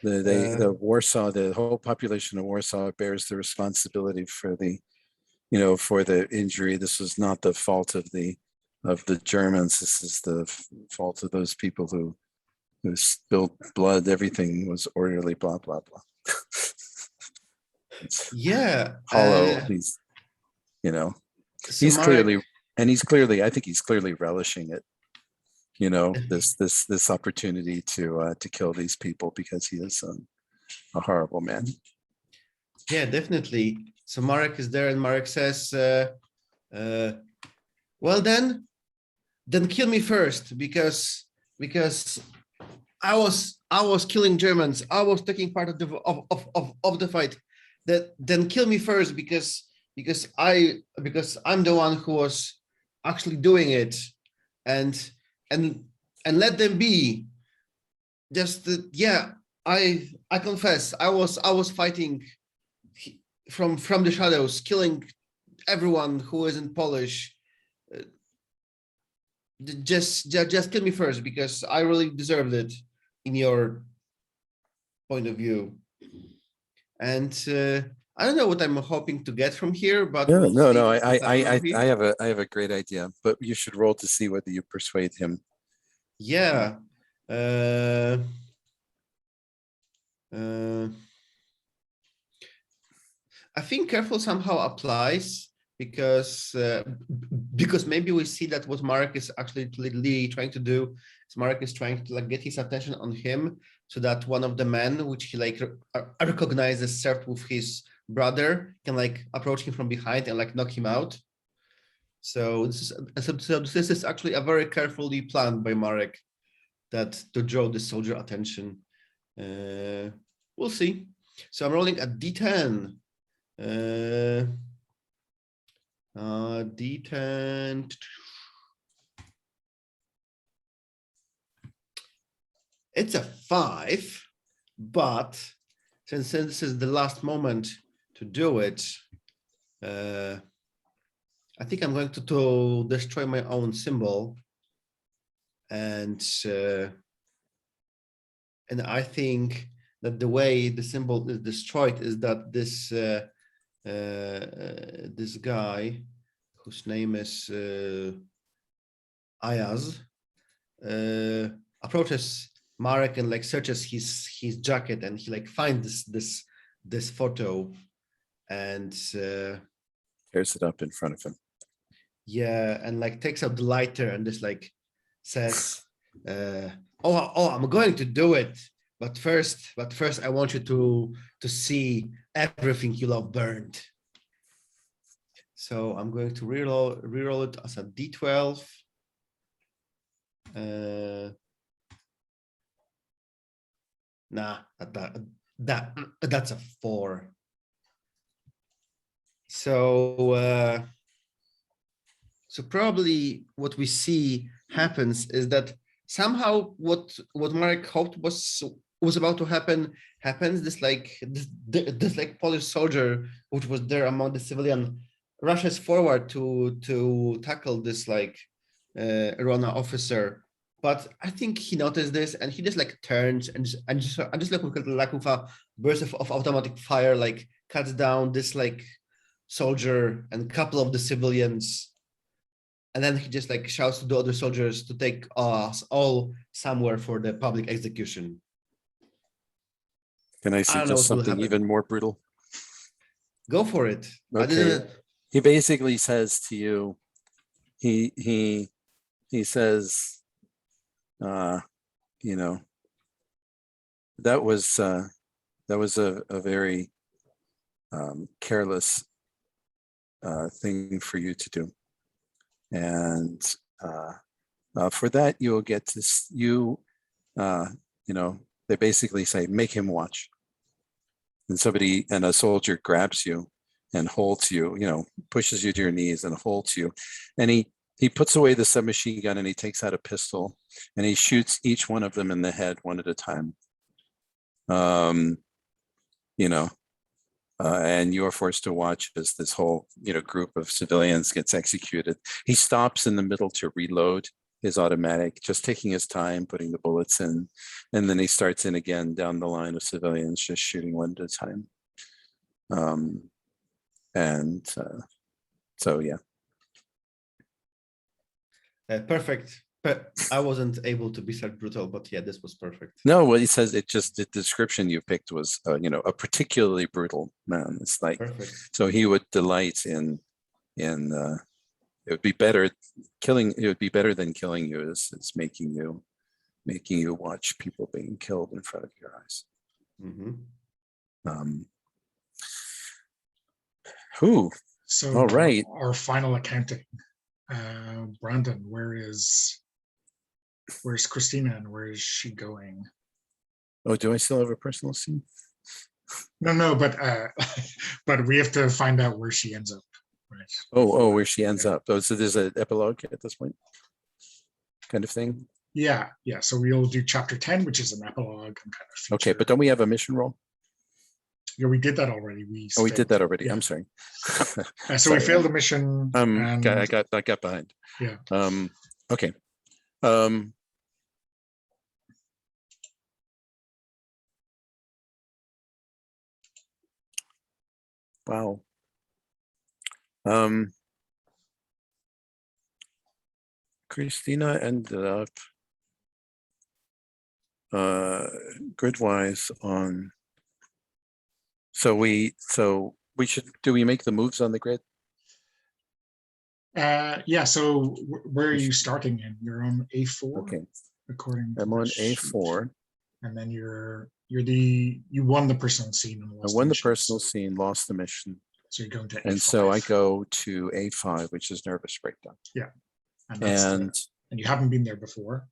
A: the Warsaw, the whole population of Warsaw bears the responsibility for the, for the injury. This was not the fault of the Germans. This is the fault of those people who spilled blood. Everything was orderly, blah blah blah. Hollow. He's, he's clearly, I think he's clearly relishing it. This opportunity to kill these people, because he is a horrible man.
C: Yeah, definitely. So Marek is there, and Marek says, Well then kill me first, because I was killing Germans. I was taking part of the fight. Then kill me first, because I'm the one who was actually doing it, and let them be. Just yeah, I confess, I was fighting from the shadows, killing everyone who isn't Polish. Just kill me first, because I really deserved it in your point of view. And I don't know what I'm hoping to get from here, but
A: No,
C: we'll
A: no,
C: see
A: no.
C: since I'm not here.
A: I have a great idea, but you should roll to see whether you persuade him.
C: Yeah. I think careful somehow applies, because maybe we see that what Marek is actually really trying to do is Marek is trying to like get his attention on him, so that one of the men which he like recognizes served with his brother can like approach him from behind and like knock him out. So this is actually a very carefully planned by Marek, that to draw the soldier attention. We'll see. So I'm rolling a D10. D10. It's a 5, but since this is the last moment to do it, I think I'm going to destroy my own symbol, and I think that the way the symbol is destroyed is that this this guy, whose name is Ayaz, approaches Marek and like searches his jacket, and he like finds this photo, and
A: Tears it up in front of him.
C: yeah, and like takes out the lighter and just like says, oh, I'm going to do it, but first I want you to see everything you love burned. So I'm going to reroll it as a D12. Nah, that's a 4. So so probably what we see happens is that somehow what Marek hoped was about to happen happens. This like Polish soldier which was there among the civilian rushes forward to tackle this like Rona officer, but I think he noticed this and he just like turns and just like with a burst of automatic fire like cuts down this like soldier and a couple of the civilians. And then he just like shouts to the other soldiers to take us all somewhere for the public execution.
A: Can I
C: I don't know
A: suggest
C: what will
A: something
C: happen.
A: even more brutal?
C: Go for it. I
A: Okay.
C: didn't.
A: He basically says to you, he says, you know, that was a very careless thing for you to do. And for that, you will get this, you know, they basically say, make him watch. And a soldier grabs you and holds you, you know, pushes you to your knees and holds you. And he puts away the submachine gun and he takes out a pistol and he shoots each one of them in the head one at a time. You know, and you're forced to watch as this whole, you know, group of civilians gets executed. He stops in the middle to reload his automatic, just taking his time, putting the bullets in, and then he starts in again down the line of civilians, just shooting one at a time. So yeah.
C: Perfect. But I wasn't able to be that brutal, but yeah, this was perfect.
A: No, what he says, it just, the description you picked was, you know, a particularly brutal man. It's like,
C: Perfect.
A: so he would delight in it would be better than killing you is making you watch people being killed in front of your eyes.
C: Mm-hmm.
A: Who?
B: So
A: All right.
B: our final accounting. Brandon, where's Christina and where is she going?
A: Oh, do I still have a personal scene?
B: No, but but we have to find out where she ends up. Right.
A: Oh, where she ends
B: Yeah.
A: up. Oh, so there's an epilogue at this point, kind of thing.
B: Yeah. So we'll do chapter 10, which is an epilogue and kind of feature.
A: Okay, but don't we have a mission roll?
B: Yeah, we did that already.
A: Oh, we did that already.
B: Yeah.
A: I'm sorry.
B: So we
A: Sorry.
B: failed the mission. And
A: I got behind.
B: yeah.
A: Okay. Wow. Christina ended up gridwise on. So we should, do we make the moves on the grid?
B: Yeah. So where are you starting in? You're on A4.
A: Okay.
B: According to
A: I'm
B: the
A: on
B: sheet.
A: A4.
B: And then you won the personal scene. And
A: I
B: lost
A: won the
B: mission,
A: personal scene, lost the mission.
B: So you're going to A5.
A: And so I go to A5, which is nervous breakdown.
B: Yeah.
A: And
B: you haven't been there before.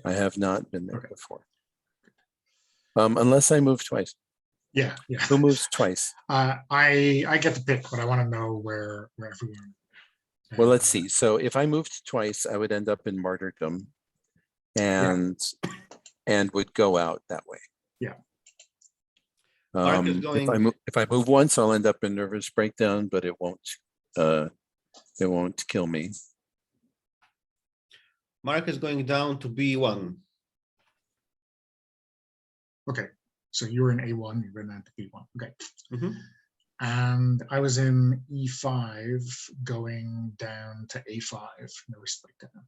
A: I have not been there before. Unless I move twice.
B: Yeah.
A: Who moves twice?
B: I get to pick, but I want to know where everyone.
A: Well, let's see. So if I moved twice, I would end up in martyrdom and would go out that way.
B: Yeah.
C: Mark is going.
A: If I move once, I'll end up in nervous breakdown, but it won't kill me.
C: Mark is going down to B1.
B: Okay. So you were in A1, you went down to B1. Okay.
C: Mm-hmm.
B: And I was in E5 going down to A5, nervous breakdown.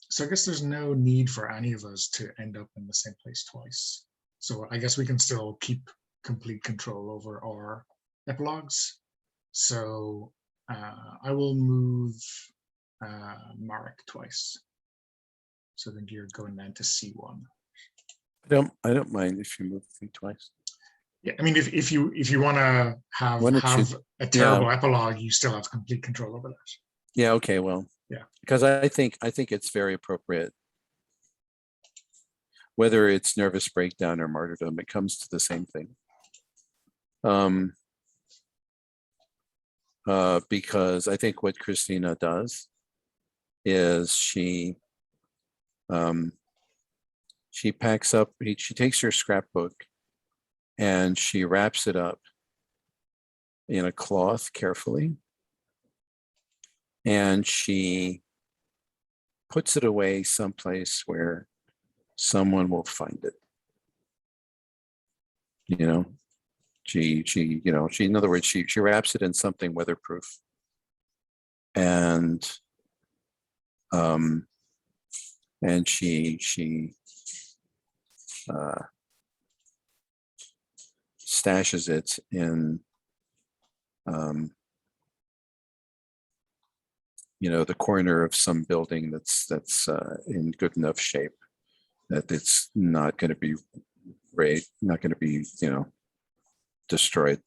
B: So I guess there's no need for any of us to end up in the same place twice. So I guess we can still keep complete control over our epilogues. So I will move Marek twice. So then you're going down to C1.
A: I don't mind if you move me twice.
B: Yeah, I mean, if you want to have a terrible epilogue, you still have complete control over that.
A: Yeah. Okay. Well.
B: Yeah.
A: Because I think it's very appropriate. Whether it's nervous breakdown or martyrdom, it comes to the same thing. Because I think what Christina does is she packs up, she takes her scrapbook and she wraps it up in a cloth carefully. And she puts it away someplace where someone will find it. You know, she in other words, she wraps it in something weatherproof. And she stashes it in the corner of some building that's in good enough shape that it's not going to be destroyed.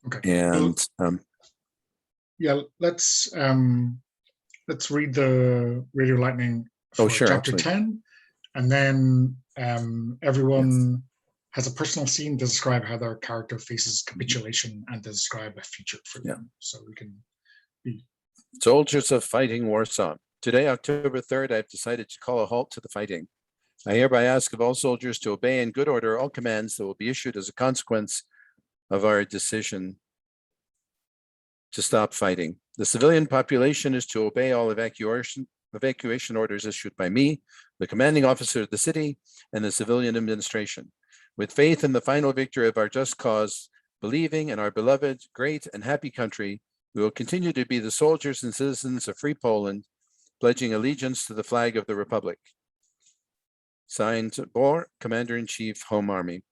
B: Okay.
A: And
B: yeah, let's read the Radio Lightning for chapter 10, and then everyone has a personal scene to describe how their character faces capitulation and to describe a future for them. So we can be
A: soldiers of fighting Warsaw. Today, October 3rd, I've decided to call a halt to the fighting. I hereby ask of all soldiers to obey in good order all commands that will be issued as a consequence of our decision to stop fighting. The civilian population is to obey all evacuation orders issued by me, the commanding officer of the city, and the civilian administration. With faith in the final victory of our just cause, believing in our beloved, great, and happy country, we will continue to be the soldiers and citizens of free Poland, pledging allegiance to the flag of the Republic. Signed, Bor, Commander-in-Chief, Home Army.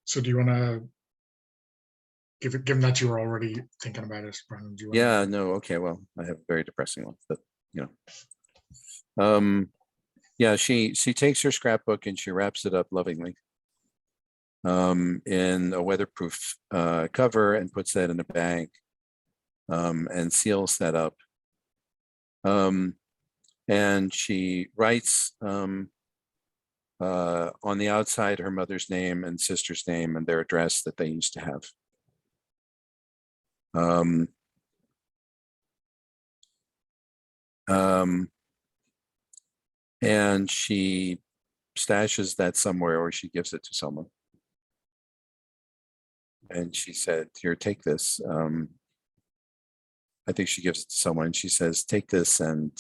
B: So do you want to given that you were already thinking about it, Brandon, do you want
A: Yeah, no, okay, well, I have a very depressing one, but you know. Yeah, she takes her scrapbook and she wraps it up lovingly in a weatherproof cover and puts that in a bag and seals that up. And she writes on the outside her mother's name and sister's name and their address that they used to have. And she stashes that somewhere, or she gives it to someone. And she said, here, take this. I think she gives it to someone. She says, take this and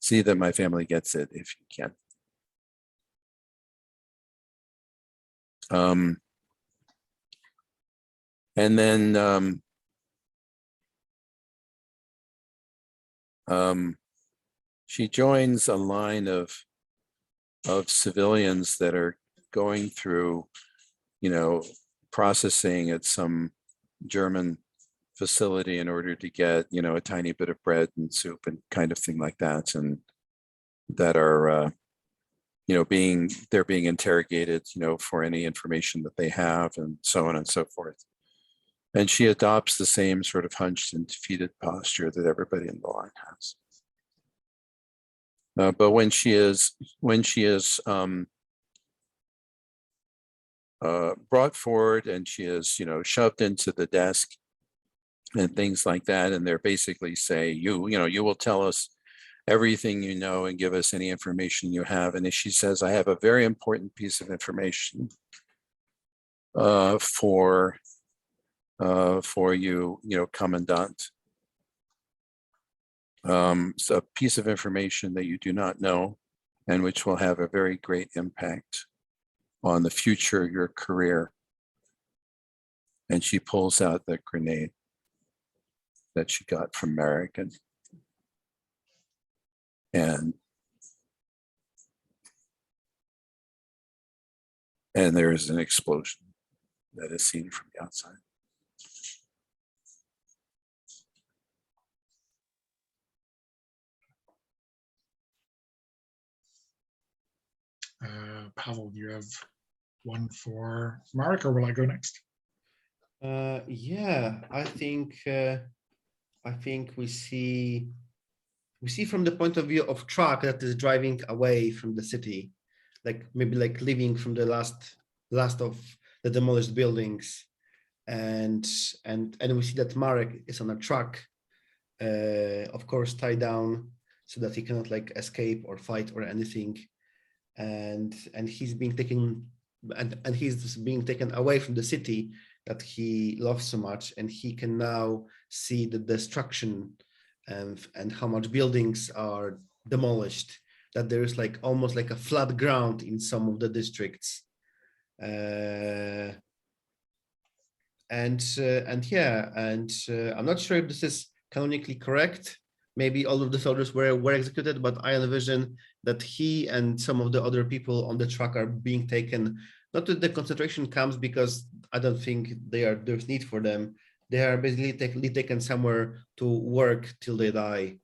A: see that my family gets it if you can. And then she joins a line of civilians that are going through, you know, processing at some German facility in order to get, you know, a tiny bit of bread and soup and kind of thing like that, and that are, you know, they're being interrogated, you know, for any information that they have, and so on and so forth. And she adopts the same sort of hunched and defeated posture that everybody in the line has. But when she is brought forward and she is, you know, shoved into the desk and things like that, and they're basically say, you know, you will tell us everything you know and give us any information you have. And if she says, I have a very important piece of information for you, you know, Commandant. It's a piece of information that you do not know and which will have a very great impact on the future of your career. And she pulls out the grenade that she got from Marek, and there is an explosion that is seen from the outside.
B: Pavel, do you have one for Marek, or will I go next?
C: Yeah, I think we see from the point of view of truck that is driving away from the city, like maybe like leaving from the last of the demolished buildings, and we see that Marek is on a truck, of course tied down so that he cannot like escape or fight or anything, and he's being taken and he's being taken away from the city that he loves so much, and he can now see the destruction and how much buildings are demolished, that there is like almost like a flat ground in some of the districts. And yeah, I'm not sure if this is canonically correct. Maybe all of the soldiers were executed, but I envision that he and some of the other people on the truck are being taken, not to the concentration camps, because I don't think there's need for them. They are basically taken somewhere to work till they die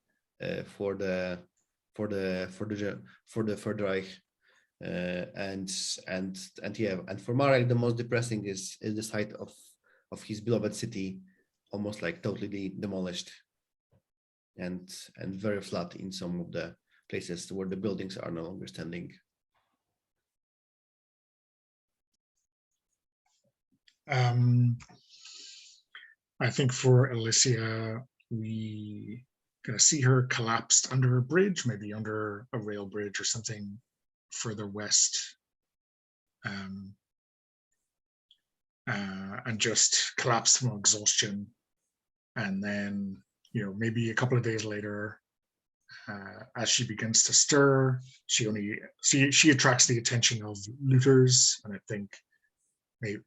C: for the Third Reich. And yeah, and for Marek, the most depressing is the sight of his beloved city almost like totally demolished and very flat in some of the places where the buildings are no longer standing.
B: I think for Alicia, we gonna see her collapsed under a bridge, maybe under a rail bridge or something further west, and just collapsed from exhaustion. And then, you know, maybe a couple of days later, as she begins to stir, she attracts the attention of looters, and I think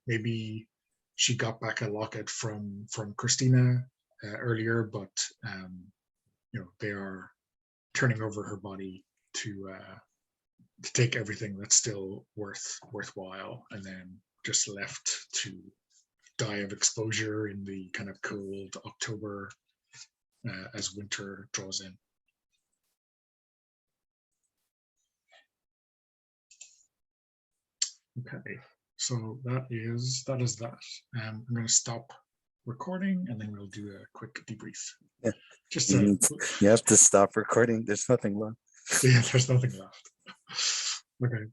B: maybe she got back a locket from Christina earlier, but you know, they are turning over her body to to take everything that's still worthwhile, and then just left to die of exposure in the kind of cold October as winter draws in. Okay, so that is that. I'm going to stop recording, and then we'll do a quick debrief.
A: Yeah.
B: Just
A: You have to stop recording. There's nothing left.
B: yeah, there's nothing left. Okay.